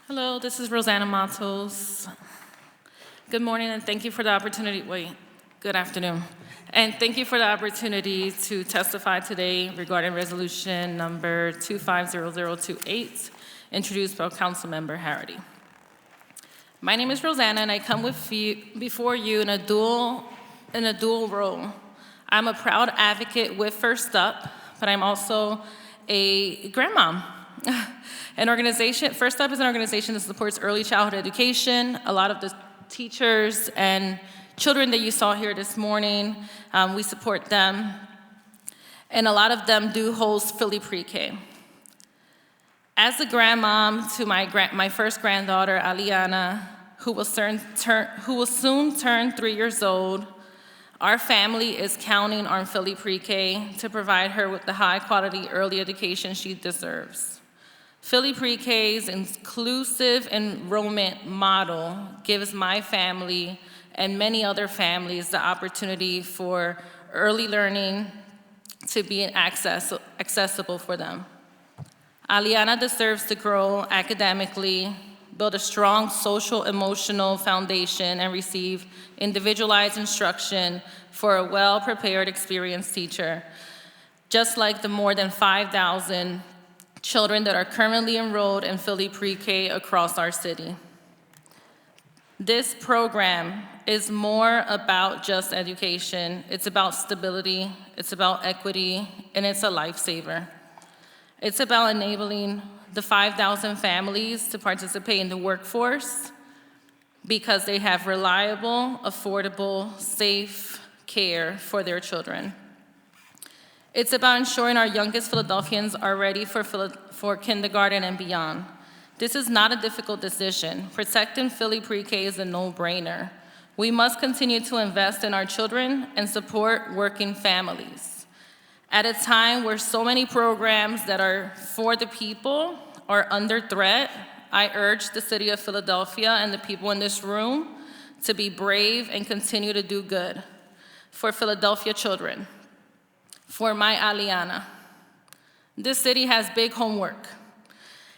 Speaker 15: Hello, this is Rosanna Matos. Good morning and thank you for the opportunity, good afternoon. And thank you for the opportunity to testify today regarding resolution number 250028, introduced by Councilmember Harity. My name is Rosanna and I come before you in a dual role. I'm a proud advocate with First Up, but I'm also a grandmom. First Up is an organization that supports early childhood education. A lot of the teachers and children that you saw here this morning, we support them. And a lot of them do host Philly Pre-K. As a grandmom to my first granddaughter, Aliana, who will soon turn 3 years old, our family is counting on Philly Pre-K to provide her with the high-quality early education she deserves. Philly Pre-K's inclusive enrollment model gives my family and many other families the opportunity for early learning to be accessible for them. Aliana deserves to grow academically, build a strong social emotional foundation, and receive individualized instruction for a well-prepared, experienced teacher, just like the more than 5,000 children that are currently enrolled in Philly Pre-K across our city. This program is more about just education. It's about stability, it's about equity, and it's a lifesaver. It's about enabling the 5,000 families to participate in the workforce because they have reliable, affordable, safe care for their children. It's about ensuring our youngest Philadelphians are ready for kindergarten and beyond. This is not a difficult decision. Protecting Philly Pre-K is a no-brainer. We must continue to invest in our children and support working families. At a time where so many programs that are for the people are under threat, I urge the city of Philadelphia and the people in this room to be brave and continue to do good for Philadelphia children. For my Aliana. This city has big homework,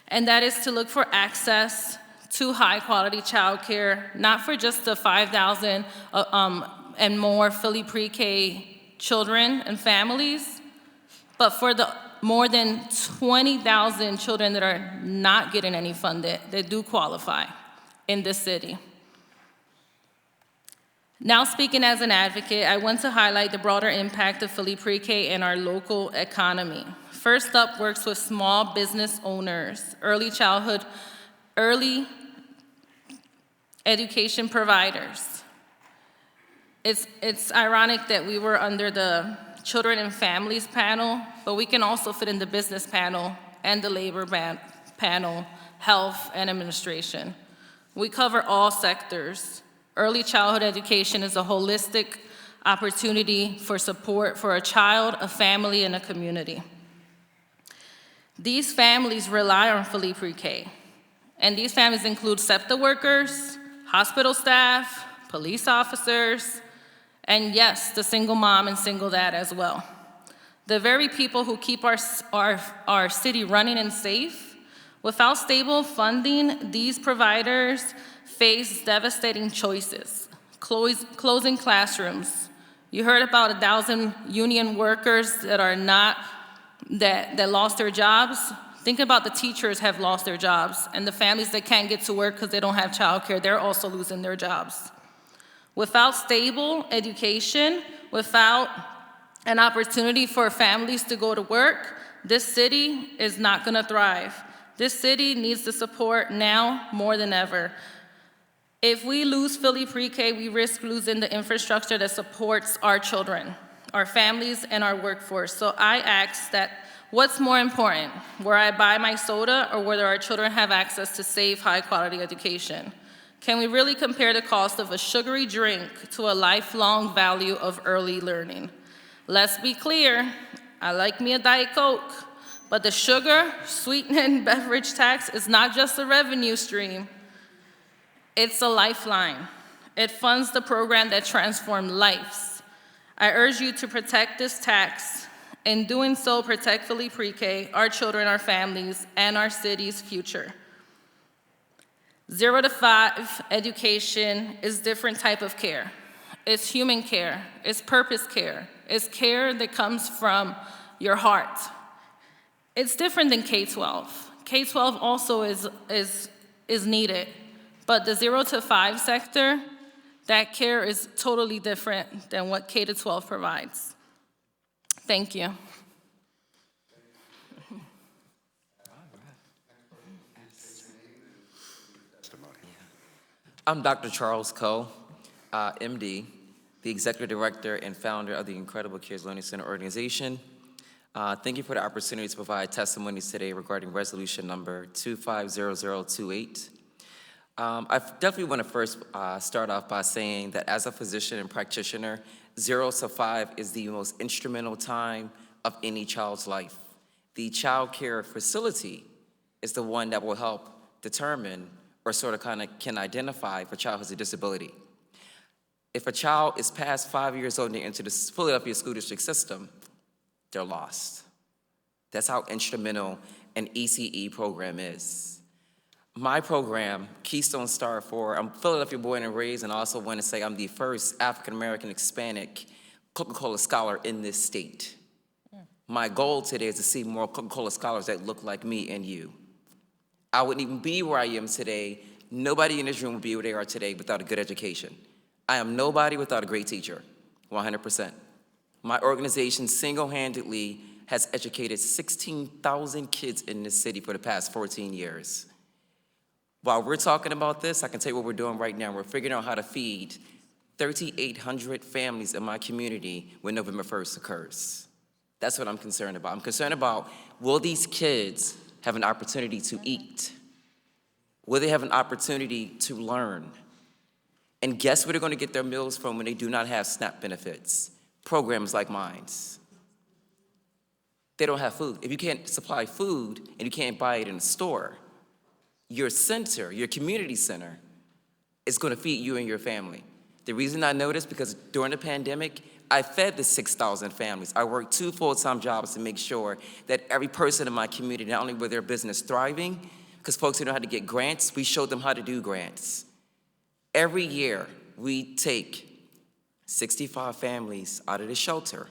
Speaker 15: and that is to look for access to high-quality childcare, not for just the 5,000 and more Philly Pre-K children and families, but for the more than 20,000 children that are not getting any funded, that do qualify in this city. Now speaking as an advocate, I want to highlight the broader impact of Philly Pre-K in our local economy. First Up works with small business owners, early education providers. It's ironic that we were under the Children and Families panel, but we can also fit in the business panel and the labor panel, health and administration. We cover all sectors. Early childhood education is a holistic opportunity for support for a child, a family, and a community. These families rely on Philly Pre-K, and these families include SEPTA workers, hospital staff, police officers, and yes, the single mom and single dad as well. The very people who keep our city running and safe. Without stable funding, these providers face devastating choices, closing classrooms. You heard about 1,000 union workers that lost their jobs. Think about the teachers have lost their jobs and the families that can't get to work because they don't have childcare, they're also losing their jobs. Without stable education, without an opportunity for families to go to work, this city is not gonna thrive. This city needs the support now more than ever. If we lose Philly Pre-K, we risk losing the infrastructure that supports our children, our families, and our workforce. So I ask that what's more important, where I buy my soda or whether our children have access to safe, high-quality education? Can we really compare the cost of a sugary drink to a lifelong value of early learning? Let's be clear, I like me a Diet Coke, but the sugar sweetened beverage tax is not just a revenue stream, it's a lifeline. It funds the program that transformed lives. I urge you to protect this tax. In doing so, protect Philly Pre-K, our children, our families, and our city's future. 0 to 5 education is different type of care. It's human care, it's purpose care, it's care that comes from your heart. It's different than K-12. K-12 also is needed, but the 0 to 5 sector, that care is totally different than what K-12 provides. Thank you.
Speaker 16: I'm Dr. Charles Coe, MD, the Executive Director and founder of the Incredible Kids Learning Center organization. Thank you for the opportunity to provide testimonies today regarding resolution number 250028. I definitely want to first start off by saying that as a physician and practitioner, 0 to 5 is the most instrumental time of any child's life. The child care facility is the one that will help determine or sort of can identify if a child has a disability. If a child is past 5 years old and they enter the Philadelphia School District system, they're lost. That's how instrumental an ECE program is. My program, Keystone Star 4, I'm Philadelphia born and raised, and I also want to say I'm the first African-American Hispanic Coca-Cola scholar in this state. My goal today is to see more Coca-Cola scholars that look like me and you. I wouldn't even be where I am today. Nobody in this room would be where they are today without a good education. I am nobody without a great teacher, 100%. My organization single-handedly has educated 16,000 kids in this city for the past 14 years. While we're talking about this, I can tell you what we're doing right now. We're figuring out how to feed 3,800 families in my community when November 1st occurs. That's what I'm concerned about. I'm concerned about, will these kids have an opportunity to eat? Will they have an opportunity to learn? And guess where they're going to get their meals from when they do not have SNAP benefits? Programs like mine. They don't have food. If you can't supply food and you can't buy it in a store, your center, your community center, is going to feed you and your family. The reason I know this because during the pandemic, I fed the 6,000 families. I worked 2 full-time jobs to make sure that every person in my community, not only were their business thriving, because folks didn't know how to get grants, we showed them how to do grants. Every year, we take 65 families out of the shelter,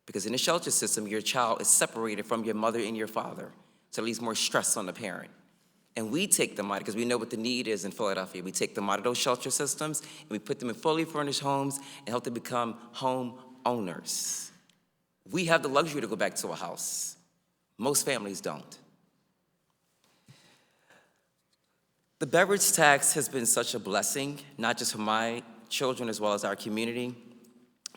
Speaker 16: because in the shelter system, your child is separated from your mother and your father, so it leaves more stress on the parent. And we take them out because we know what the need is in Philadelphia. We take them out of those shelter systems and we put them in fully furnished homes and help them become home owners. We have the luxury to go back to a house. Most families don't. The beverage tax has been such a blessing, not just for my children as well as our community,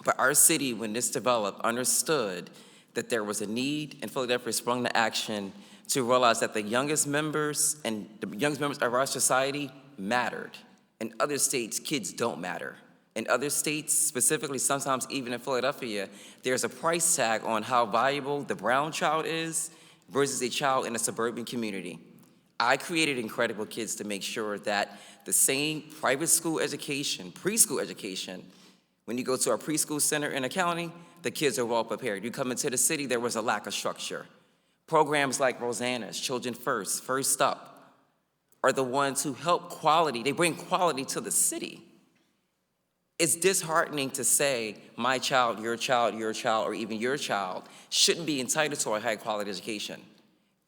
Speaker 16: but our city, when this developed, understood that there was a need, and Philadelphia sprung to action to realize that the youngest members of our society mattered. In other states, kids don't matter. In other states, specifically sometimes even in Philadelphia, there's a price tag on how valuable the brown child is versus a child in a suburban community. I created Incredible Kids to make sure that the same private school education, preschool education, when you go to our preschool center in the county, the kids are well prepared. You come into the city, there was a lack of structure. Programs like Rosanna's, Children First, First Up, are the ones who help quality. They bring quality to the city. It's disheartening to say my child, your child, or even your child shouldn't be entitled to a high-quality education.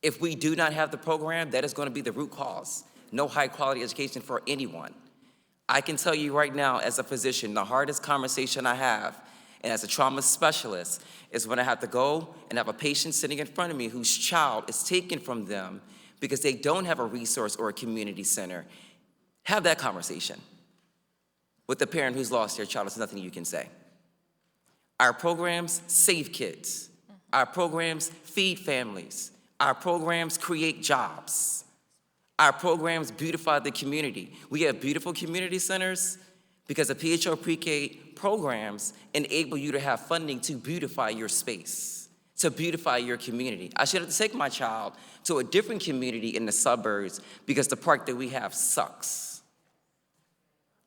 Speaker 16: If we do not have the program, that is going to be the root cause. No high-quality education for anyone. I can tell you right now, as a physician, the hardest conversation I have, and as a trauma specialist, is when I have to go and have a patient sitting in front of me whose child is taken from them because they don't have a resource or a community center. Have that conversation with the parent who's lost their child. There's nothing you can say. Our programs save kids. Our programs feed families. Our programs create jobs. Our programs beautify the community. We have beautiful community centers because the PHO pre-K programs enable you to have funding to beautify your space, to beautify your community. I should have to take my child to a different community in the suburbs because the park that we have sucks.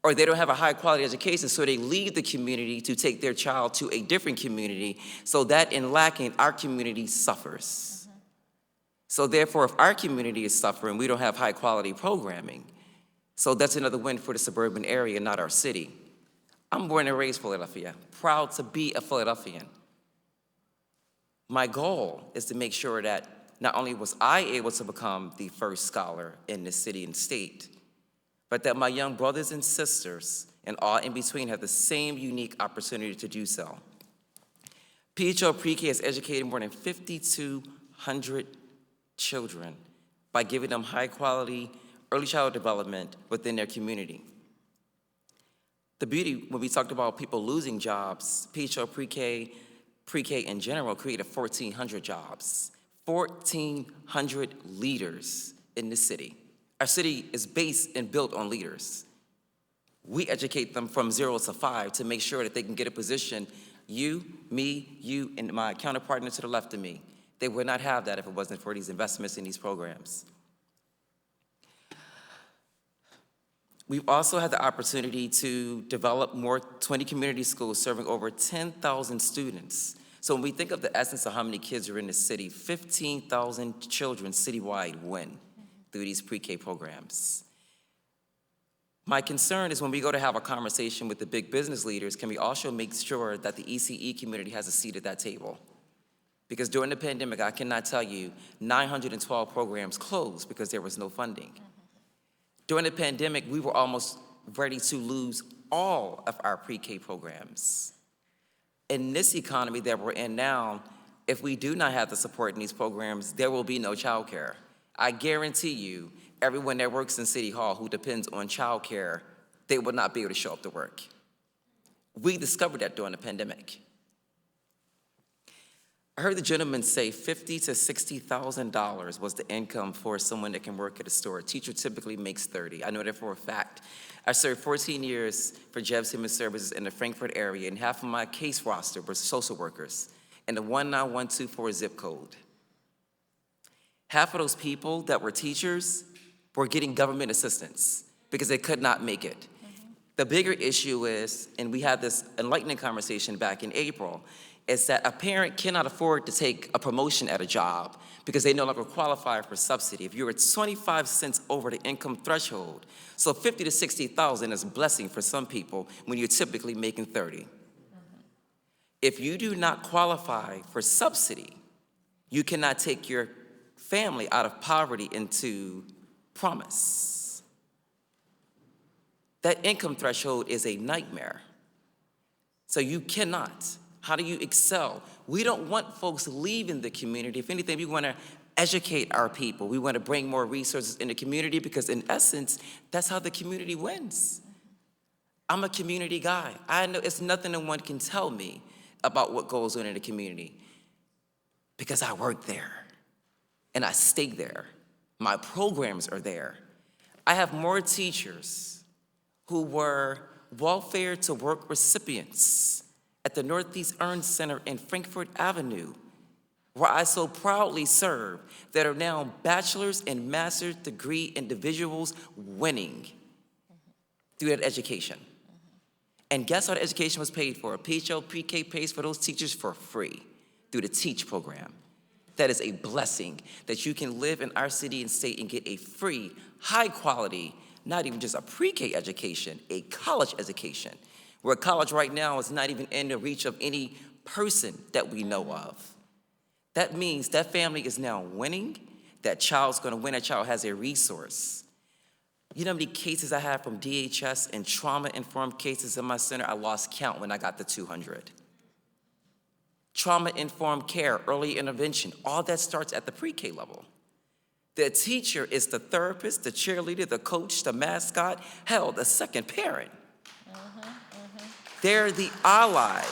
Speaker 16: Or they don't have a high quality education, so they leave the community to take their child to a different community, so that in lacking, our community suffers. So therefore, if our community is suffering, we don't have high quality programming. So that's another win for the suburban area, not our city. I'm born and raised Philadelphia, proud to be a Philadelphian. My goal is to make sure that not only was I able to become the first scholar in this city and state, but that my young brothers and sisters and all in between have the same unique opportunity to do so. PHO Pre-K has educated more than 5,200 children by giving them high quality early childhood development within their community. The beauty, when we talked about people losing jobs, PHO Pre-K in general created 1,400 jobs, 1,400 leaders in the city. Our city is based and built on leaders. We educate them from 0 to 5 to make sure that they can get a position. You, me, you, and my counterpart to the left of me. They would not have that if it wasn't for these investments in these programs. We've also had the opportunity to develop more 20 community schools serving over 10,000 students. So when we think of the essence of how many kids are in the city, 15,000 children citywide win through these pre-K programs. My concern is when we go to have a conversation with the big business leaders, can we also make sure that the ECE community has a seat at that table? Because during the pandemic, I cannot tell you, 912 programs closed because there was no funding. During the pandemic, we were almost ready to lose all of our pre-K programs. In this economy that we're in now, if we do not have the support in these programs, there will be no childcare. I guarantee you, everyone that works in City Hall who depends on childcare, they will not be able to show up to work. We discovered that during the pandemic. I heard the gentleman say $50,000 to $60,000 was the income for someone that can work at a store. A teacher typically makes $30,000. I know that for a fact. I served 14 years for Jeb's Human Services in the Frankfurt area, and half of my case roster was social workers in the 19124 zip code. Half of those people that were teachers were getting government assistance because they could not make it. The bigger issue is, and we had this enlightening conversation back in April, is that a parent cannot afford to take a promotion at a job because they no longer qualify for subsidy. If you're at 25 cents over the income threshold, so 50 to 60,000 is a blessing for some people when you're typically making 30. If you do not qualify for subsidy, you cannot take your family out of poverty into promise. That income threshold is a nightmare. So you cannot. How do you excel? We don't want folks leaving the community. If anything, we want to educate our people. We want to bring more resources in the community because in essence, that's how the community wins. I'm a community guy. I know it's nothing that one can tell me about what goes on in the community because I work there and I stay there. My programs are there. I have more teachers who were welfare to work recipients at the Northeast Earn Center in Frankfurt Avenue, where I so proudly serve, that are now bachelor's and master's degree individuals winning through that education. And guess how the education was paid for? PHO Pre-K pays for those teachers for free through the TEACH program. That is a blessing that you can live in our city and state and get a free, high quality, not even just a pre-K education, a college education, where college right now is not even in the reach of any person that we know of. That means that family is now winning, that child's gonna win, that child has a resource. You know how many cases I have from DHS and trauma-informed cases in my center? I lost count when I got to 200. Trauma-informed care, early intervention, all that starts at the pre-K level. The teacher is the therapist, the cheerleader, the coach, the mascot, hell, the second parent. They're the ally.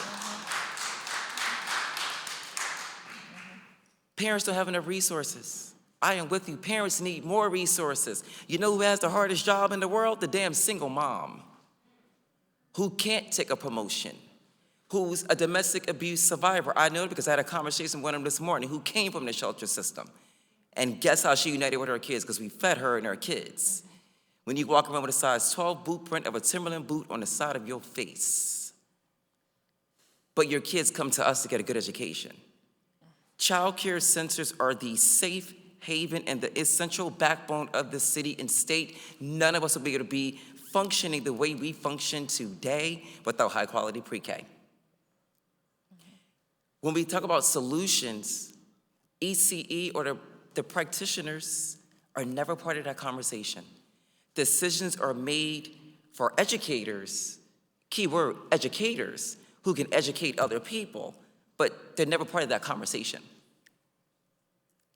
Speaker 16: Parents don't have enough resources. I am with you. Parents need more resources. You know who has the hardest job in the world? The damn single mom who can't take a promotion, who's a domestic abuse survivor. I know it because I had a conversation with him this morning who came from the shelter system. And guess how she united with her kids? Because we fed her and her kids. When you walk around with a size 12 boot print of a Timberland boot on the side of your face, but your kids come to us to get a good education. Child care centers are the safe haven and the essential backbone of the city and state. None of us will be able to be functioning the way we function today without high quality pre-K. When we talk about solutions, ECE or the practitioners are never part of that conversation. Decisions are made for educators, keyword educators, who can educate other people, but they're never part of that conversation.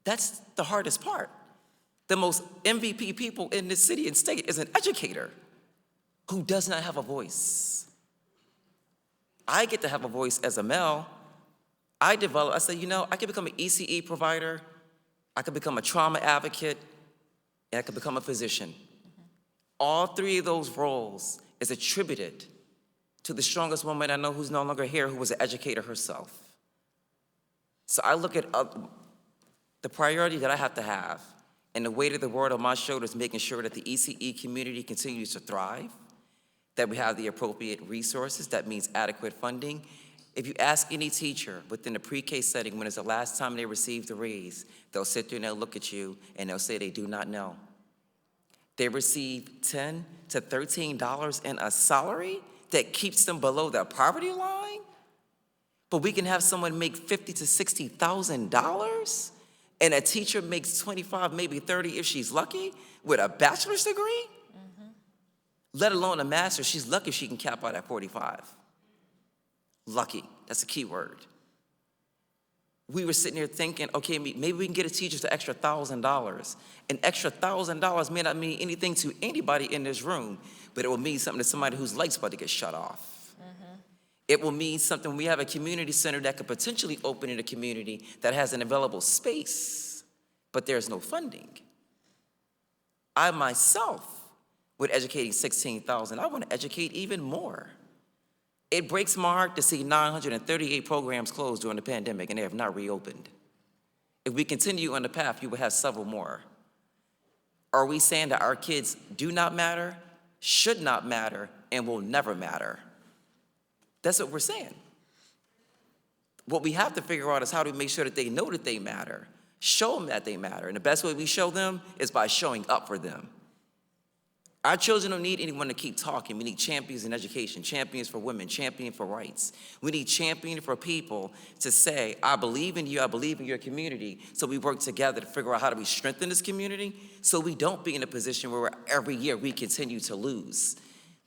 Speaker 16: That's the hardest part. The most MVP people in this city and state is an educator who does not have a voice. I get to have a voice as a male. I said, you know, I could become an ECE provider, I could become a trauma advocate, and I could become a physician. All three of those roles is attributed to the strongest woman I know who's no longer here, who was an educator herself. So I look at the priority that I have to have and the weight of the world on my shoulders, making sure that the ECE community continues to thrive, that we have the appropriate resources, that means adequate funding. If you ask any teacher within the pre-K setting when is the last time they received a raise, they'll sit there and they'll look at you and they'll say they do not know. They receive $10 to $13 in a salary that keeps them below the poverty line, but we can have someone make $50,000 to $60,000, and a teacher makes 25, maybe 30 if she's lucky, with a bachelor's degree, let alone a master's. She's lucky if she can cap out at 45. Lucky, that's a key word. We were sitting here thinking, okay, maybe we can get a teacher the extra $1,000. An extra $1,000 may not mean anything to anybody in this room, but it will mean something to somebody whose light's about to get shut off. It will mean something when we have a community center that could potentially open in a community that has an available space, but there's no funding. I myself, with educating 16,000, I want to educate even more. It breaks my heart to see 938 programs closed during the pandemic and they have not reopened. If we continue on the path, you will have several more. Are we saying that our kids do not matter, should not matter, and will never matter? That's what we're saying. What we have to figure out is how to make sure that they know that they matter, show them that they matter, and the best way we show them is by showing up for them. Our children don't need anyone to keep talking. We need champions in education, champions for women, champions for rights. We need champions for people to say, I believe in you, I believe in your community, so we work together to figure out how do we strengthen this community so we don't be in a position where every year we continue to lose.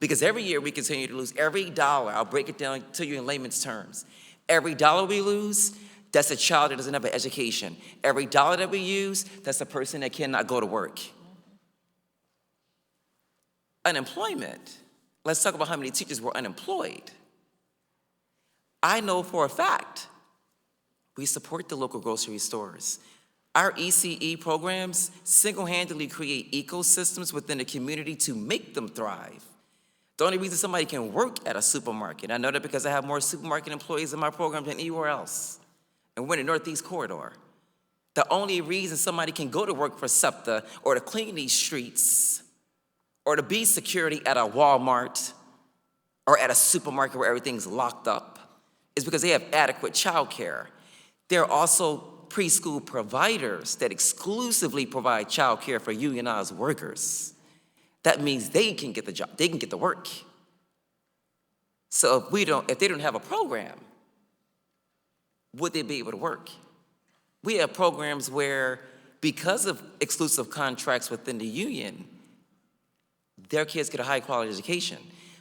Speaker 16: Because every year we continue to lose. Every dollar, I'll break it down to you in layman's terms. Every dollar we lose, that's a child that doesn't have an education. Every dollar that we use, that's a person that cannot go to work. Unemployment. Let's talk about how many teachers were unemployed. I know for a fact we support the local grocery stores. Our ECE programs single-handedly create ecosystems within the community to make them thrive. The only reason somebody can work at a supermarket, I know that because I have more supermarket employees in my program than anywhere else, and we're in the Northeast Corridor. The only reason somebody can go to work for SEPTA or to clean these streets or to be security at a Walmart or at a supermarket where everything's locked up is because they have adequate childcare. There are also preschool providers that exclusively provide childcare for unionized workers. That means they can get the job, they can get the work. So if they don't have a program, would they be able to work? We have programs where, because of exclusive contracts within the union, their kids get a high quality education.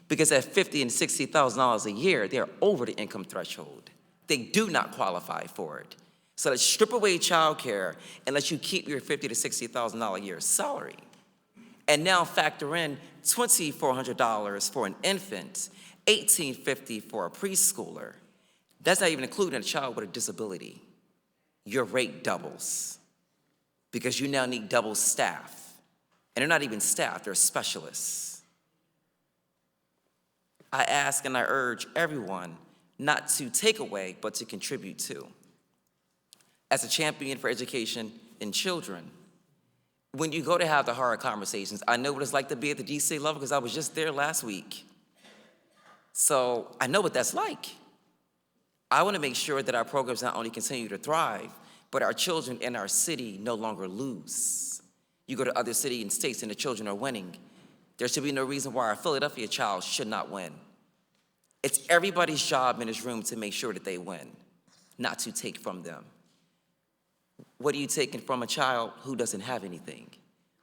Speaker 16: Because at $50,000 and $60,000 a year, they're over the income threshold. They do not qualify for it. So let's strip away childcare and let you keep your $50,000 to $60,000 a year salary. And now factor in $2,400 for an infant, $1,850 for a preschooler. That's not even including a child with a disability. Your rate doubles because you now need double staff. And they're not even staff, they're specialists. I ask and I urge everyone not to take away, but to contribute to. As a champion for education in children, when you go to have the hard conversations, I know what it's like to be at the DC level because I was just there last week. So I know what that's like. I want to make sure that our programs not only continue to thrive, but our children in our city no longer lose. You go to other cities and states and the children are winning. There should be no reason why our Philadelphia child should not win. It's everybody's job in this room to make sure that they win, not to take from them. What are you taking from a child who doesn't have anything?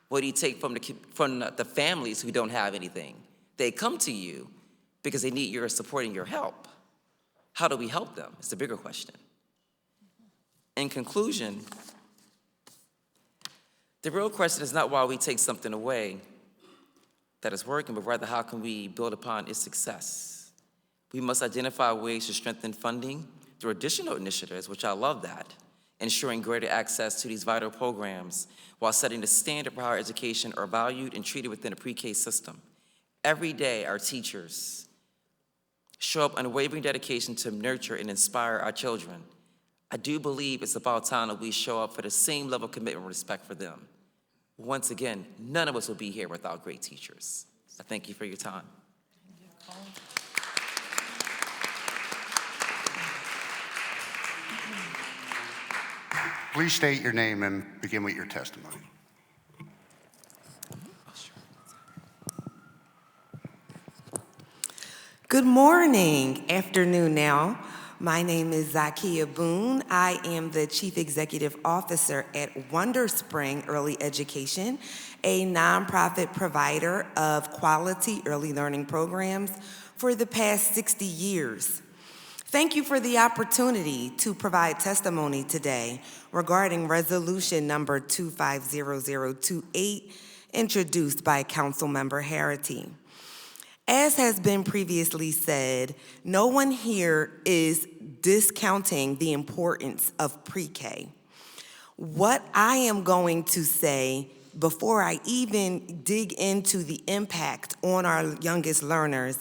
Speaker 16: What do you take from the families who don't have anything? They come to you because they need your support and your help. How do we help them? It's the bigger question. In conclusion, the real question is not why we take something away that is working, but rather how can we build upon its success? We must identify ways to strengthen funding through additional initiatives, which I love that, ensuring greater access to these vital programs while setting the standard for how our education are valued and treated within the pre-K system. Every day, our teachers show up unwavering dedication to nurture and inspire our children. I do believe it's about time that we show up for the same level of commitment and respect for them. Once again, none of us will be here without great teachers. I thank you for your time.
Speaker 1: Please state your name and begin with your testimony.
Speaker 17: Good morning, afternoon now. My name is Zakia Boone. I am the Chief Executive Officer at WonderSpring Early Education, a nonprofit provider of quality early learning programs for the past 60 years. Thank you for the opportunity to provide testimony today regarding resolution number 250028, introduced by Councilmember Harity. As has been previously said, no one here is discounting the importance of pre-K. What I am going to say before I even dig into the impact on our youngest learners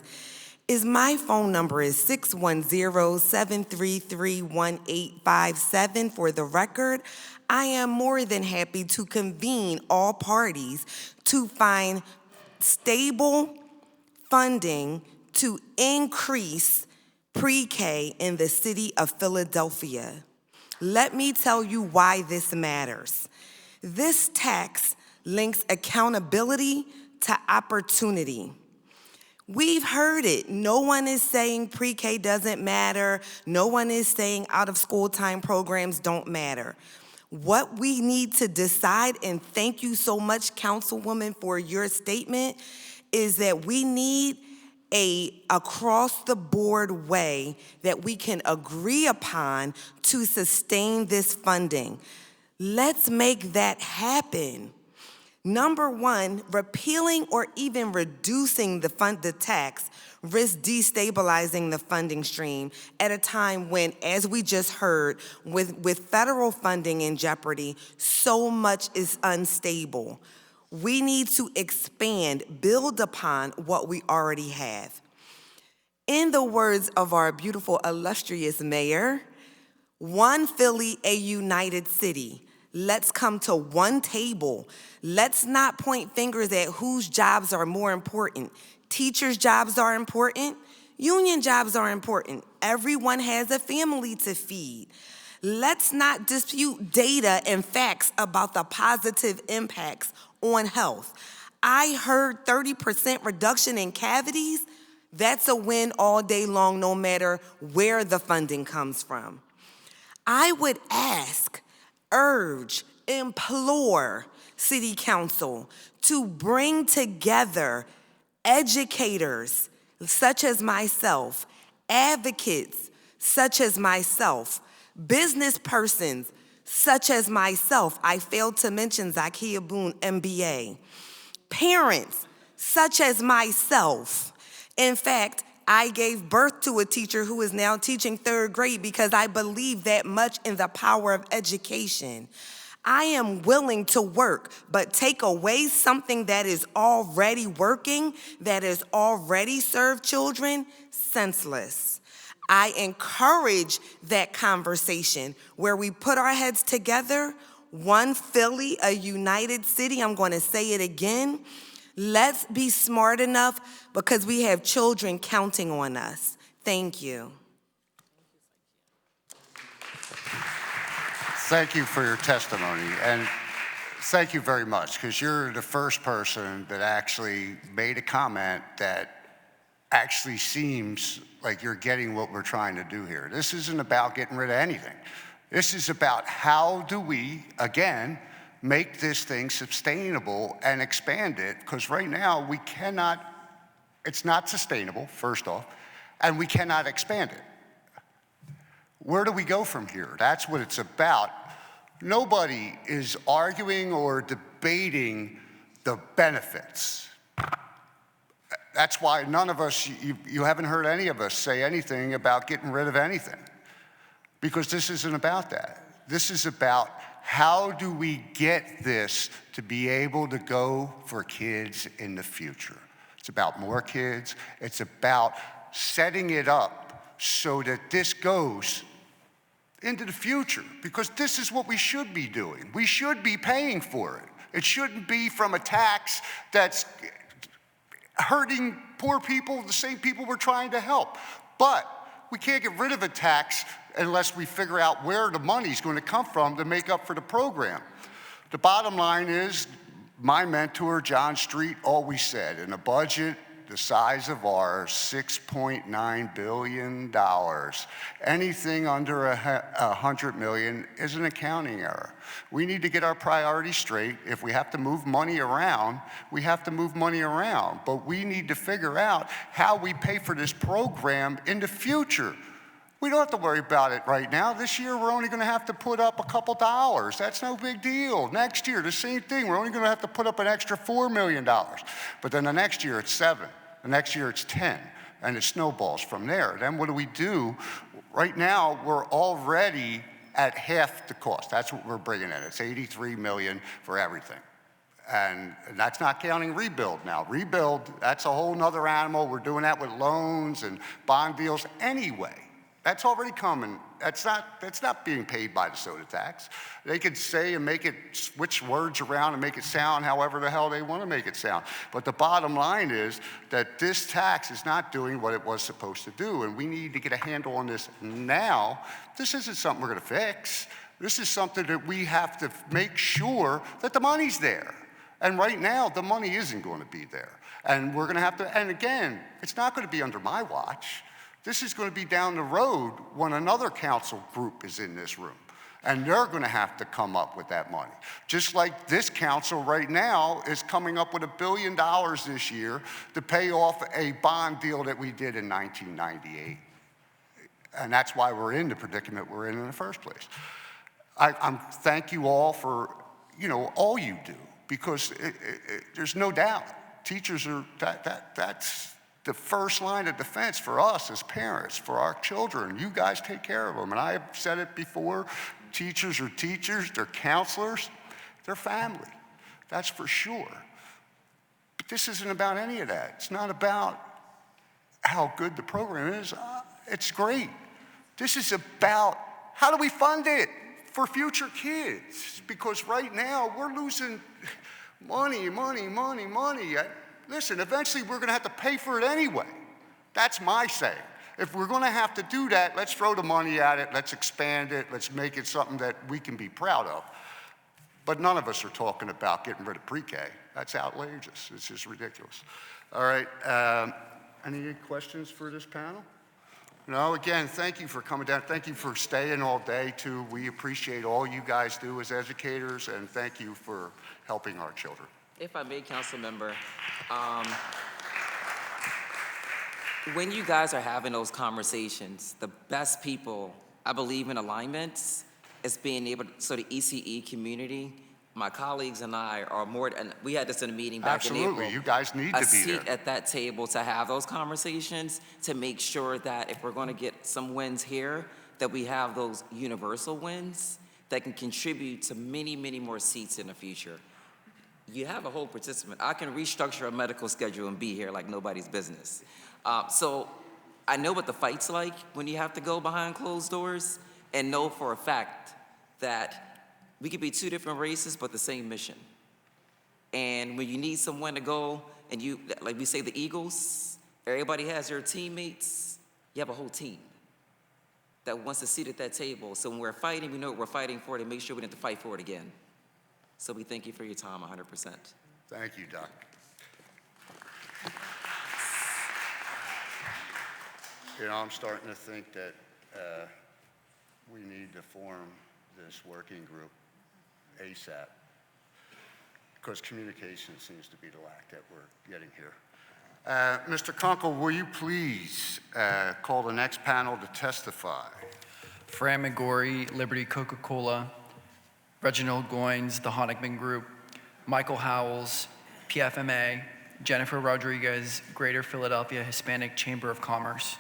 Speaker 17: is my phone number is 610-733-1857. For the record, I am more than happy to convene all parties to find stable funding to increase pre-K in the city of Philadelphia. Let me tell you why this matters. This tax links accountability to opportunity. We've heard it. No one is saying pre-K doesn't matter. No one is saying out-of-school time programs don't matter. What we need to decide, and thank you so much, Councilwoman, for your statement, is that we need a across-the-board way that we can agree upon to sustain this funding. Let's make that happen. Number one, repealing or even reducing the tax risks destabilizing the funding stream at a time when, as we just heard, with federal funding in jeopardy, so much is unstable. We need to expand, build upon what we already have. In the words of our beautiful, illustrious mayor, one Philly, a united city. Let's come to one table. Let's not point fingers at whose jobs are more important. Teachers' jobs are important. Union jobs are important. Everyone has a family to feed. Let's not dispute data and facts about the positive impacts on health. I heard 30% reduction in cavities. That's a win all day long, no matter where the funding comes from. I would ask, urge, implore City Council to bring together educators such as myself, advocates such as myself, Business persons such as myself, I failed to mention Zakia Boone, MBA. Parents such as myself. In fact, I gave birth to a teacher who is now teaching 3rd grade because I believe that much in the power of education. I am willing to work, but take away something that is already working, that has already served children, senseless. I encourage that conversation where we put our heads together, one Philly, a united city. I'm going to say it again. Let's be smart enough because we have children counting on us. Thank you.
Speaker 1: Thank you for your testimony, and thank you very much, because you're the first person that actually made a comment that actually seems like you're getting what we're trying to do here. This isn't about getting rid of anything. This is about how do we, again, make this thing sustainable and expand it, because right now we cannot, it's not sustainable, first off, and we cannot expand it. Where do we go from here? That's what it's about. Nobody is arguing or debating the benefits. That's why none of us, you haven't heard any of us say anything about getting rid of anything, because this isn't about that. This is about how do we get this to be able to go for kids in the future. It's about more kids. It's about setting it up so that this goes into the future, because this is what we should be doing. We should be paying for it. It shouldn't be from a tax that's hurting poor people, the same people we're trying to help. But we can't get rid of a tax unless we figure out where the money's going to come from to make up for the program. The bottom line is, my mentor, John Street, always said, in a budget the size of ours, $6.9 billion, anything under $100 million is an accounting error. We need to get our priorities straight. If we have to move money around, we have to move money around. But we need to figure out how we pay for this program in the future. We don't have to worry about it right now. This year, we're only going to have to put up a couple dollars. That's no big deal. Next year, the same thing. We're only going to have to put up an extra $4 million. But then the next year, it's 7. The next year, it's 10. And it snowballs from there. Then what do? Right now, we're already at half the cost. That's what we're bringing in. It's $83 million for everything. And that's not counting rebuild now. Rebuild, that's a whole nother animal. We're doing that with loans and bond deals anyway. That's already coming. That's not being paid by the soda tax. They could say and make it, switch words around and make it sound however the hell they want to make it sound. But the bottom line is that this tax is not doing what it was supposed to do, and we need to get a handle on this now. This isn't something we're going to fix. This is something that we have to make sure that the money's there. And right now, the money isn't going to be there. And we're going to have to, and again, it's not going to be under my watch. This is going to be down the road when another council group is in this room, and they're going to have to come up with that money. Just like this council right now is coming up with $1 billion this year to pay off a bond deal that we did in 1998. And that's why we're in the predicament we're in the first place. I thank you all for, all you do, because there's no doubt teachers are, that's the first line of defense for us as parents, for our children. You guys take care of them. And I have said it before, teachers are teachers, they're counselors, they're family. That's for sure. But this isn't about any of that. It's not about how good the program is. It's great. This is about how do we fund it for future kids? Because right now we're losing money. Listen, eventually we're going to have to pay for it anyway. That's my saying. If we're going to have to do that, let's throw the money at it, let's expand it, let's make it something that we can be proud of. But none of us are talking about getting rid of pre-K. That's outrageous. It's just ridiculous. All right, any questions for this panel? No, again, thank you for coming down. Thank you for staying all day, too. We appreciate all you guys do as educators, and thank you for helping our children.
Speaker 16: If I may, council member, when you guys are having those conversations, the best people I believe in alignments. It's being able, so the ECE community, my colleagues and I are more, and we had this in a meeting back in April.
Speaker 1: Absolutely, you guys need to
Speaker 16: A
Speaker 1: be
Speaker 16: seat
Speaker 1: there.
Speaker 16: at that table to have those conversations, to make sure that if we're going to get some wins here, that we have those universal wins that can contribute to many, many more seats in the future. You have a whole participant. I can restructure a medical schedule and be here like nobody's business. So I know what the fight's like when you have to go behind closed doors, and know for a fact that we could be two different races, but the same mission. And when you need someone to go, and you, like we say, the Eagles, everybody has their teammates, you have a whole team that wants a seat at that table. So when we're fighting, we know what we're fighting for, to make sure we don't have to fight for it again. So we thank you for your time 100%.
Speaker 1: Thank you, Doc. You know, I'm starting to think that we need to form this working group ASAP, because communication seems to be the lack that we're getting here. Mr. Kunkel, will you please call the next panel to testify?
Speaker 2: Fran McGorry, Liberty Coca-Cola, Reginald Goins, the Honigman Group, Michael Howells, PFMA, Jennifer Rodriguez, Greater Philadelphia Hispanic Chamber of Commerce.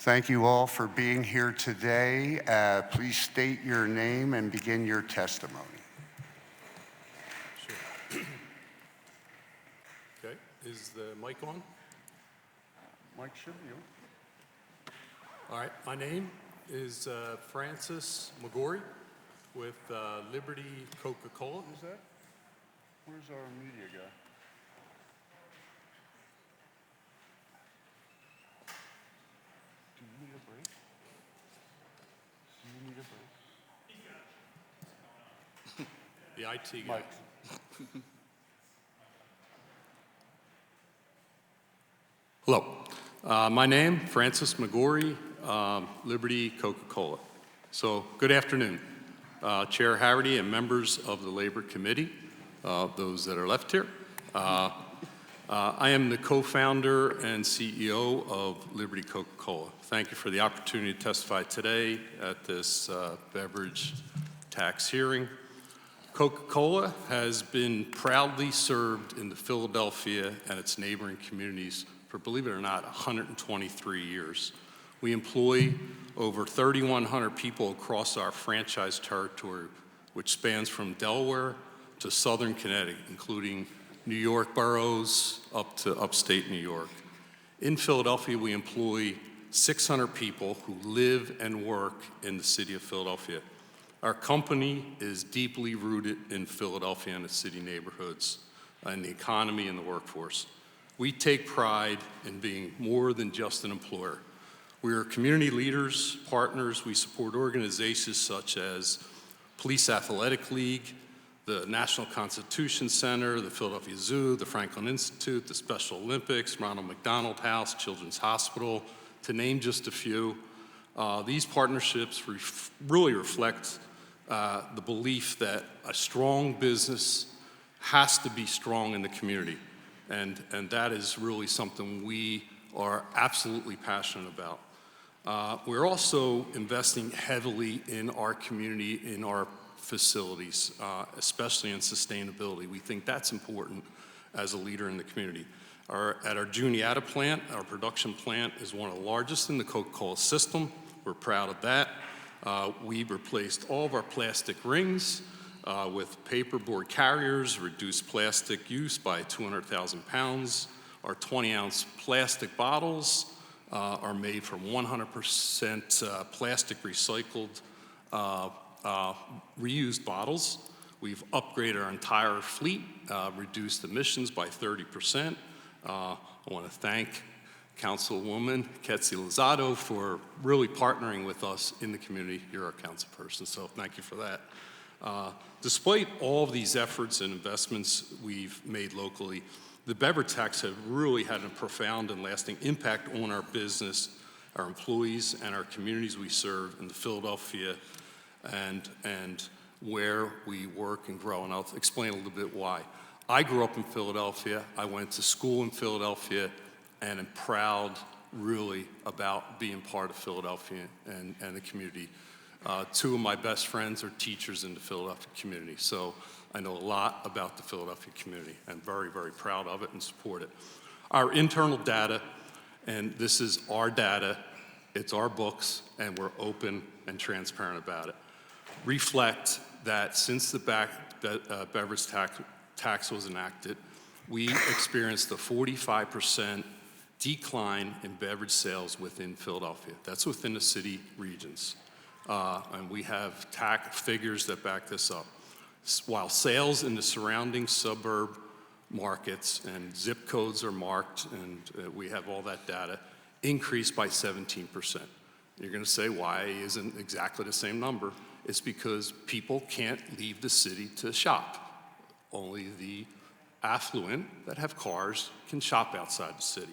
Speaker 1: Thank you all for being here today. Please state your name and begin your testimony.
Speaker 18: Sure. Okay, is the mic on?
Speaker 1: Mic should be on.
Speaker 18: All right, my name is Francis McGorry with Liberty Coca-Cola.
Speaker 1: Who's that? Where's our media guy? Do you need a break? Do you need a break?
Speaker 18: The IT guy.
Speaker 1: Mike.
Speaker 18: Hello, my name, Francis McGorry, Liberty Coca-Cola. So, good afternoon, Chair Harity and members of the Labor Committee, those that are left here. I am the co-founder and CEO of Liberty Coca-Cola. Thank you for the opportunity to testify today at this beverage tax hearing. Coca-Cola has been proudly served in the Philadelphia and its neighboring communities for, believe it or not, 123 years. We employ over 3,100 people across our franchise territory, which spans from Delaware to southern Connecticut, including New York boroughs up to upstate New York. In Philadelphia, we employ 600 people who live and work in the city of Philadelphia. Our company is deeply rooted in Philadelphia and its city neighborhoods, and the economy and the workforce. We take pride in being more than just an employer. We are community leaders, partners. We support organizations such as Police Athletic League, the National Constitution Center, the Philadelphia Zoo, the Franklin Institute, the Special Olympics, Ronald McDonald House, Children's Hospital, to name just a few. These partnerships really reflect the belief that a strong business has to be strong in the community. And that is really something we are absolutely passionate about. We're also investing heavily in our community, in our facilities, especially in sustainability. We think that's important as a leader in the community. At our Juniata plant, our production plant is one of the largest in the Coca-Cola system. We're proud of that. We've replaced all of our plastic rings with paperboard carriers, reduced plastic use by 200,000 pounds. Our 20-ounce plastic bottles are made from 100% plastic recycled reused bottles. We've upgraded our entire fleet, reduced emissions by 30%. I want to thank Councilwoman Ketsi Lozado for really partnering with us in the community. You're our council person, so thank you for that. Despite all of these efforts and investments we've made locally, the beverage tax have really had a profound and lasting impact on our business, our employees, and our communities we serve in the Philadelphia and where we work and grow, and I'll explain a little bit why. I grew up in Philadelphia. I went to school in Philadelphia, and am proud, really, about being part of Philadelphia and the community. Two of my best friends are teachers in the Philadelphia community, so I know a lot about the Philadelphia community and very, very proud of it and support it. Our internal data, and this is our data, it's our books, and we're open and transparent about it, reflect that since the beverage tax was enacted, we experienced a 45% decline in beverage sales within Philadelphia. That's within the city regions. And we have figures that back this up. While sales in the surrounding suburb markets and zip codes are marked, and we have all that data, increased by 17%. You're gonna say, why isn't exactly the same number? It's because people can't leave the city to shop. Only the affluent that have cars can shop outside the city.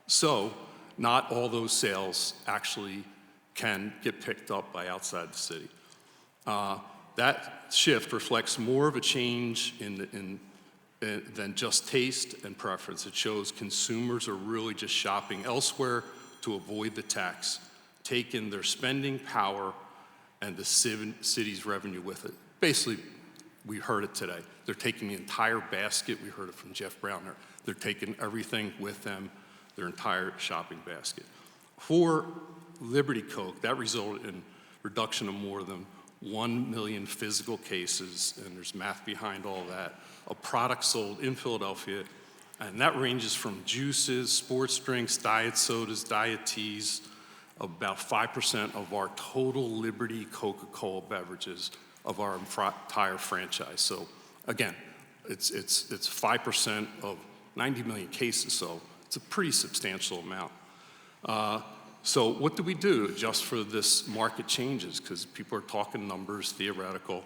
Speaker 18: So not all those sales actually can get picked up by outside the city. That shift reflects more of a change than just taste and preference. It shows consumers are really just shopping elsewhere to avoid the tax, taking their spending power and the city's revenue with it. Basically, we heard it today. They're taking the entire basket. We heard it from Jeff Browner. They're taking everything with them, their entire shopping basket. For Liberty Coke, that resulted in reduction of more than 1 million physical cases, and there's math behind all that, of products sold in Philadelphia, and that ranges from juices, sports drinks, diet sodas, diet teas, about 5% of our total Liberty Coca-Cola beverages of our entire franchise. So again, it's 5% of 90 million cases, so it's a pretty substantial amount. So what do we do just for this market changes? Because people are talking numbers, theoretical.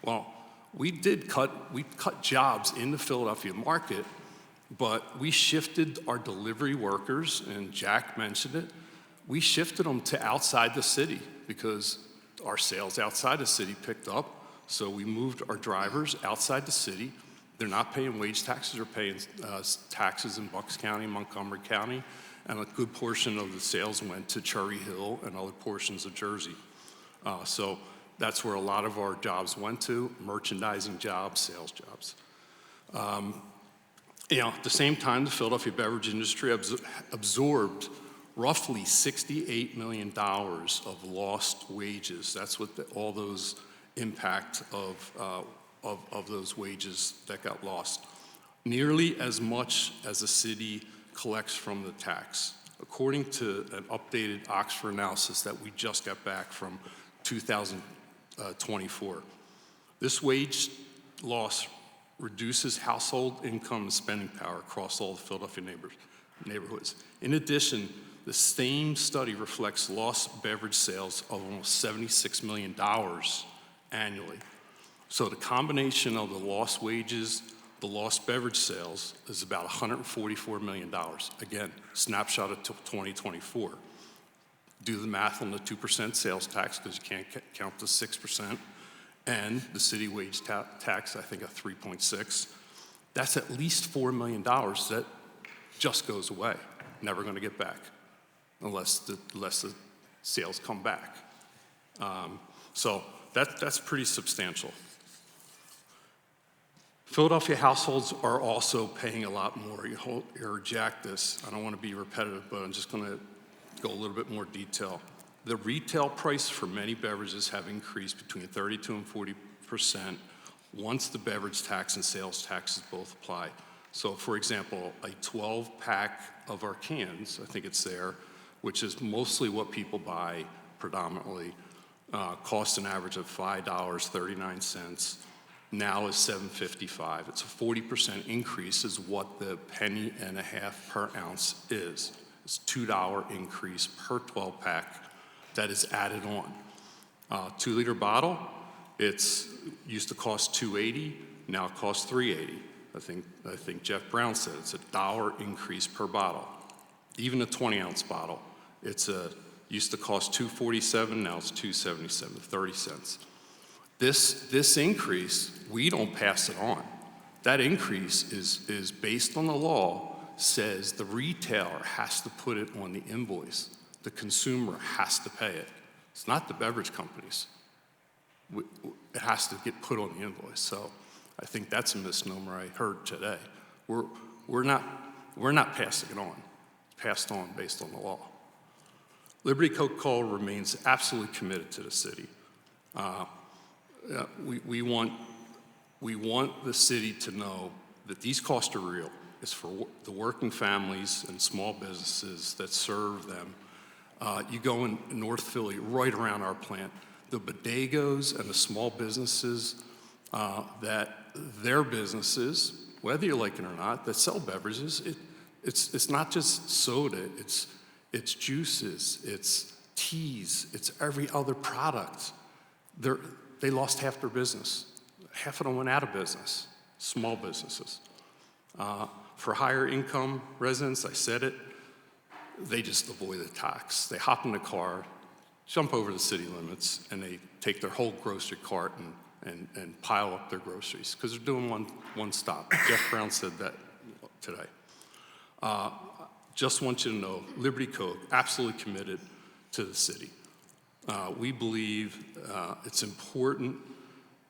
Speaker 18: Well, we cut jobs in the Philadelphia market, but we shifted our delivery workers, and Jack mentioned it, we shifted them to outside the city because our sales outside the city picked up. So we moved our drivers outside the city. They're not paying wage taxes, they're paying taxes in Bucks County, Montgomery County, and a good portion of the sales went to Cherry Hill and other portions of Jersey. So that's where a lot of our jobs went to, merchandising jobs, sales jobs. At the same time, the Philadelphia beverage industry absorbed roughly $68 million of lost wages. That's what all those impact of those wages that got lost. Nearly as much as the city collects from the tax. According to an updated Oxford analysis that we just got back from 2024, this wage loss reduces household income and spending power across all the Philadelphia neighborhoods. In addition, the same study reflects lost beverage sales of almost $76 million annually. So the combination of the lost wages, the lost beverage sales is about $144 million. Again, snapshot of 2024. Do the math on the 2% sales tax, because you can't count the 6%, and the city wage tax, I think, at 3.6. That's at least $4 million that just goes away, never going to get back, unless the sales come back. So that's pretty substantial. Philadelphia households are also paying a lot more. You heard Jack this. I don't want to be repetitive, but I'm just going to go a little bit more detail. The retail price for many beverages have increased between 32 and 40% once the beverage tax and sales taxes both apply. So for example, a 12-pack of our cans, I think it's there, which is mostly what people buy predominantly, costs an average of $5.39. Now is $7.55. It's a 40% increase is what the penny and a half per ounce is. It's a $2 increase per 12-pack that is added on. 2-liter bottle, it's used to cost $2.80, now it costs $3.80. I think Jeff Brown said it's a $1 increase per bottle. Even a 20-ounce bottle, used to cost $2.47, now it's $2.77, 30 cents. This increase, we don't pass it on. That increase is based on the law, says the retailer has to put it on the invoice. The consumer has to pay it. It's not the beverage companies. It has to get put on the invoice. So I think that's a misnomer I heard today. We're not passing it on. It's passed on based on the law. Liberty Coca-Cola remains absolutely committed to the city. We want the city to know that these costs are real. It's for the working families and small businesses that serve them. You go in North Philly, right around our plant, the bodegos and the small businesses that their businesses, whether you like it or not, that sell beverages, it's not just soda, it's juices, it's teas, it's every other product. They lost half their business. Half of them went out of business, small businesses. For higher income residents, I said it, they just avoid the tax. They hop in the car, jump over the city limits, and they take their whole grocery cart and pile up their groceries because they're doing one stop. Jeff Brown said that today. Just want you to know, Liberty Coke, absolutely committed to the city. We believe it's important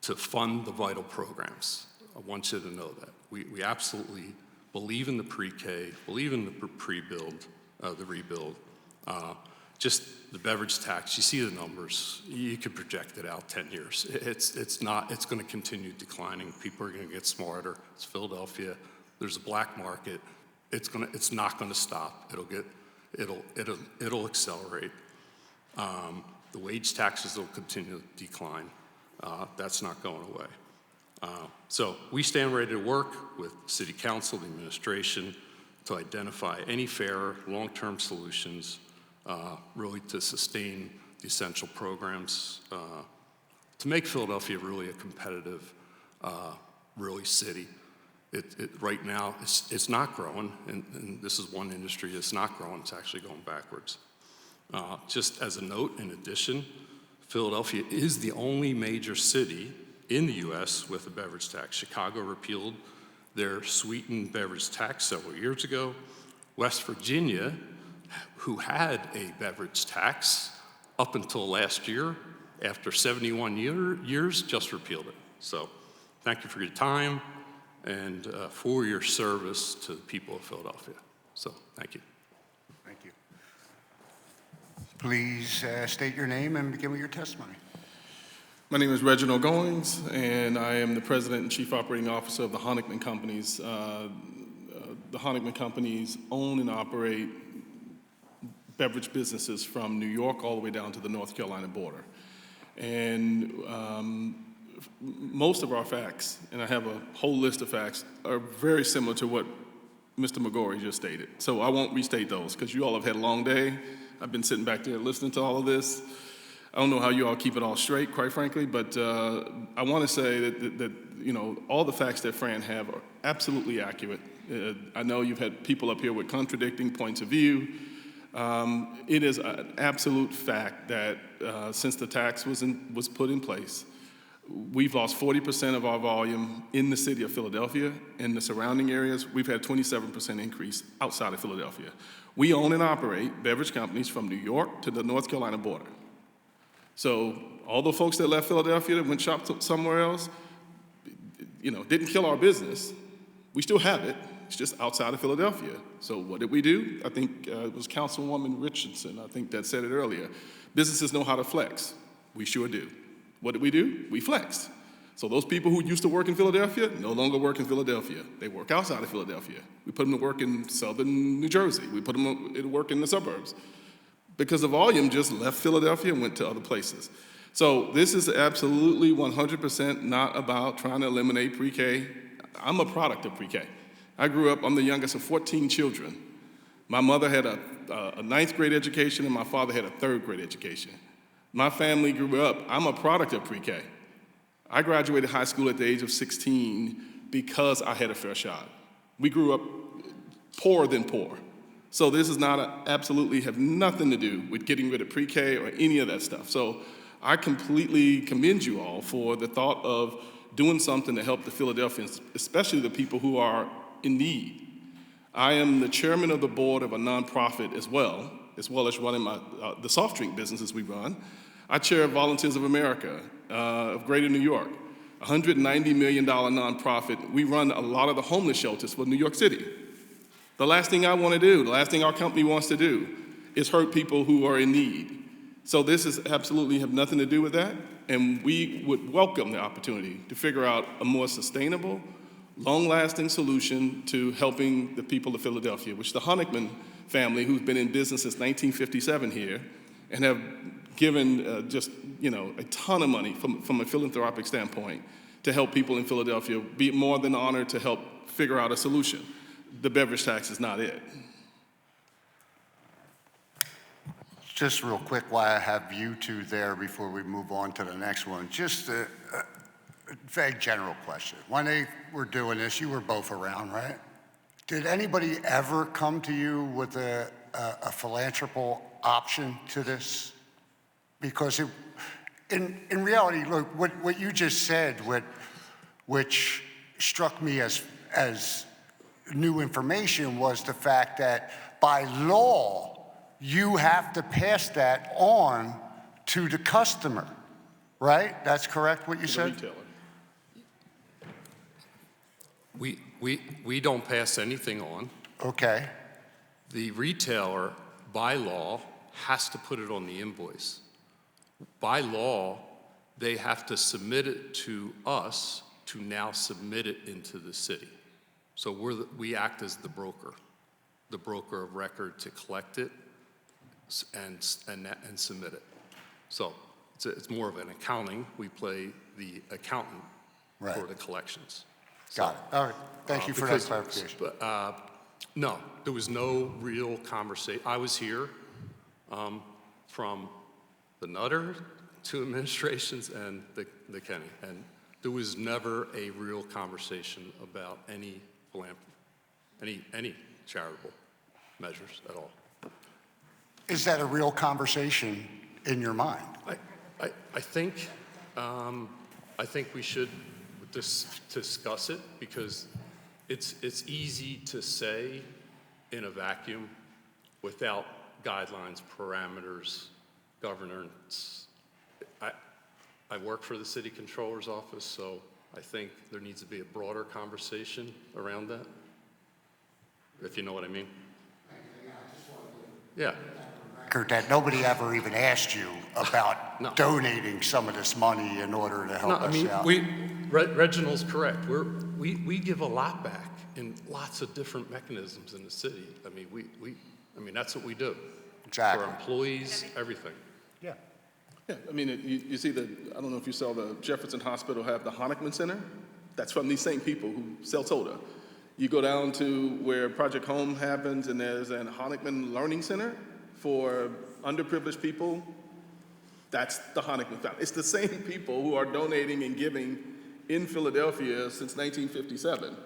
Speaker 18: to fund the vital programs. I want you to know that. We absolutely believe in the pre-K, believe in the pre-build, the rebuild. Just the beverage tax, you see the numbers. You could project it out 10 years. It's going to continue declining. People are going to get smarter. It's Philadelphia. There's a black market. It's not going to stop. It'll accelerate. The wage taxes will continue to decline. That's not going away. So we stand ready to work with City Council, the administration, to identify any fair, long-term solutions, really to sustain the essential programs, to make Philadelphia really a competitive, really city. Right now, it's not growing, and this is one industry that's not growing, it's actually going backwards. Just as a note, in addition, Philadelphia is the only major city in the U.S. with a beverage tax. Chicago repealed their sweetened beverage tax several years ago. West Virginia, who had a beverage tax up until last year, after 71 years, just repealed it. So thank you for your time and for your service to the people of Philadelphia. So thank you.
Speaker 1: Thank you. Please state your name and begin with your testimony.
Speaker 19: My name is Reginald Goings, and I am the President and Chief Operating Officer of the Honickman Companies. The Honickman Companies own and operate beverage businesses from New York all the way down to the North Carolina border. And most of our facts, and I have a whole list of facts, are very similar to what Mr. McGorry just stated. So I won't restate those because you all have had a long day. I've been sitting back there listening to all of this. I don't know how you all keep it all straight, quite frankly, but I want to say that you know, all the facts that Fran have are absolutely accurate. I know you've had people up here with contradicting points of view. It is an absolute fact that since the tax was put in place, we've lost 40% of our volume in the city of Philadelphia. In the surrounding areas, we've had 27% increase outside of Philadelphia. We own and operate beverage companies from New York to the North Carolina border. So all the folks that left Philadelphia that went shop somewhere else, you know, didn't kill our business. We still have it. It's just outside of Philadelphia. So what did we do? I think it was Councilwoman Richardson, I think, that said it earlier. Businesses know how to flex. We sure do. What did we do? We flexed. So those people who used to work in Philadelphia no longer work in Philadelphia. They work outside of Philadelphia. We put them to work in southern New Jersey. We put them to work in the suburbs. Because the volume just left Philadelphia and went to other places. So this is absolutely 100% not about trying to eliminate pre-K. I'm a product of pre-K. I'm the youngest of 14 children. My mother had a ninth grade education and my father had a third grade education. My family grew up, I'm a product of pre-K. I graduated high school at the age of 16 because I had a fair shot. We grew up poorer than poor. So this is not absolutely have nothing to do with getting rid of pre-K or any of that stuff. So I completely commend you all for the thought of doing something to help the Philadelphians, especially the people who are in need. I am the chairman of the board of a nonprofit as well as running the soft drink businesses we run. I chair Volunteers of America of Greater New York, a $190 million nonprofit. We run a lot of the homeless shelters for New York City. The last thing I want to do, the last thing our company wants to do is hurt people who are in need. So this is absolutely have nothing to do with that, and we would welcome the opportunity to figure out a more sustainable, long-lasting solution to helping the people of Philadelphia, which the Honickman family, who's been in business since 1957 here, and have given just a ton of money from a philanthropic standpoint to help people in Philadelphia, be more than honored to help figure out a solution. The beverage tax is not it.
Speaker 1: Just real quick, while I have you two there before we move on to the next one, just a vague general question. When they were doing this, you were both around, right? Did anybody ever come to you with a philanthropical option to this? Because in reality, look, what you just said, which struck me as new information, was the fact that by law, you have to pass that on to the customer, right? That's correct, what you said?
Speaker 19: Retailer.
Speaker 18: We don't pass anything on.
Speaker 1: Okay.
Speaker 18: The retailer, by law, has to put it on the invoice. By law, they have to submit it to us to now submit it into the city. So we act as the broker of record to collect it and submit it. So it's more of an accounting. We play the accountant for the collections.
Speaker 1: Got it. All right. Thank you for that clarification.
Speaker 18: No, there was no real conversation. I was here from the Nutter to administrations and the Kenny, and there was never a real conversation about any charitable measures at all.
Speaker 1: Is that a real conversation in your mind?
Speaker 18: I think we should discuss it because it's easy to say in a vacuum without guidelines, parameters, governance. I work for the city controller's office, so I think there needs to be a broader conversation around that, if you know what I mean. Yeah.
Speaker 1: That nobody ever even asked you about donating some of this money in order to help us out.
Speaker 18: Reginald's correct. We give a lot back in lots of different mechanisms in the city. I mean, that's what we do.
Speaker 1: Exactly.
Speaker 18: For employees, everything.
Speaker 19: Yeah. Yeah, I mean, you see I don't know if you saw the Jefferson Hospital have the Honickman Center. That's from these same people who sell soda. You go down to where Project Home happens, and there's an Honickman Learning Center for underprivileged people. That's the Honickman family. It's the same people who are donating and giving in Philadelphia since 1957.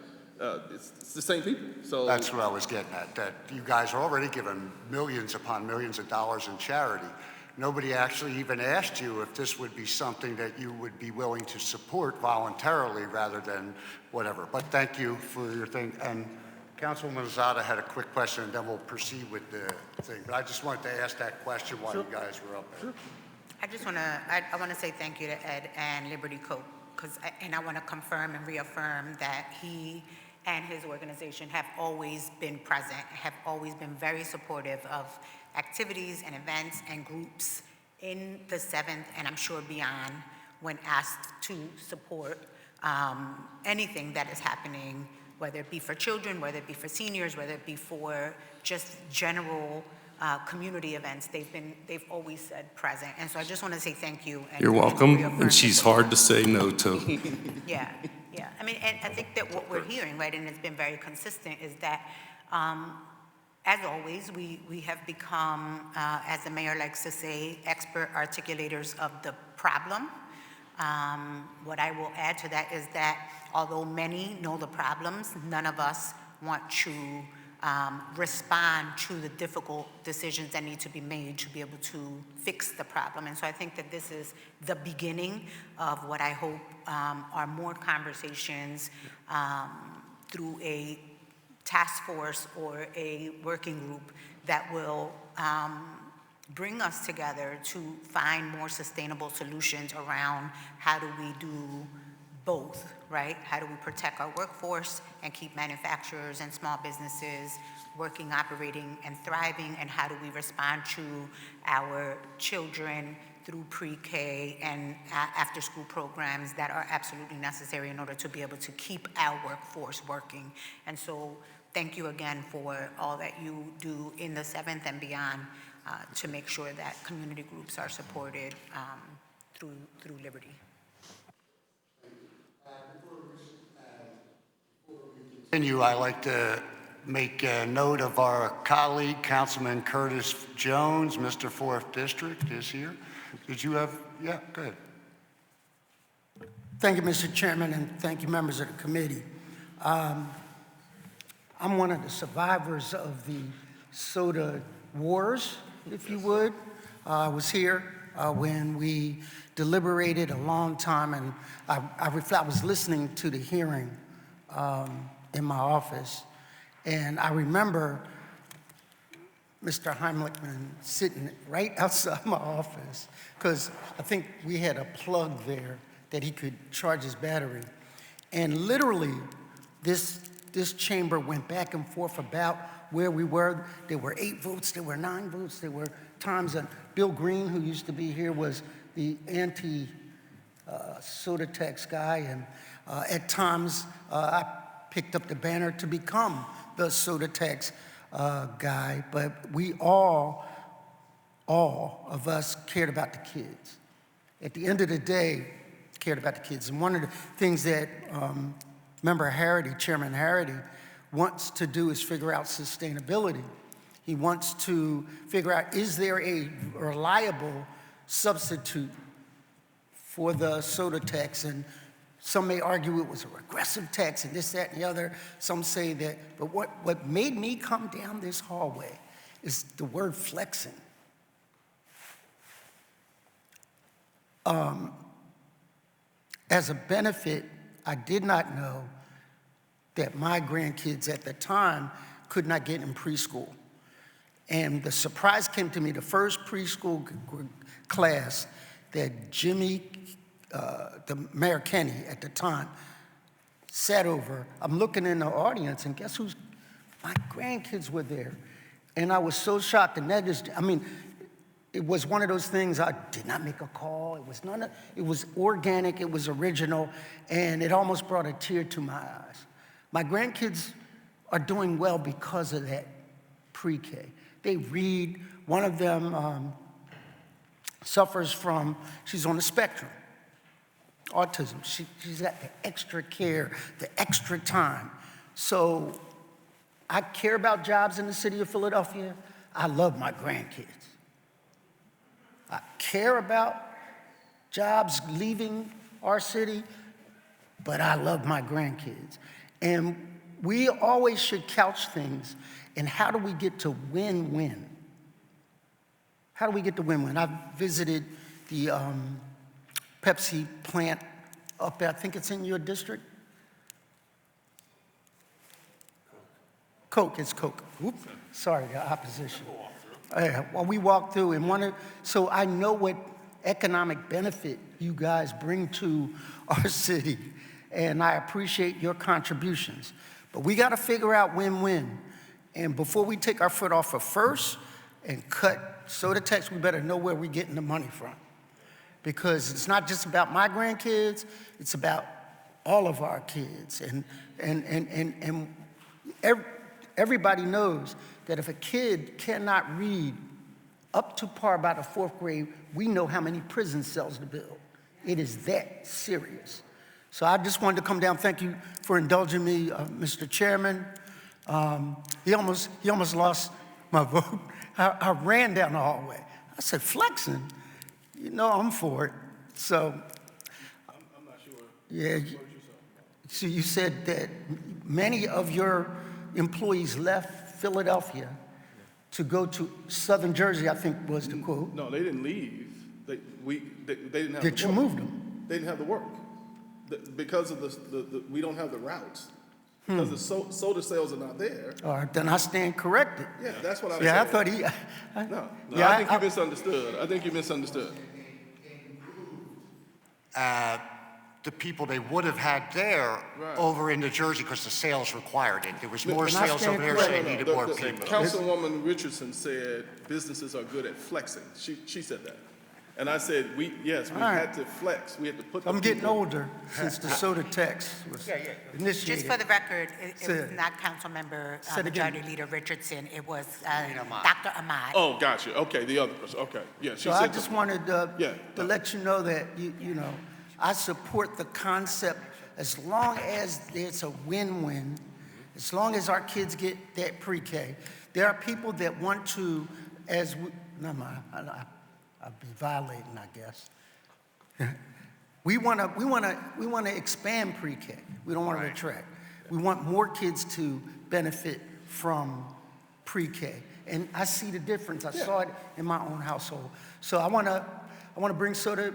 Speaker 19: It's the same people. So
Speaker 1: that's what I was getting at, that you guys are already giving millions upon millions of dollars in charity. Nobody actually even asked you if this would be something that you would be willing to support voluntarily rather than whatever. But thank you for your thing. And Councilwoman Lozada had a quick question, and then we'll proceed with the thing. But I just wanted to ask that question while you guys were up there.
Speaker 10: I just want to, I want to say thank you to Ed and Liberty Coke, and I want to confirm and reaffirm that he and his organization have always been present, have always been very supportive of activities and events and groups in the 7th, and I'm sure beyond, when asked to support anything that is happening, whether it be for children, whether it be for seniors, whether it be for just general community events. They've always said present, and so I just want to say thank you.
Speaker 18: You're welcome, and she's hard to say no to.
Speaker 10: Yeah. I mean, and I think that what we're hearing, right, and it's been very consistent, is that As always, we have become, as the mayor likes to say, expert articulators of the problem. What I will add to that is that although many know the problems, none of us want to respond to the difficult decisions that need to be made to be able to fix the problem. And so I think that this is the beginning of what I hope are more conversations through a task force or a working group that will bring us together to find more sustainable solutions around how do we do both, right? How do we protect our workforce and keep manufacturers and small businesses working, operating, and thriving, and how do we respond to our children through pre-K and after-school programs that are absolutely necessary in order to be able to keep our workforce working. And so thank you again for all that you do in the 7th and beyond to make sure that community groups are supported through Liberty.
Speaker 1: Continue, I'd like to make a note of our colleague, Councilman Curtis Jones, Mr. 4th District is here. Did you have, yeah, go ahead.
Speaker 20: Thank you, Mr. Chairman, and thank you, members of the committee. I'm one of the survivors of the soda wars, if you would. I was here when we deliberated a long time, and I was listening to the hearing in my office, and I remember Mr. Heimlichman sitting right outside my office, because I think we had a plug there that he could charge his battery. And literally, this chamber went back and forth about where we were. There were 8 votes, there were 9 votes, there were times that Bill Green, who used to be here, was the anti-soda tax guy, and at times I picked up the banner to become the soda tax guy, but we all of us cared about the kids. At the end of the day, cared about the kids. And one of the things that Member Harity, Chairman Harity, wants to do is figure out sustainability. He wants to figure out, is there a reliable substitute for the soda tax? And some may argue it was a regressive tax and this, that, and the other. Some say that, but what made me come down this hallway is the word flexing. As a benefit, I did not know that my grandkids at the time could not get in preschool. And the surprise came to me, the first preschool class that Jimmy, the Mayor Kenny at the time, sat over. I'm looking in the audience, and guess who's, my grandkids were there. And I was so shocked, and that is, I mean, it was one of those things, I did not make a call, it was organic, it was original, and it almost brought a tear to my eyes. My grandkids are doing well because of that pre-K. They read, one of them suffers from, she's on the spectrum, autism. She's got the extra care, the extra time. So I care about jobs in the city of Philadelphia. I love my grandkids. I care about jobs leaving our city, but I love my grandkids. And we always should couch things in how do we get to win-win? How do we get to win-win? I've visited the Pepsi plant up there, I think it's in your district? Coke, it's Coke. Oops, sorry, the opposition. Well, we walked through and so I know what economic benefit you guys bring to our city, and I appreciate your contributions. But we got to figure out win-win. And before we take our foot off of first and cut soda tax, we better know where we're getting the money from. Because it's not just about my grandkids, it's about all of our kids. And everybody knows that if a kid cannot read up to par by the 4th grade, we know how many prison cells to build. It is that serious. So I just wanted to come down. Thank you for indulging me, Mr. Chairman. He almost lost my vote. I ran down the hallway. I said, flexing? You know I'm for it. So,
Speaker 19: I'm not sure.
Speaker 20: yeah. So you said that many of your employees left Philadelphia to go to Southern Jersey, I think was the quote.
Speaker 19: No, they didn't leave. They didn't have
Speaker 20: That
Speaker 19: the
Speaker 20: you
Speaker 19: work.
Speaker 20: moved them.
Speaker 19: They didn't have the work. Because of we don't have the routes. Because the soda sales are not there.
Speaker 20: All right, then I stand corrected.
Speaker 19: Yeah, that's what I was
Speaker 20: Yeah, I
Speaker 19: saying.
Speaker 20: thought he.
Speaker 19: No,
Speaker 20: yeah,
Speaker 19: I think you misunderstood. I think you misunderstood.
Speaker 1: The people they would have had there
Speaker 19: Right.
Speaker 1: over in New Jersey because the sales required it. There was more
Speaker 20: Then I
Speaker 1: sales
Speaker 20: stand
Speaker 1: over there, so they
Speaker 20: corrected.
Speaker 1: needed
Speaker 19: The
Speaker 1: more people.
Speaker 19: Councilwoman Richardson said businesses are good at flexing. She said that. And I said, yes, we
Speaker 20: All right.
Speaker 19: had to flex. We had to put the
Speaker 20: I'm getting
Speaker 19: people-
Speaker 20: older since the soda tax was initiated.
Speaker 10: Just for the record, it was
Speaker 20: Said-
Speaker 10: not Councilmember
Speaker 20: Said again.
Speaker 10: Majority Leader Richardson. It was Dr. Ahmad.
Speaker 19: Oh, gotcha. Okay, the other person. Okay, yeah. She
Speaker 20: So I
Speaker 19: said
Speaker 20: just
Speaker 19: the-
Speaker 20: wanted
Speaker 19: Yeah.
Speaker 20: to let you know that, you know, I support the concept as long as it's a win-win, as long as our kids get that pre-K. There are people that want to, never mind, I'll be violating, I guess. We want to expand pre-K. We don't want to retract. We want more kids to benefit from pre-K. And I see the difference. I saw it in my own household. So I want to bring soda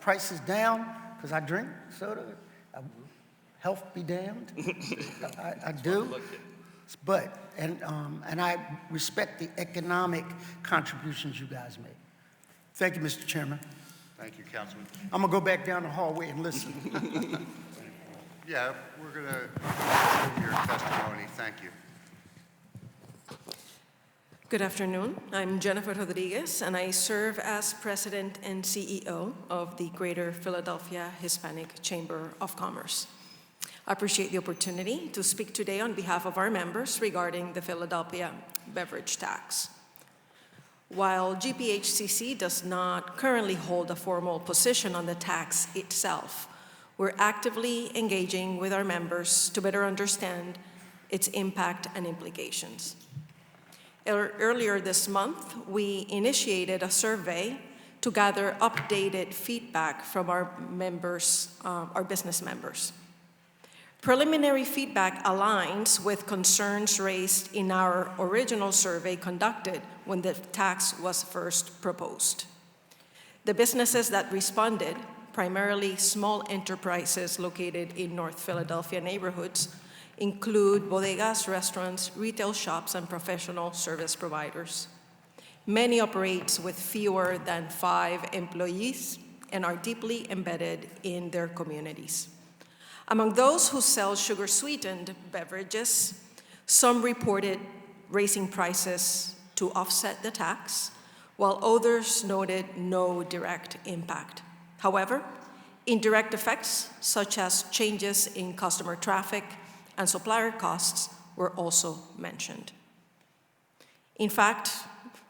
Speaker 20: prices down because I drink soda. Health be damned. I do. But and I respect the economic contributions you guys make. Thank you, Mr. Chairman.
Speaker 1: Thank you, Councilman.
Speaker 20: I'm gonna go back down the hallway and listen.
Speaker 1: Yeah, we're going to assume your testimony. Thank you.
Speaker 21: Good afternoon. I'm Jennifer Rodriguez, and I serve as President and CEO of the Greater Philadelphia Hispanic Chamber of Commerce. I appreciate the opportunity to speak today on behalf of our members regarding the Philadelphia beverage tax. While GPHCC does not currently hold a formal position on the tax itself, we're actively engaging with our members to better understand its impact and implications. Earlier this month, we initiated a survey to gather updated feedback from our members, our business members. Preliminary feedback aligns with concerns raised in our original survey conducted when the tax was first proposed. The businesses that responded, primarily small enterprises located in North Philadelphia neighborhoods, include bodegas, restaurants, retail shops, and professional service providers. Many operate with fewer than 5 employees and are deeply embedded in their communities. Among those who sell sugar-sweetened beverages, some reported raising prices to offset the tax, while others noted no direct impact. However, indirect effects, such as changes in customer traffic and supplier costs, were also mentioned. In fact,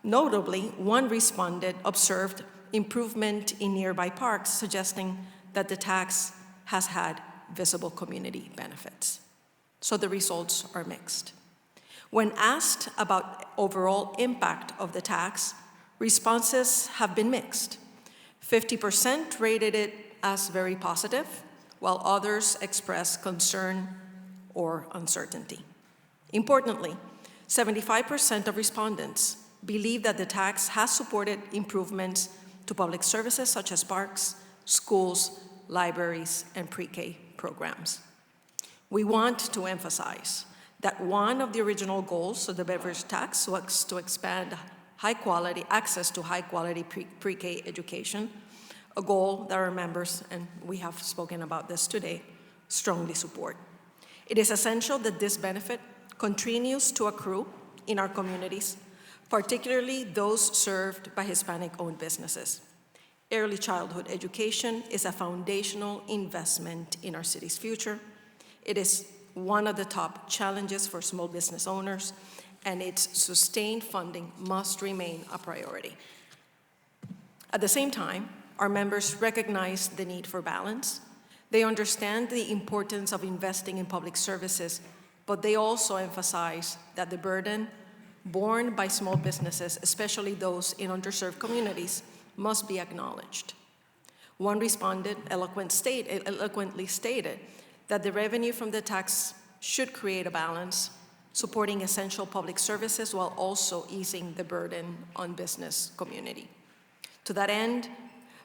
Speaker 21: notably, one respondent observed improvement in nearby parks, suggesting that the tax has had visible community benefits. So the results are mixed. When asked about overall impact of the tax, responses have been mixed. 50% rated it as very positive, while others expressed concern or uncertainty. Importantly, 75% of respondents believe that the tax has supported improvements to public services such as parks, schools, libraries, and pre-K programs. We want to emphasize that one of the original goals of the beverage tax was to expand high-quality access to high-quality pre-K education, a goal that our members, and we have spoken about this today, strongly support. It is essential that this benefit continues to accrue in our communities, particularly those served by Hispanic-owned businesses. Early childhood education is a foundational investment in our city's future. It is one of the top challenges for small business owners, and its sustained funding must remain a priority. At the same time, our members recognize the need for balance. They understand the importance of investing in public services, but they also emphasize that the burden borne by small businesses, especially those in underserved communities, must be acknowledged. One respondent eloquently stated that the revenue from the tax should create a balance, supporting essential public services while also easing the burden on business community. To that end,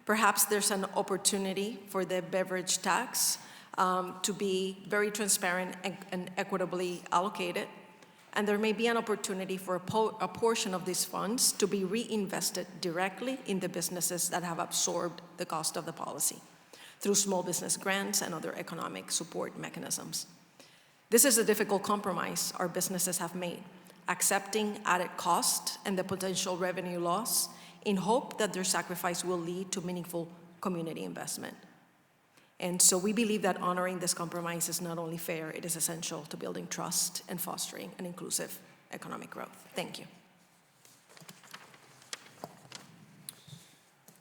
Speaker 21: perhaps there's an opportunity for the beverage tax to be very transparent and equitably allocated, and there may be an opportunity for a portion of these funds to be reinvested directly in the businesses that have absorbed the cost of the policy through small business grants and other economic support mechanisms. This is a difficult compromise our businesses have made, accepting added cost and the potential revenue loss in hope that their sacrifice will lead to meaningful community investment. And so we believe that honoring this compromise is not only fair, it is essential to building trust and fostering an inclusive economic growth. Thank you.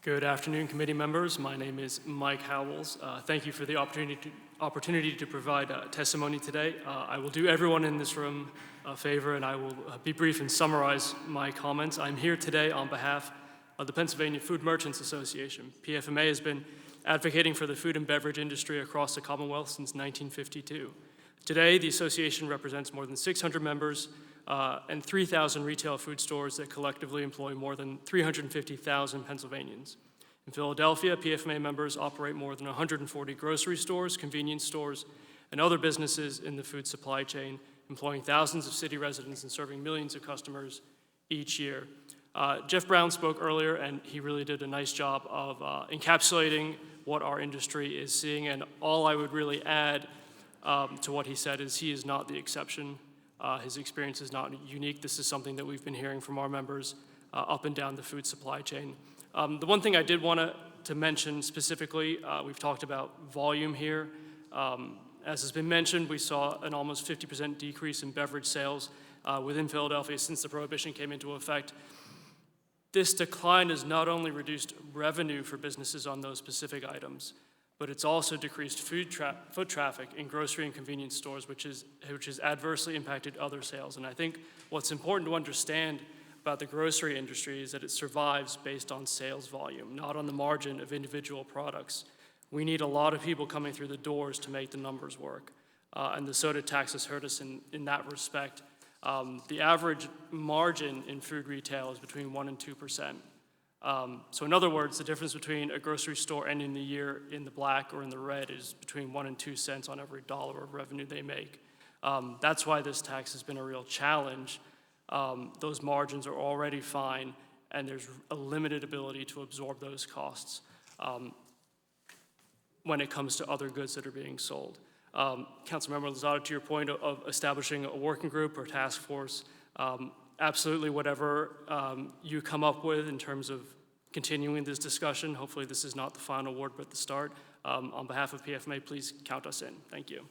Speaker 3: Good afternoon, committee members. My name is Mike Howells. Thank you for the opportunity to provide testimony today. I will do everyone in this room a favor, and I will be brief and summarize my comments. I'm here today on behalf of the Pennsylvania Food Merchants Association. PFMA has been advocating for the food and beverage industry across the Commonwealth since 1952. Today, the association represents more than 600 members and 3,000 retail food stores that collectively employ more than 350,000 Pennsylvanians. In Philadelphia, PFMA members operate more than 140 grocery stores, convenience stores, and other businesses in the food supply chain, employing thousands of city residents and serving millions of customers each year. Jeff Brown spoke earlier, and he really did a nice job of encapsulating what our industry is seeing, and all I would really add to what he said is he is not the exception. His experience is not unique. This is something that we've been hearing from our members up and down the food supply chain. The one thing I did want to mention specifically, we've talked about volume here. As has been mentioned, we saw an almost 50% decrease in beverage sales within Philadelphia since the prohibition came into effect. This decline has not only reduced revenue for businesses on those specific items, but it's also decreased foot traffic in grocery and convenience stores, which has adversely impacted other sales. And I think what's important to understand about the grocery industry is that it survives based on sales volume, not on the margin of individual products. We need a lot of people coming through the doors to make the numbers work. And the soda tax has hurt us in that respect. The average margin in food retail is between 1% and 2%. So in other words, the difference between a grocery store ending the year in the black or in the red is between 1 and 2 cents on every dollar of revenue they make. That's why this tax has been a real challenge. Those margins are already fine, and there's a limited ability to absorb those costs when it comes to other goods that are being sold. Councilmember Lozada, to your point of establishing a working group or task force, absolutely whatever you come up with in terms of continuing this discussion. Hopefully this is not the final word, but the start. On behalf of PFMA, please count us in. Thank you.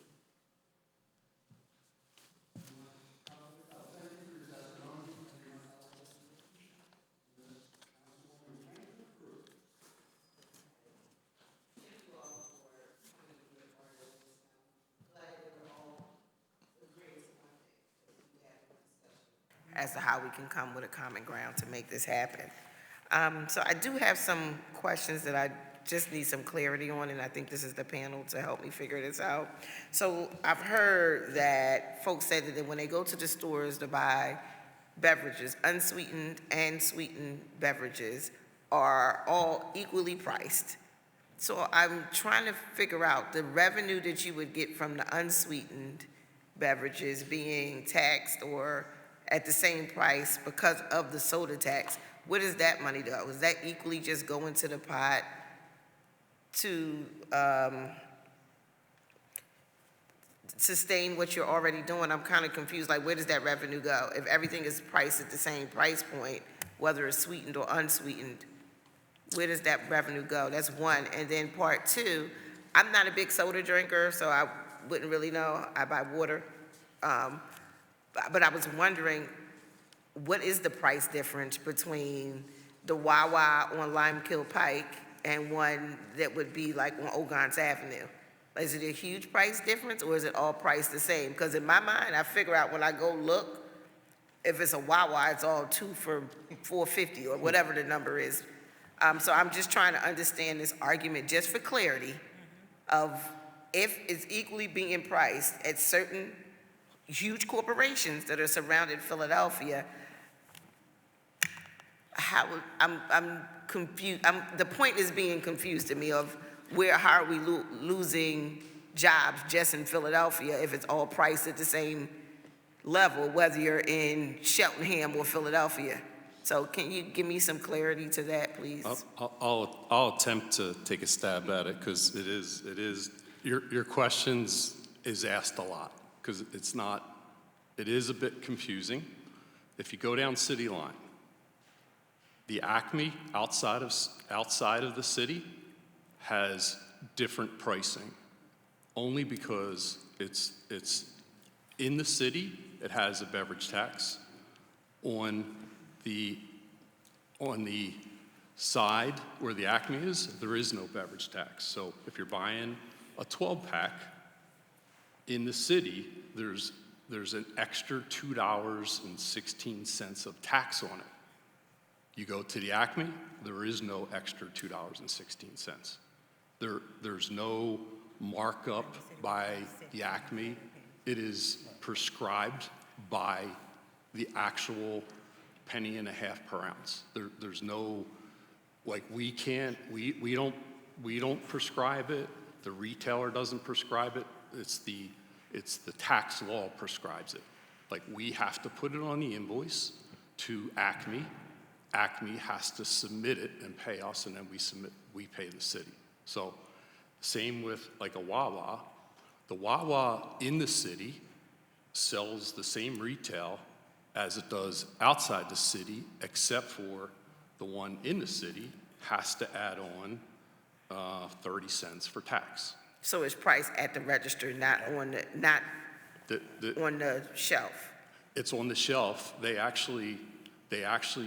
Speaker 4: As to how we can come with a common ground to make this happen. So I do have some questions that I just need some clarity on, and I think this is the panel to help me figure this out. So I've heard that folks said that when they go to the stores to buy beverages, unsweetened and sweetened beverages are all equally priced. So I'm trying to figure out the revenue that you would get from the unsweetened beverages being taxed or at the same price because of the soda tax. Where does that money go? Is that equally just go into the pot to sustain what you're already doing? I'm kind of confused, like where does that revenue go? If everything is priced at the same price point, whether it's sweetened or unsweetened, where does that revenue go? That's one. And then part two, I'm not a big soda drinker, so I wouldn't really know. I buy water. But I was wondering, what is the price difference between the Wawa on Limekiln Pike and one that would be like on Ogons Avenue? Is it a huge price difference, or is it all priced the same? Because in my mind, I figure out when I go look, if it's a Wawa, it's all 2 for $4.50 or whatever the number is. So I'm just trying to understand this argument just for clarity of if it's equally being priced at certain huge corporations that are surrounded Philadelphia. I'm confused. The point is being confused to me of how are we losing jobs just in Philadelphia if it's all priced at the same level, whether you're in Cheltenham or Philadelphia. So can you give me some clarity to that, please?
Speaker 18: I'll attempt to take a stab at it because it is your questions is asked a lot because it is a bit confusing. If you go down City Line, the Acme outside of the city has different pricing only because it's in the city. It has a beverage tax. On the side where the Acme is, there is no beverage tax. So if you're buying a 12-pack in the city, there's an extra $2.16 of tax on it. You go to the Acme, there is no extra $2.16. There's no markup by the Acme. It is prescribed by the actual penny and a half per ounce. There's no, like, we don't prescribe it. The retailer doesn't prescribe it. It's the tax law prescribes it. Like, we have to put it on the invoice to Acme. Acme has to submit it and pay us, and then we pay the city. So same with like a Wawa. The Wawa in the city sells the same retail as it does outside the city, except for the one in the city has to add on 30 cents for tax.
Speaker 4: So it's priced at the register, not on the shelf.
Speaker 18: It's on the shelf. They actually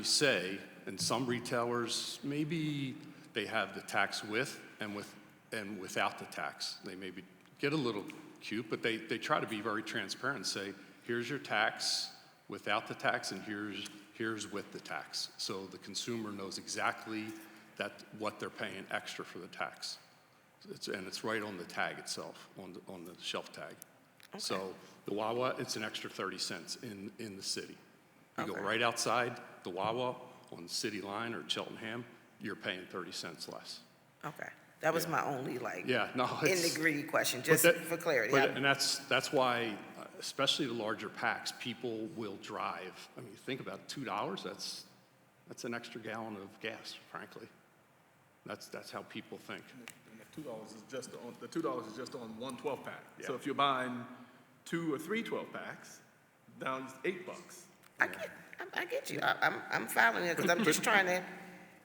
Speaker 18: say, and some retailers, maybe they have the tax with and without the tax. They maybe get a little cute, but they try to be very transparent and say, here's your tax without the tax, and here's with the tax. So the consumer knows exactly what they're paying extra for the tax. It's right on the tag itself, on the shelf tag. Okay. So the Wawa, it's an extra 30 cents in the city. You go right outside the Wawa on the city line or Cheltenham, you're paying 30 cents less.
Speaker 4: Okay. That was my only in-the-gritty question, just for clarity.
Speaker 18: And that's why, especially the larger packs, people will drive. I mean, you think about $2, that's an extra gallon of gas, frankly. That's how people think.
Speaker 19: And the $2 is just on one 12-pack. Yeah. So if you're buying 2 or 3 12-packs, now it's $8.
Speaker 4: I get you. I'm following it because I'm just trying to,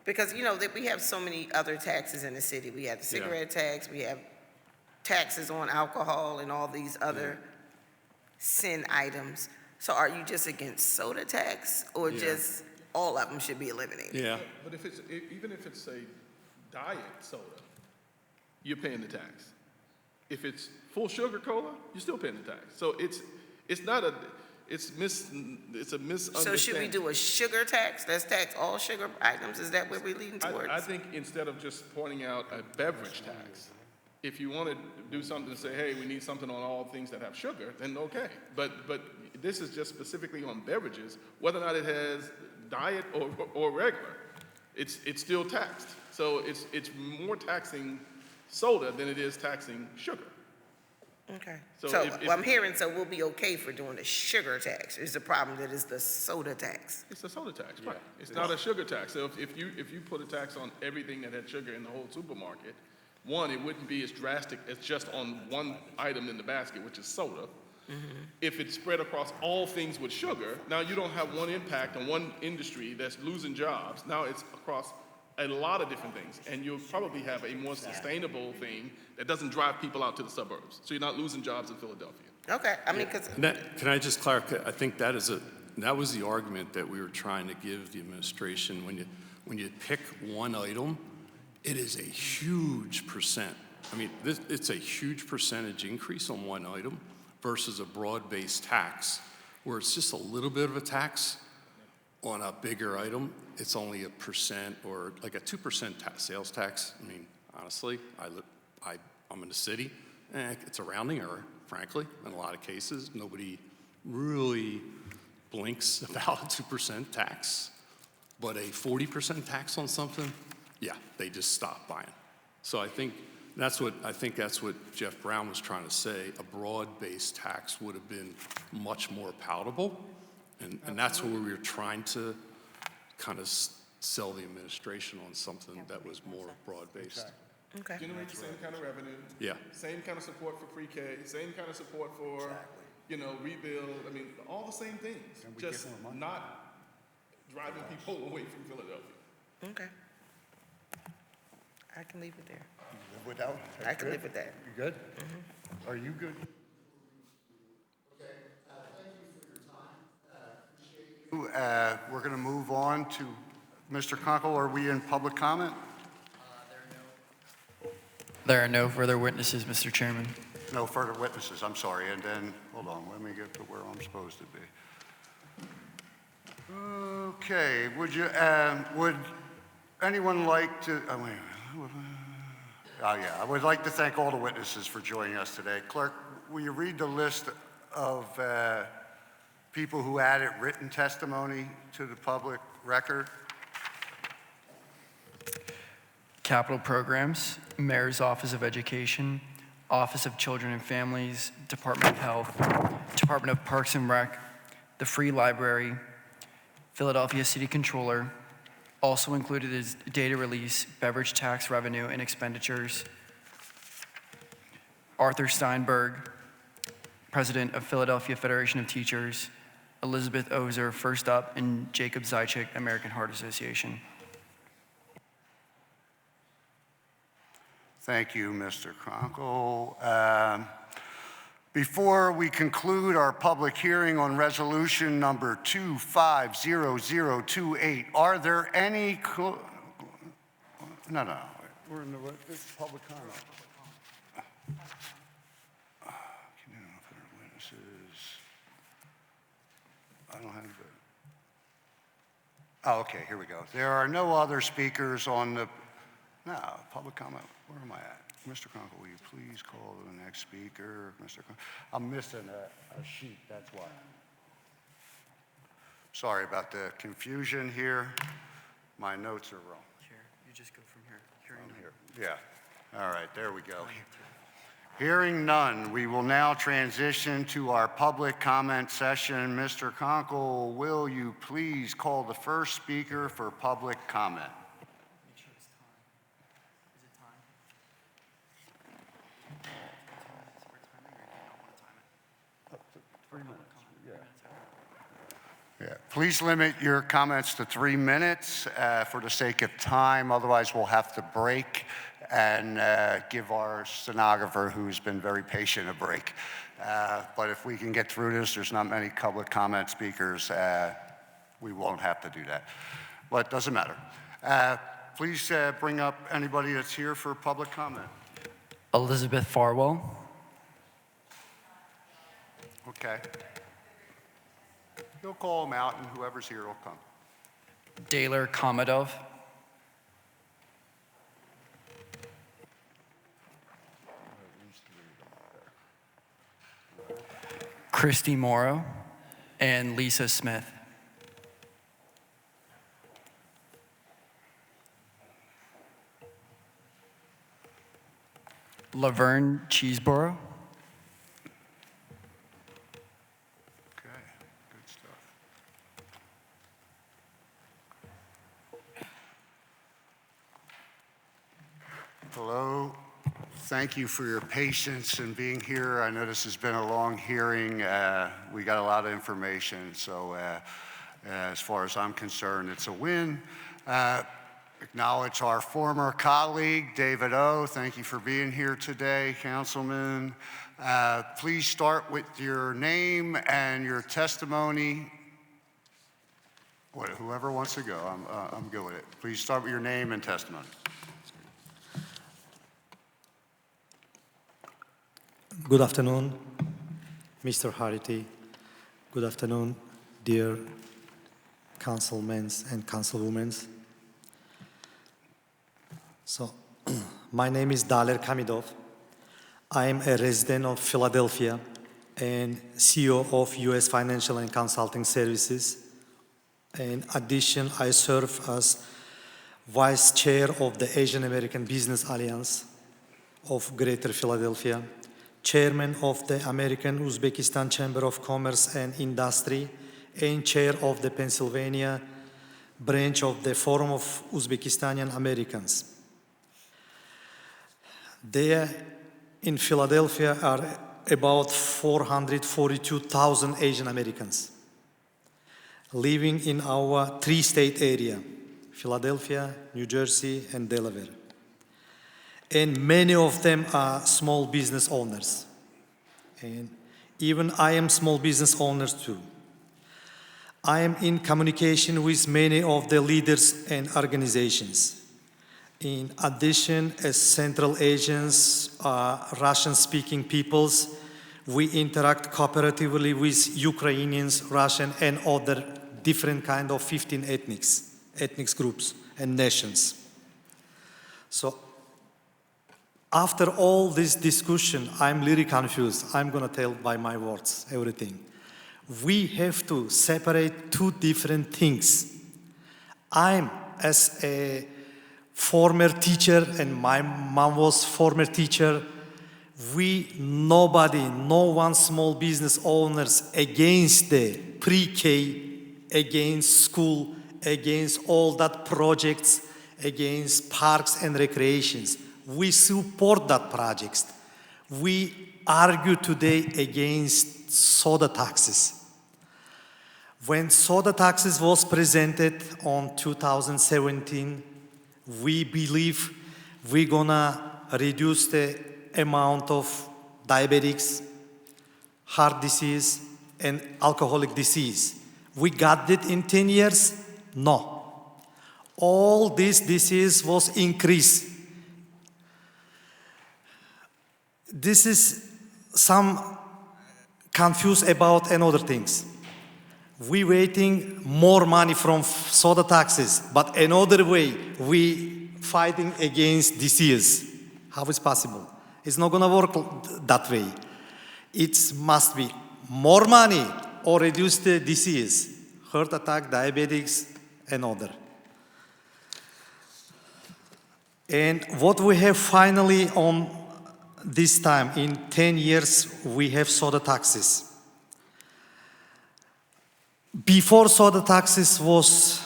Speaker 4: because that we have so many other taxes in the city. We have the cigarette tax, we have taxes on alcohol and all these other sin items. So are you just against soda tax or just all of them should be eliminated?
Speaker 18: Yeah.
Speaker 19: But even if it's a diet soda, you're paying the tax. If it's full sugar cola, you're still paying the tax. So it's a misunderstanding.
Speaker 4: So should we do a sugar tax? Let's tax all sugar items? Is that what we're leading towards?
Speaker 19: I think instead of just pointing out a beverage tax, if you want to do something to say, hey, we need something on all things that have sugar, then okay. But this is just specifically on beverages, whether or not it has diet or regular, it's still taxed. So it's more taxing soda than it is taxing sugar.
Speaker 4: Okay. So I'm hearing, so we'll be okay for doing the sugar tax. Is the problem that it's the soda tax?
Speaker 19: It's a soda tax, right? It's not a sugar tax. So if you put a tax on everything that had sugar in the whole supermarket, one, it wouldn't be as drastic as just on one item in the basket, which is soda. Mm-hmm. If it's spread across all things with sugar, now you don't have one impact on one industry that's losing jobs. Now it's across a lot of different things, and you'll probably have a more sustainable thing that doesn't drive people out to the suburbs. So you're not losing jobs in Philadelphia.
Speaker 4: Okay, I mean, because
Speaker 18: can I just clarify? I think that was the argument that we were trying to give the administration. When you pick one item, it is a huge percent I mean, it's a huge percentage increase on one item versus a broad-based tax, where it's just a little bit of a tax on a bigger item. It's only 1% or like a 2% sales tax. I mean, honestly, I'm in the city. It's a rounding error, frankly, in a lot of cases. Nobody really blinks about a 2% tax. But a 40% tax on something, yeah, they just stop buying. So I think that's what Jeff Brown was trying to say. A broad-based tax would have been much more palatable, and that's where we were trying to kind of sell the administration on something that was more broad-based.
Speaker 4: Okay.
Speaker 19: Generate the same kind of revenue.
Speaker 18: Yeah.
Speaker 19: Same kind of support for pre-K, same kind of support for, rebuild. I mean, all the same things. Just not driving people away from Philadelphia.
Speaker 4: Okay. I can leave it there.
Speaker 1: Live without?
Speaker 4: I can live with that.
Speaker 1: You good?
Speaker 4: Mm-hmm.
Speaker 1: Are you good? We're going to move on to Mr. Kunkel. Are we in public comment?
Speaker 2: There are no further witnesses, Mr. Chairman.
Speaker 1: No further witnesses, I'm sorry. And then, hold on, let me get to where I'm supposed to be. Okay, would anyone like to, I would like to thank all the witnesses for joining us today. Clerk, will you read the list of people who added written testimony to the public record?
Speaker 2: Capital Programs, Mayor's Office of Education, Office of Children and Families, Department of Health, Department of Parks and Rec, the Free Library, Philadelphia City Controller. Also included is data release, beverage tax revenue and expenditures. Arthur Steinberg, President of Philadelphia Federation of Teachers, Elizabeth Ozer, First Up, and Jacob Zajic, American Heart Association.
Speaker 1: Thank you, Mr. Kronkel. Before we conclude our public hearing on resolution number 250028, are there any, no, we're in the public comment. I don't have the, okay, here we go. There are no other speakers on the, public comment. Where am I at? Mr. Kronkel, will you please call the next speaker? Mr. Kronkel, I'm missing a sheet, that's why. Sorry about the confusion here. My notes are wrong.
Speaker 2: Here, you just go from here.
Speaker 1: From here. Yeah, all right, there we go. Hearing none, we will now transition to our public comment session. Mr. Kronkel, will you please call the first speaker for public comment? 3 minutes, yeah. Please limit your comments to 3 minutes for the sake of time. Otherwise, we'll have to break and give our stenographer, who's been very patient, a break. But if we can get through this, there's not many public comment speakers. We won't have to do that. But it doesn't matter. Please bring up anybody that's here for public comment.
Speaker 2: Elizabeth Farwell.
Speaker 1: Okay. You'll call them out, and whoever's here will come.
Speaker 2: Daler Komodov. Christy Morrow and Lisa Smith. Laverne Cheeseborough.
Speaker 1: Good stuff. Hello. Thank you for your patience in being here. I know this has been a long hearing. We got a lot of information, so as far as I'm concerned, it's a win. Acknowledge our former colleague, David O. Thank you for being here today, Councilman. Please start with your name and your testimony. Whoever wants to go, I'm good with it. Please start with your name and testimony.
Speaker 6: Good afternoon, Mr. Harity. Good afternoon, dear councilmen and councilwomen. So, my name is Daler Kamidov. I am a resident of Philadelphia and CEO of U.S. Financial and Consulting Services. In addition, I serve as Vice Chair of the Asian American Business Alliance of Greater Philadelphia, Chairman of the American Uzbekistan Chamber of Commerce and Industry, and Chair of the Pennsylvania branch of the Forum of Uzbekistani Americans. There in Philadelphia are about 442,000 Asian Americans living in our three-state area, Philadelphia, New Jersey, and Delaware. And many of them are small business owners. And even I am small business owners too. I am in communication with many of the leaders and organizations. In addition, as Central Asians, Russian-speaking peoples, we interact cooperatively with Ukrainians, Russian, and other different kind of 15 ethnic groups and nations. So after all this discussion, I'm really confused. I'm going to tell by my words everything. We have to separate two different things. I'm, as a former teacher, and my mom was former teacher, no one small business owners against the pre-K, against school, against all that projects, against parks and recreations. We support that projects. We argue today against soda taxes. When soda taxes was presented on 2017, we believe we're gonna reduce the amount of diabetics, heart disease, and alcoholic disease. We got it in 10 years? No. All this disease was increased. This is some confused about another things. We waiting more money from soda taxes, but another way we fighting against disease. How is possible? It's not gonna work that way. It must be more money or reduce the disease, heart attack, diabetics, and other. And what we have finally on this time, in 10 years, we have soda taxes. Before soda taxes was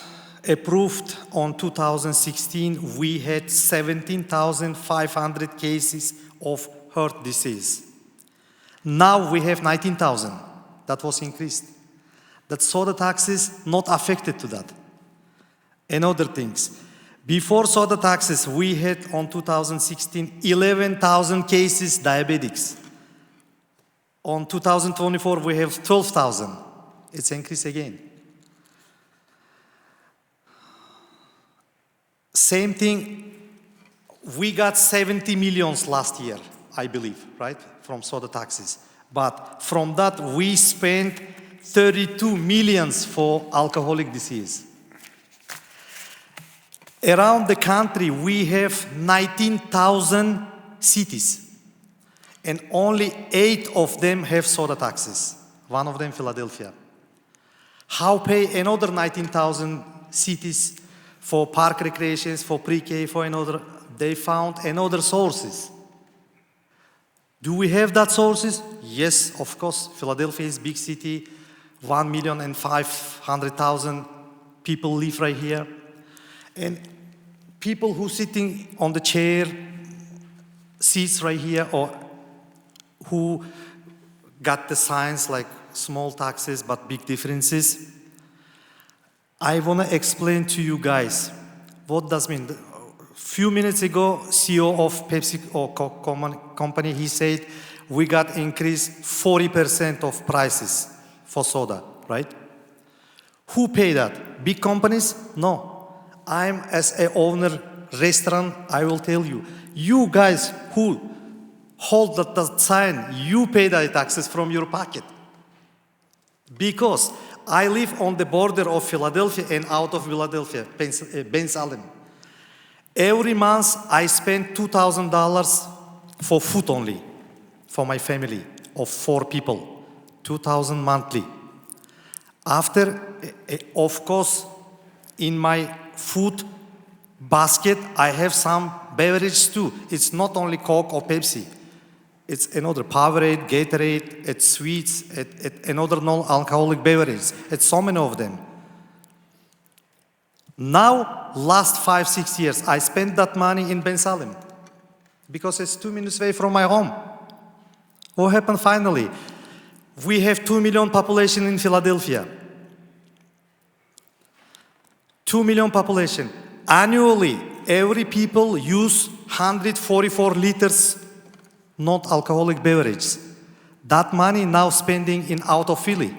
Speaker 6: approved on 2016, we had 17,500 cases of heart disease. Now we have 19,000. That was increased. That soda taxes not affected to that. And other things. Before soda taxes, we had on 2016, 11,000 cases diabetics. On 2024, we have 12,000. It's increased again. Same thing, we got 70 millions last year, I believe, right, from soda taxes. But from that, we spent 32 millions for alcoholic disease. Around the country, we have 19,000 cities, and only 8 of them have soda taxes. One of them, Philadelphia. How pay another 19,000 cities for park recreations, for pre-K, for another? They found another sources. Do we have that sources? Yes, of course. Philadelphia is a big city. 1,500,000 people live right here. And people who sitting on the chair, seats right here, or who got the signs like small taxes but big differences. I want to explain to you guys what does mean. A few minutes ago, CEO of Pepsi or Coke company, he said we got increased 40% of prices for soda, right? Who pay that? Big companies? No. I'm as a owner restaurant, I will tell you. You guys who hold the sign, you pay the taxes from your pocket. Because I live on the border of Philadelphia and out of Philadelphia, Bensalem. Every month I spend $2,000 for food only, for my family of 4 people, $2,000 monthly. After, of course, in my food basket, I have some beverage too. It's not only Coke or Pepsi. It's another Powerade, Gatorade, it's sweets, it's another non-alcoholic beverage. It's so many of them. Now, last 5-6 years, I spent that money in Bensalem because it's 2 minutes away from my home. What happened finally? We have 2 million population in Philadelphia. 2 million population. Annually, every people use 144 liters non-alcoholic beverages. That money now spending in out of Philly.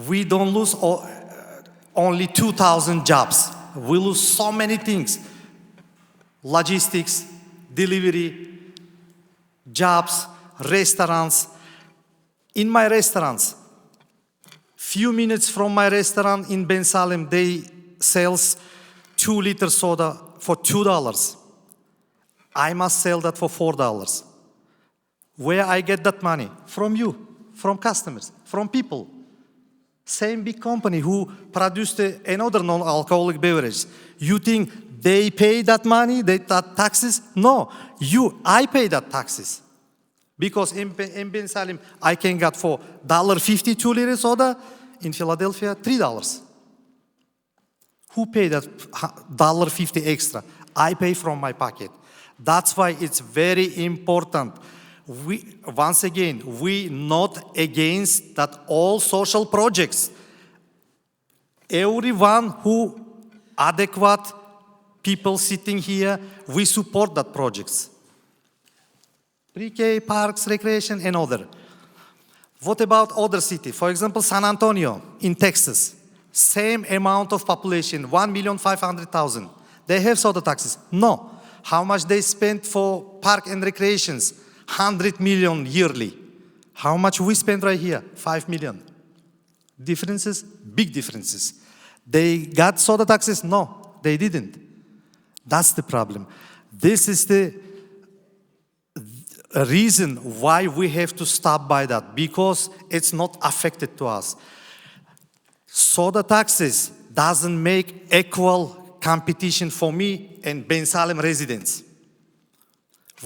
Speaker 6: We don't lose only 2,000 jobs. We lose so many things. Logistics, delivery, jobs, restaurants. In my restaurants, few minutes from my restaurant in Bensalem, they sells 2-liter soda for $2. I must sell that for $4. Where I get that money? From you, from customers, from people. Same big company who produced another non-alcoholic beverage. You think they pay that money, that taxes? No, I pay that taxes. Because in Bensalem, I can get for $1.50 2-liter soda. In Philadelphia, $3. Who paid that $1.50 extra? I pay from my pocket. That's why it's very important. Once again, we not against that all social projects. Everyone who adequate people sitting here, we support that projects. Pre-K, parks, recreation, and other. What about other cities? For example, San Antonio in Texas. Same amount of population, 1,500,000. They have soda taxes? No. How much they spend for park and recreations? 100 million yearly. How much we spend right here? 5 million. Differences? Big differences. They got soda taxes? No, they didn't. That's the problem. This is the reason why we have to stop by that, because it's not affected to us. Soda taxes doesn't make equal competition for me and Bensalem residents.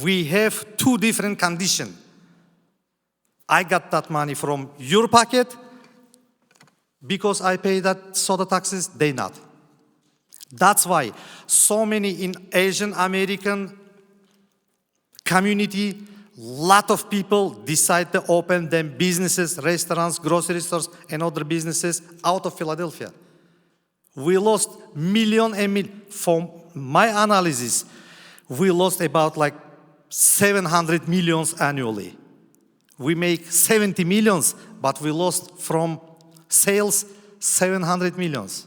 Speaker 6: We have 2 different conditions. I got that money from your pocket because I pay that soda taxes, they not. That's why so many in Asian American community, lot of people decide to open them businesses, restaurants, grocery stores, and other businesses out of Philadelphia. We lost million and million. From my analysis, we lost about like 700 millions annually. We make 70 millions, but we lost from sales 700 millions.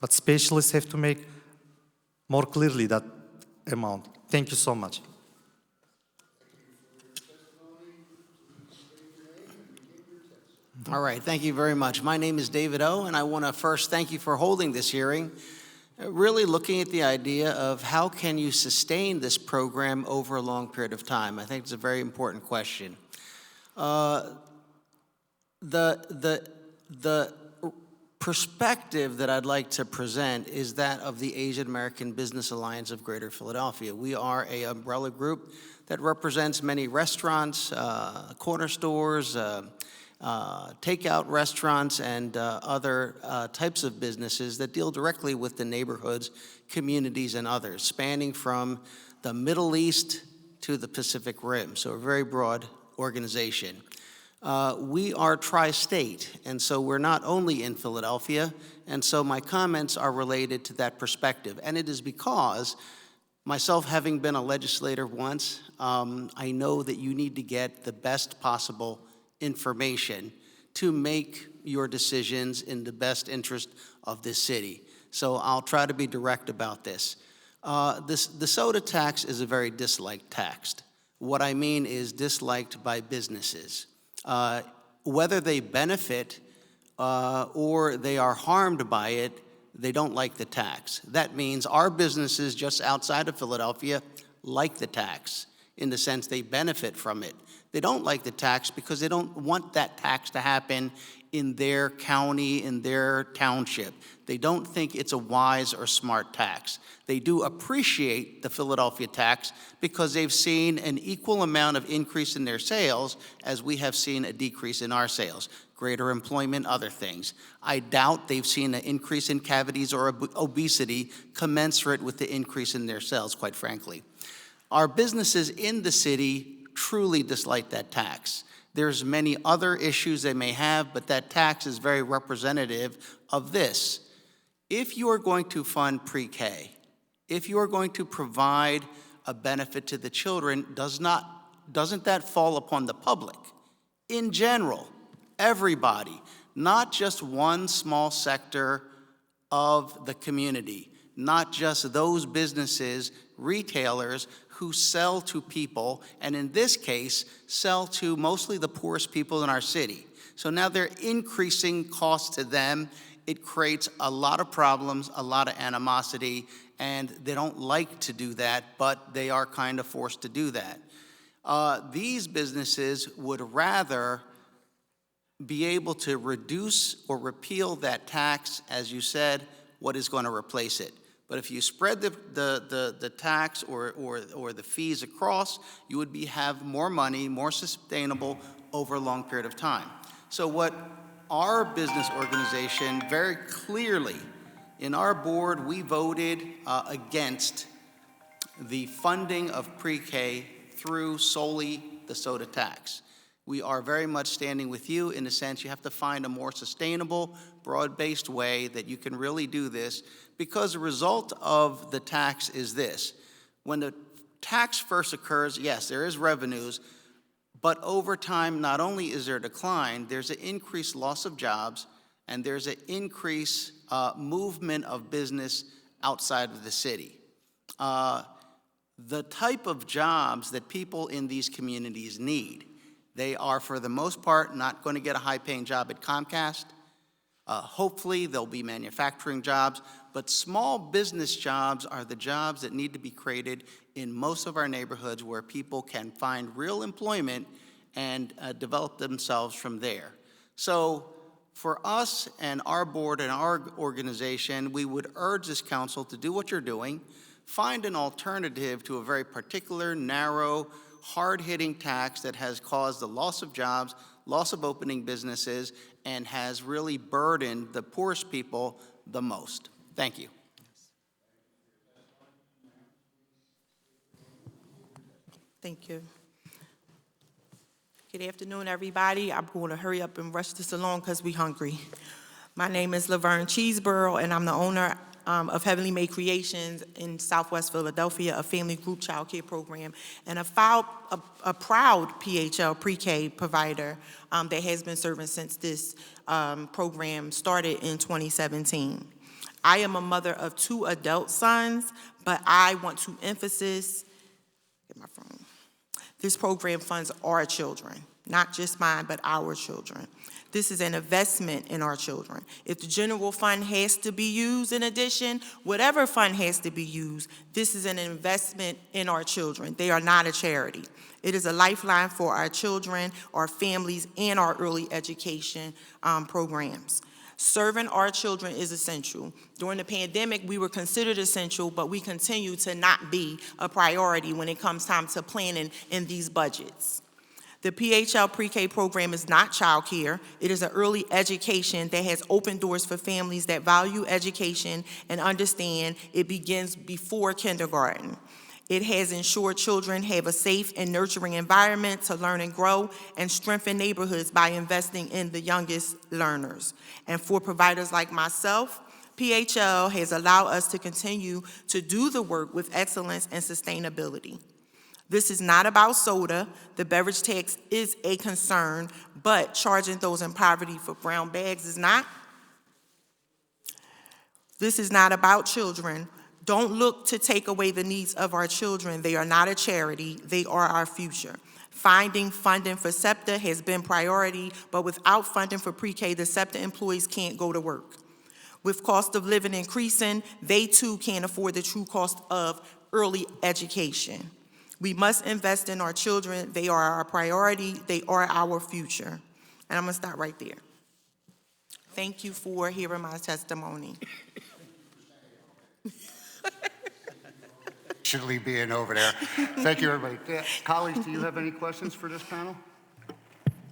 Speaker 6: But specialists have to make more clearly that amount. Thank you so much.
Speaker 9: All right, thank you very much. My name is David O, and I want to first thank you for holding this hearing, really looking at the idea of how can you sustain this program over a long period of time. I think it's a very important question. The perspective that I'd like to present is that of the Asian American Business Alliance of Greater Philadelphia. We are an umbrella group that represents many restaurants, corner stores, takeout restaurants, and other types of businesses that deal directly with the neighborhoods, communities, and others, spanning from the Middle East to the Pacific Rim, so a very broad organization. We are tri-state, and so we're not only in Philadelphia, and so my comments are related to that perspective. And it is because, myself having been a legislator once, I know that you need to get the best possible information to make your decisions in the best interest of this city. So I'll try to be direct about this. The soda tax is a very disliked tax. What I mean is disliked by businesses. Whether they benefit or they are harmed by it, they don't like the tax. That means our businesses just outside of Philadelphia like the tax in the sense they benefit from it. They don't like the tax because they don't want that tax to happen in their county, in their township. They don't think it's a wise or smart tax. They do appreciate the Philadelphia tax because they've seen an equal amount of increase in their sales as we have seen a decrease in our sales. Greater employment, other things. I doubt they've seen an increase in cavities or obesity commensurate with the increase in their sales, quite frankly. Our businesses in the city truly dislike that tax. There's many other issues they may have, but that tax is very representative of this. If you are going to fund pre-K, if you are going to provide a benefit to the children, doesn't that fall upon the public? In general, everybody, not just one small sector of the community, not just those businesses, retailers who sell to people, and in this case, sell to mostly the poorest people in our city. So now they're increasing costs to them. It creates a lot of problems, a lot of animosity, and they don't like to do that, but they are kind of forced to do that. These businesses would rather be able to reduce or repeal that tax, as you said, what is going to replace it. But if you spread the tax or the fees across, you would have more money, more sustainable over a long period of time. So what our business organization very clearly, in our board, we voted against the funding of pre-K through solely the soda tax. We are very much standing with you in the sense you have to find a more sustainable, broad-based way that you can really do this, because the result of the tax is this. When the tax first occurs, yes, there is revenues, but over time, not only is there a decline, there's an increased loss of jobs, and there's an increased movement of business outside of the city. The type of jobs that people in these communities need, they are, for the most part, not going to get a high-paying job at Comcast. Hopefully, there'll be manufacturing jobs, but small business jobs are the jobs that need to be created in most of our neighborhoods where people can find real employment and develop themselves from there. So for us and our board and our organization, we would urge this council to do what you're doing, find an alternative to a very particular, narrow, hard-hitting tax that has caused the loss of jobs, loss of opening businesses, and has really burdened the poorest people the most. Thank you.
Speaker 7: Thank you. Good afternoon, everybody. I'm going to hurry up and rush this along because we're hungry. My name is Laverne Cheeseborough, and I'm the owner of Heavenly Made Creations in Southwest Philadelphia, a family group child care program, and a proud PHL pre-K provider that has been serving since this program started in 2017. I am a mother of 2 adult sons, but I want to emphasize, get my phone. This program funds our children, not just mine, but our children. This is an investment in our children. If the general fund has to be used in addition, whatever fund has to be used, this is an investment in our children. They are not a charity. It is a lifeline for our children, our families, and our early education programs. Serving our children is essential. During the pandemic, we were considered essential, but we continue to not be a priority when it comes time to planning in these budgets. The PHL pre-K program is not child care. It is an early education that has opened doors for families that value education and understand it begins before kindergarten. It has ensured children have a safe and nurturing environment to learn and grow and strengthen neighborhoods by investing in the youngest learners. And for providers like myself, PHL has allowed us to continue to do the work with excellence and sustainability. This is not about soda. The beverage tax is a concern, but charging those in poverty for brown bags is not. This is not about children. Don't look to take away the needs of our children. They are not a charity. They are our future. Finding funding for SEPTA has been priority, but without funding for pre-K, the SEPTA employees can't go to work. With cost of living increasing, they too can't afford the true cost of early education. We must invest in our children. They are our priority. They are our future. And I'm gonna stop right there. Thank you for hearing my testimony.
Speaker 1: Should being over there. Thank you, everybody. Colleagues, do you have any questions for this panel?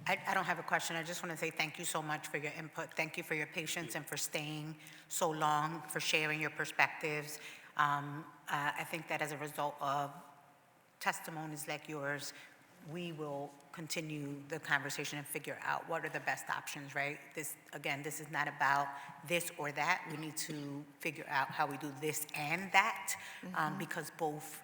Speaker 10: I don't have a question. I just want to say thank you so much for your input. Thank you for your patience and for staying so long, for sharing your perspectives. I think that as a result of testimonies like yours, we will continue the conversation and figure out what are the best options, right? This is not about this or that. We need to figure out how we do this and that, because both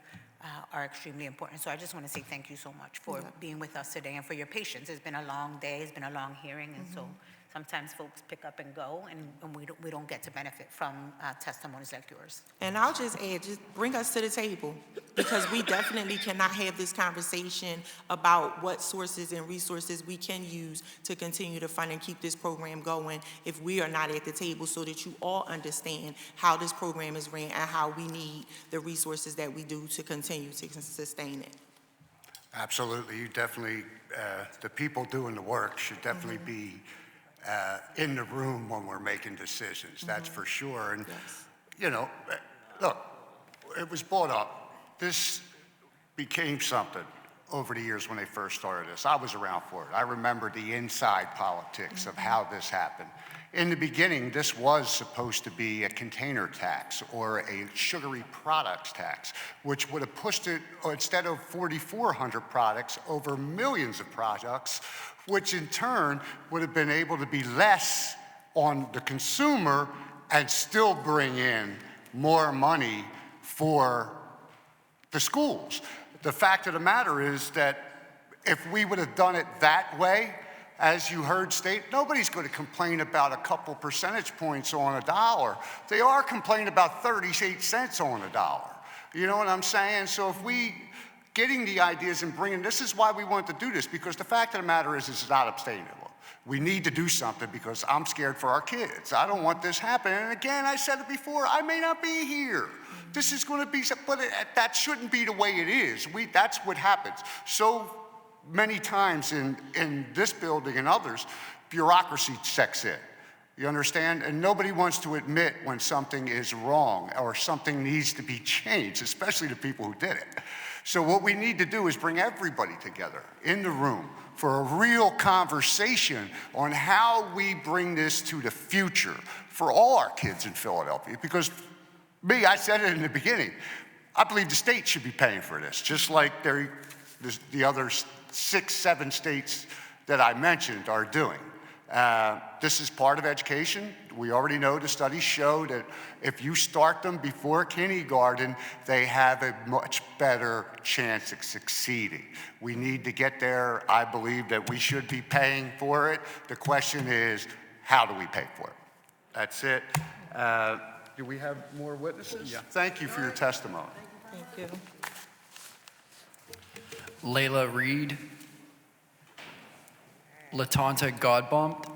Speaker 10: are extremely important. So I just want to say thank you so much for being with us today and for your patience. It's been a long day, it's been a long hearing, and so sometimes folks pick up and go, and we don't get to benefit from testimonies like yours.
Speaker 7: And I'll just add, just bring us to the table, because we definitely cannot have this conversation about what sources and resources we can use to continue to fund and keep this program going if we are not at the table, so that you all understand how this program is ran and how we need the resources that we do to continue to sustain it.
Speaker 1: Absolutely. You definitely, the people doing the work should definitely be in the room when we're making decisions, that's for sure. And, you know, look, it was brought up. This became something over the years when they first started this. I was around for it. I remember the inside politics of how this happened. In the beginning, this was supposed to be a container tax or a sugary products tax, which would have pushed it, instead of 4,400 products, over millions of products, which in turn would have been able to be less on the consumer and still bring in more money for the schools. The fact of the matter is that if we would have done it that way, as you heard state, nobody's going to complain about a couple percentage points on a dollar. They are complaining about 38 cents on a dollar. You know what I'm saying? So if we getting the ideas and bringing, this is why we wanted to do this, because the fact of the matter is it's not sustainable. We need to do something because I'm scared for our kids. I don't want this happening. And again, I said it before, I may not be here. This is going to be, but that shouldn't be the way it is. That's what happens. So many times in this building and others, bureaucracy checks in. You understand? And nobody wants to admit when something is wrong or something needs to be changed, especially the people who did it. So what we need to do is bring everybody together in the room for a real conversation on how we bring this to the future for all our kids in Philadelphia. Because I said it in the beginning, I believe the state should be paying for this, just like the other 6, 7 states that I mentioned are doing. This is part of education. We already know the studies show that if you start them before kindergarten, they have a much better chance of succeeding. We need to get there. I believe that we should be paying for it. The question is, how do we pay for it? That's it. Do we have more witnesses? Yeah. Thank you for your testimony.
Speaker 7: Thank you.
Speaker 2: Layla Reed. Latanta Godbomt.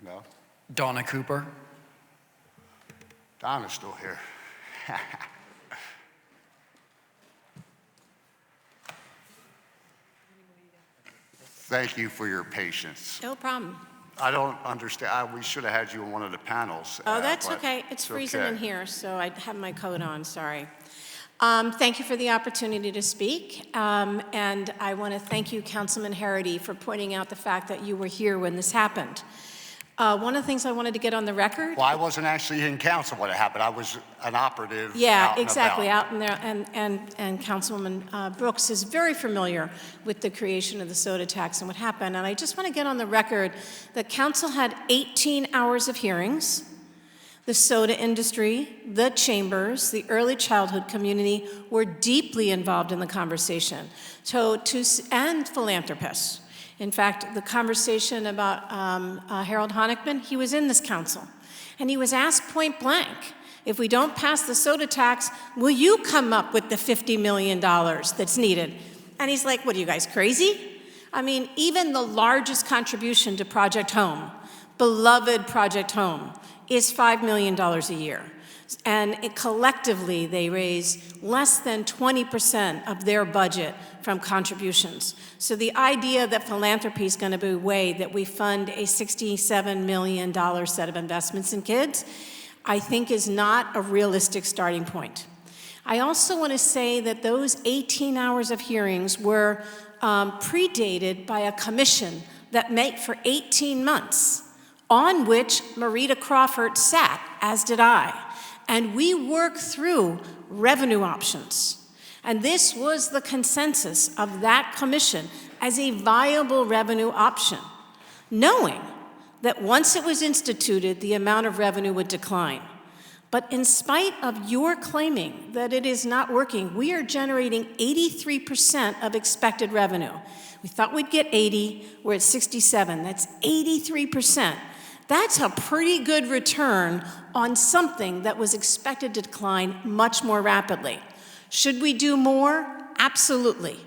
Speaker 1: No.
Speaker 2: Donna Cooper.
Speaker 1: Donna's still here. Thank you for your patience.
Speaker 8: No problem.
Speaker 1: I don't understand. We should have had you on one of the panels.
Speaker 8: Oh, that's
Speaker 1: but
Speaker 8: okay. It's freezing
Speaker 1: okay.
Speaker 8: in here, so I have my coat on, sorry. Thank you for the opportunity to speak. And I want to thank you, Councilman Harity, for pointing out the fact that you were here when this happened. One of the things I wanted to get on the record.
Speaker 1: Well, I wasn't actually in council when it happened. I was an operative.
Speaker 8: Yeah,
Speaker 1: out and
Speaker 8: exactly,
Speaker 1: about.
Speaker 8: out in there. And Councilwoman Brooks is very familiar with the creation of the soda tax and what happened. And I just want to get on the record that council had 18 hours of hearings. The soda industry, the chambers, the early childhood community were deeply involved in the conversation, and philanthropists. In fact, the conversation about Harold Honigman, he was in this council, and he was asked point blank If we don't pass the soda tax, will you come up with the $50 million that's needed? And he's like, what are you guys, crazy? I mean, even the largest contribution to Project Home, beloved Project Home, is $5 million a year. And collectively, they raise less than 20% of their budget from contributions. So the idea that philanthropy is going to be a way that we fund a $67 million set of investments in kids, I think is not a realistic starting point. I also want to say that those 18 hours of hearings were predated by a commission that met for 18 months, on which Marita Crawford sat, as did I. And we worked through revenue options. And this was the consensus of that commission as a viable revenue option, knowing that once it was instituted, the amount of revenue would decline. But in spite of your claiming that it is not working, we are generating 83% of expected revenue. We thought we'd get 80, we're at 67, that's 83%. That's a pretty good return on something that was expected to decline much more rapidly. Should we do more? Absolutely.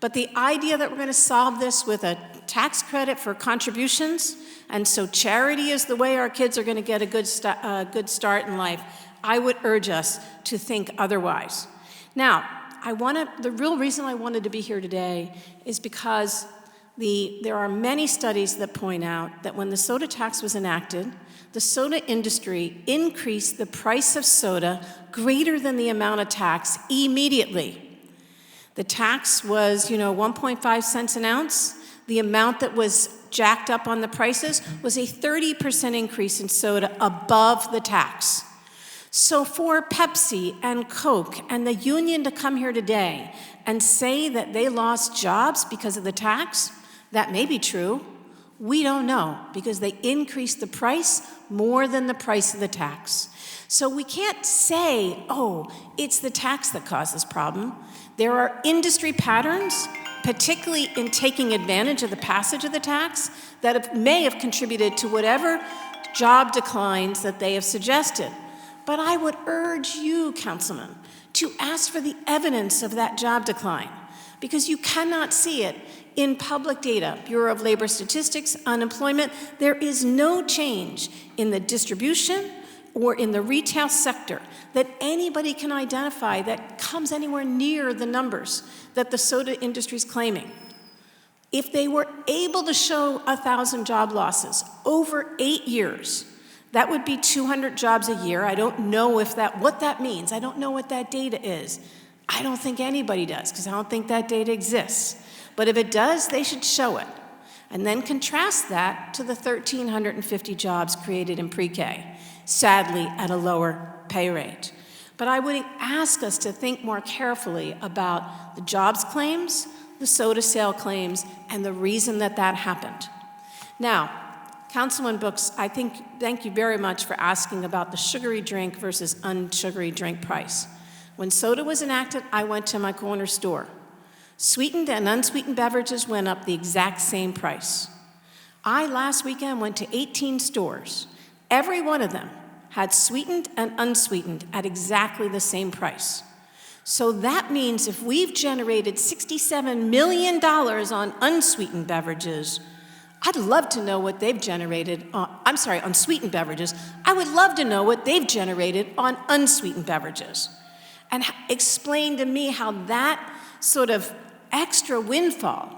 Speaker 8: But the idea that we're going to solve this with a tax credit for contributions, and so charity is the way our kids are going to get a good start in life, I would urge us to think otherwise. Now, the real reason I wanted to be here today is because there are many studies that point out that when the soda tax was enacted, the soda industry increased the price of soda greater than the amount of tax immediately. The tax was, 1.5 cents an ounce. The amount that was jacked up on the prices was a 30% increase in soda above the tax. So for Pepsi and Coke and the union to come here today and say that they lost jobs because of the tax, that may be true. We don't know, because they increased the price more than the price of the tax. So we can't say, oh, it's the tax that caused this problem. There are industry patterns, particularly in taking advantage of the passage of the tax, that may have contributed to whatever job declines that they have suggested. But I would urge you, councilman, to ask for the evidence of that job decline, because you cannot see it in public data, Bureau of Labor Statistics, unemployment. There is no change in the distribution or in the retail sector that anybody can identify that comes anywhere near the numbers that the soda industry is claiming. If they were able to show 1,000 job losses over 8 years, that would be 200 jobs a year. I don't know what that means. I don't know what that data is. I don't think anybody does, because I don't think that data exists. But if it does, they should show it. And then contrast that to the 1,350 jobs created in pre-K, sadly at a lower pay rate. But I would ask us to think more carefully about the jobs claims, the soda sale claims, and the reason that happened. Now, Councilman Brooks, thank you very much for asking about the sugary drink versus unsugary drink price. When soda was enacted, I went to my corner store. Sweetened and unsweetened beverages went up the exact same price. I, last weekend, went to 18 stores. Every one of them had sweetened and unsweetened at exactly the same price. So that means if we've generated $67 million on unsweetened beverages, I'd love to know what they've generated, on sweetened beverages. I would love to know what they've generated on unsweetened beverages. And explain to me how that sort of extra windfall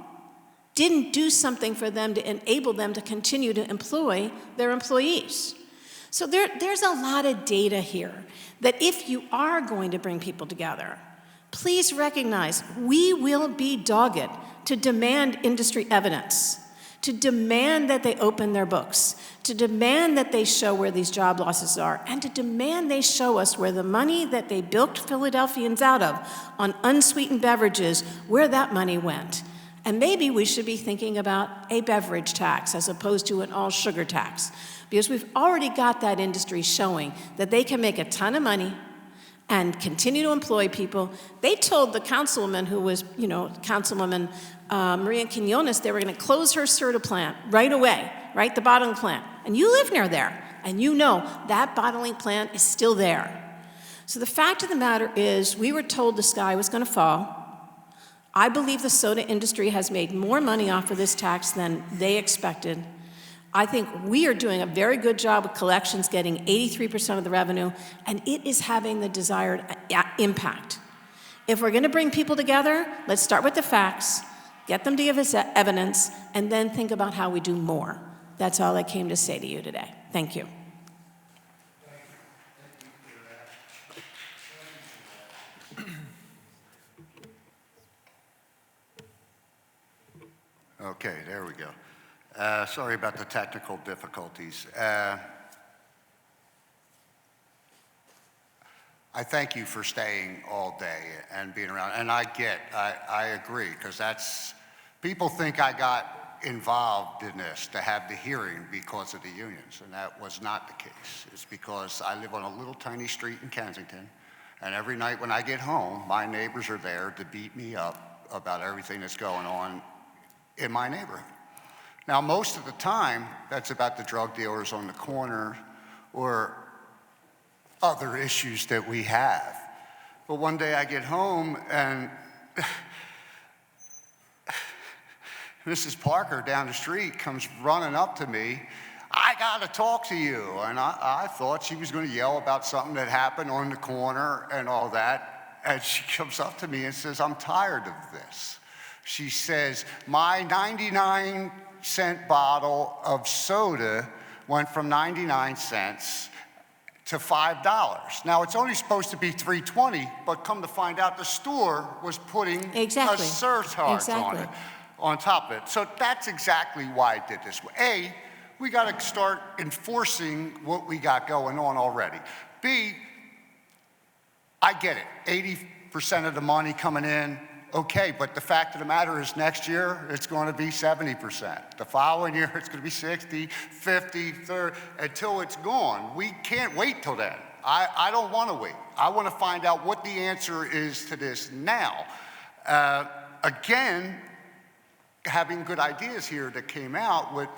Speaker 8: didn't do something for them to enable them to continue to employ their employees. So there's a lot of data here that if you are going to bring people together, please recognize we will be dogged to demand industry evidence, to demand that they open their books, to demand that they show where these job losses are, and to demand they show us where the money that they bilked Philadelphians out of on unsweetened beverages, where that money went. And maybe we should be thinking about a beverage tax as opposed to an all-sugar tax, because we've already got that industry showing that they can make a ton of money and continue to employ people. They told the councilwoman who was, Councilwoman Maria Quinones, they were going to close her soda plant right away, right, the bottling plant. And you live near there. And you know that bottling plant is still there. So the fact of the matter is, we were told the sky was going to fall. I believe the soda industry has made more money off of this tax than they expected. I think we are doing a very good job with collections, getting 83% of the revenue, and it is having the desired impact. If we're going to bring people together, let's start with the facts, get them to give us evidence, and then think about how we do more. That's all I came to say to you today. Thank you.
Speaker 1: Okay, there we go. Sorry about the technical difficulties. I thank you for staying all day and being around. And I agree, because people think I got involved in this to have the hearing because of the unions, and that was not the case. It's because I live on a little tiny street in Kensington, and every night when I get home, my neighbors are there to beat me up about everything that's going on in my neighborhood. Now, most of the time, that's about the drug dealers on the corner or other issues that we have. But one day I get home and Mrs. Parker down the street comes running up to me. I gotta talk to you. And I thought she was gonna yell about something that happened on the corner and all that. And she comes up to me and says, I'm tired of this. She says, my 99-cent bottle of soda went from 99 cents to $5. Now, it's only supposed to be $3.20, but come to find out, the store was putting a surcharge on it, on top of it. So that's exactly why I did this. A, we got to start enforcing what we got going on already. B, I get it, 80% of the money coming in, okay, but the fact of the matter is next year, it's going to be 70%. The following year, it's going to be 60, 50, 30, until it's gone. We can't wait till then. I don't want to wait. I want to find out what the answer is to this now. Again, having good ideas here that came out with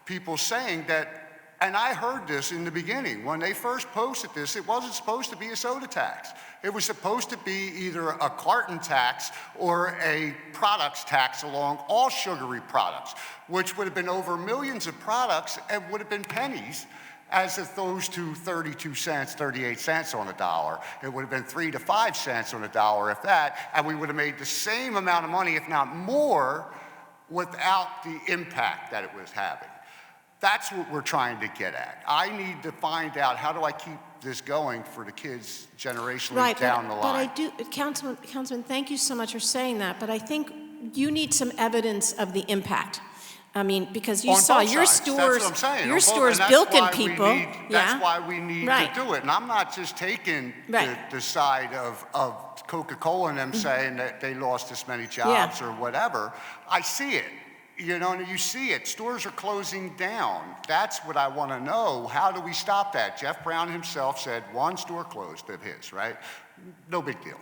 Speaker 1: people saying that, and I heard this in the beginning. When they first posted this, it wasn't supposed to be a soda tax. It was supposed to be either a carton tax or a products tax along all sugary products, which would have been over millions of products and would have been pennies as opposed to 32 cents, 38 cents on the dollar. It would have been 3 to 5 cents on the dollar, if that, and we would have made the same amount of money, if not more, without the impact that it was having. That's what we're trying to get at. I need to find out, how do I keep this going for the kids generationally down the line?
Speaker 8: But I do, Councilman, thank you so much for saying that, but I think you need some evidence of the impact. I mean, because you saw your stores, bilking people.
Speaker 1: That's why we need to do it. And I'm not just taking the side of Coca-Cola and them saying that they lost this many jobs or whatever. I see it. You know, and you see it. Stores are closing down. That's what I want to know. How do we stop that? Jeff Brown himself said one store closed of his, right? No big deal.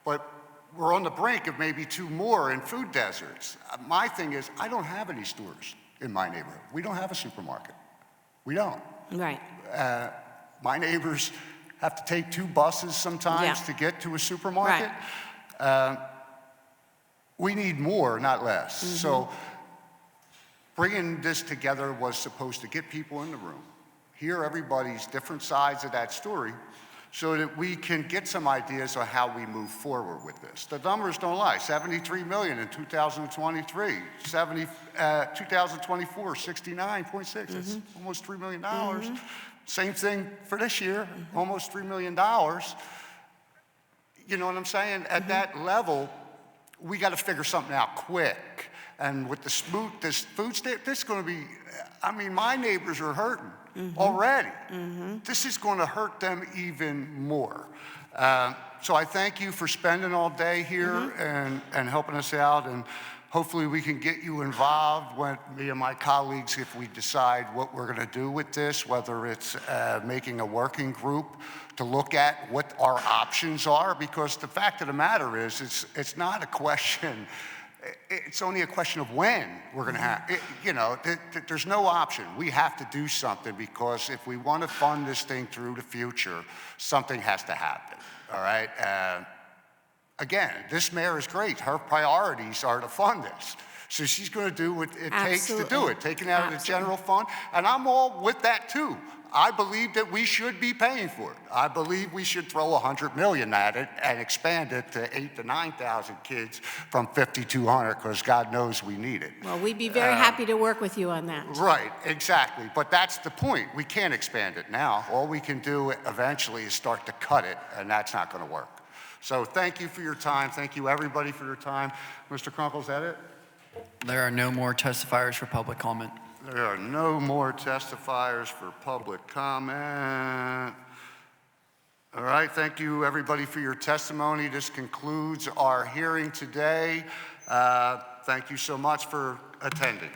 Speaker 1: But we're on the brink of maybe 2 more in food deserts. My thing is, I don't have any stores in my neighborhood. We don't have a supermarket. We don't.
Speaker 8: Right.
Speaker 1: My neighbors have to take 2 buses sometimes to get to a supermarket. Right. We need more, not less. Mm-hmm. So bringing this together was supposed to get people in the room, hear everybody's different sides of that story, so that we can get some ideas on how we move forward with this. The numbers don't lie. 73 million in 2023, 2024, 69.6. It's almost $3 million. Same thing for this year, almost $3 million. You know what I'm saying? At that level, we got to figure something out quick. And with this food stamp, this is going to be, I mean, my neighbors are hurting already. This is going to hurt them even more. So I thank you for spending all day here and helping us out. And hopefully we can get you involved with me and my colleagues if we decide what we're going to do with this, whether it's making a working group to look at what our options are. Because the fact of the matter is, it's not a question. It's only a question of when we're going to have, there's no option. We have to do something because if we want to fund this thing through the future, something has to happen, all right? Again, this mayor is great. Her priorities are to fund this. So she's going to do what it takes to do it, taking out of the general fund. And I'm all with that too. I believe that we should be paying for it. I believe we should throw $100 million at it and expand it to 8,000 to 9,000 kids from 5,200, because God knows we need it.
Speaker 8: Well, we'd be very happy to work with you on that.
Speaker 1: Right, exactly. But that's the point. We can't expand it now. All we can do eventually is start to cut it, and that's not going to work. So thank you for your time. Thank you, everybody, for your time. Mr. Crunkle, is that it?
Speaker 2: There are no more testifiers for public comment.
Speaker 1: There are no more testifiers for public comment. All right, thank you, everybody, for your testimony. This concludes our hearing today. Thank you so much for attending.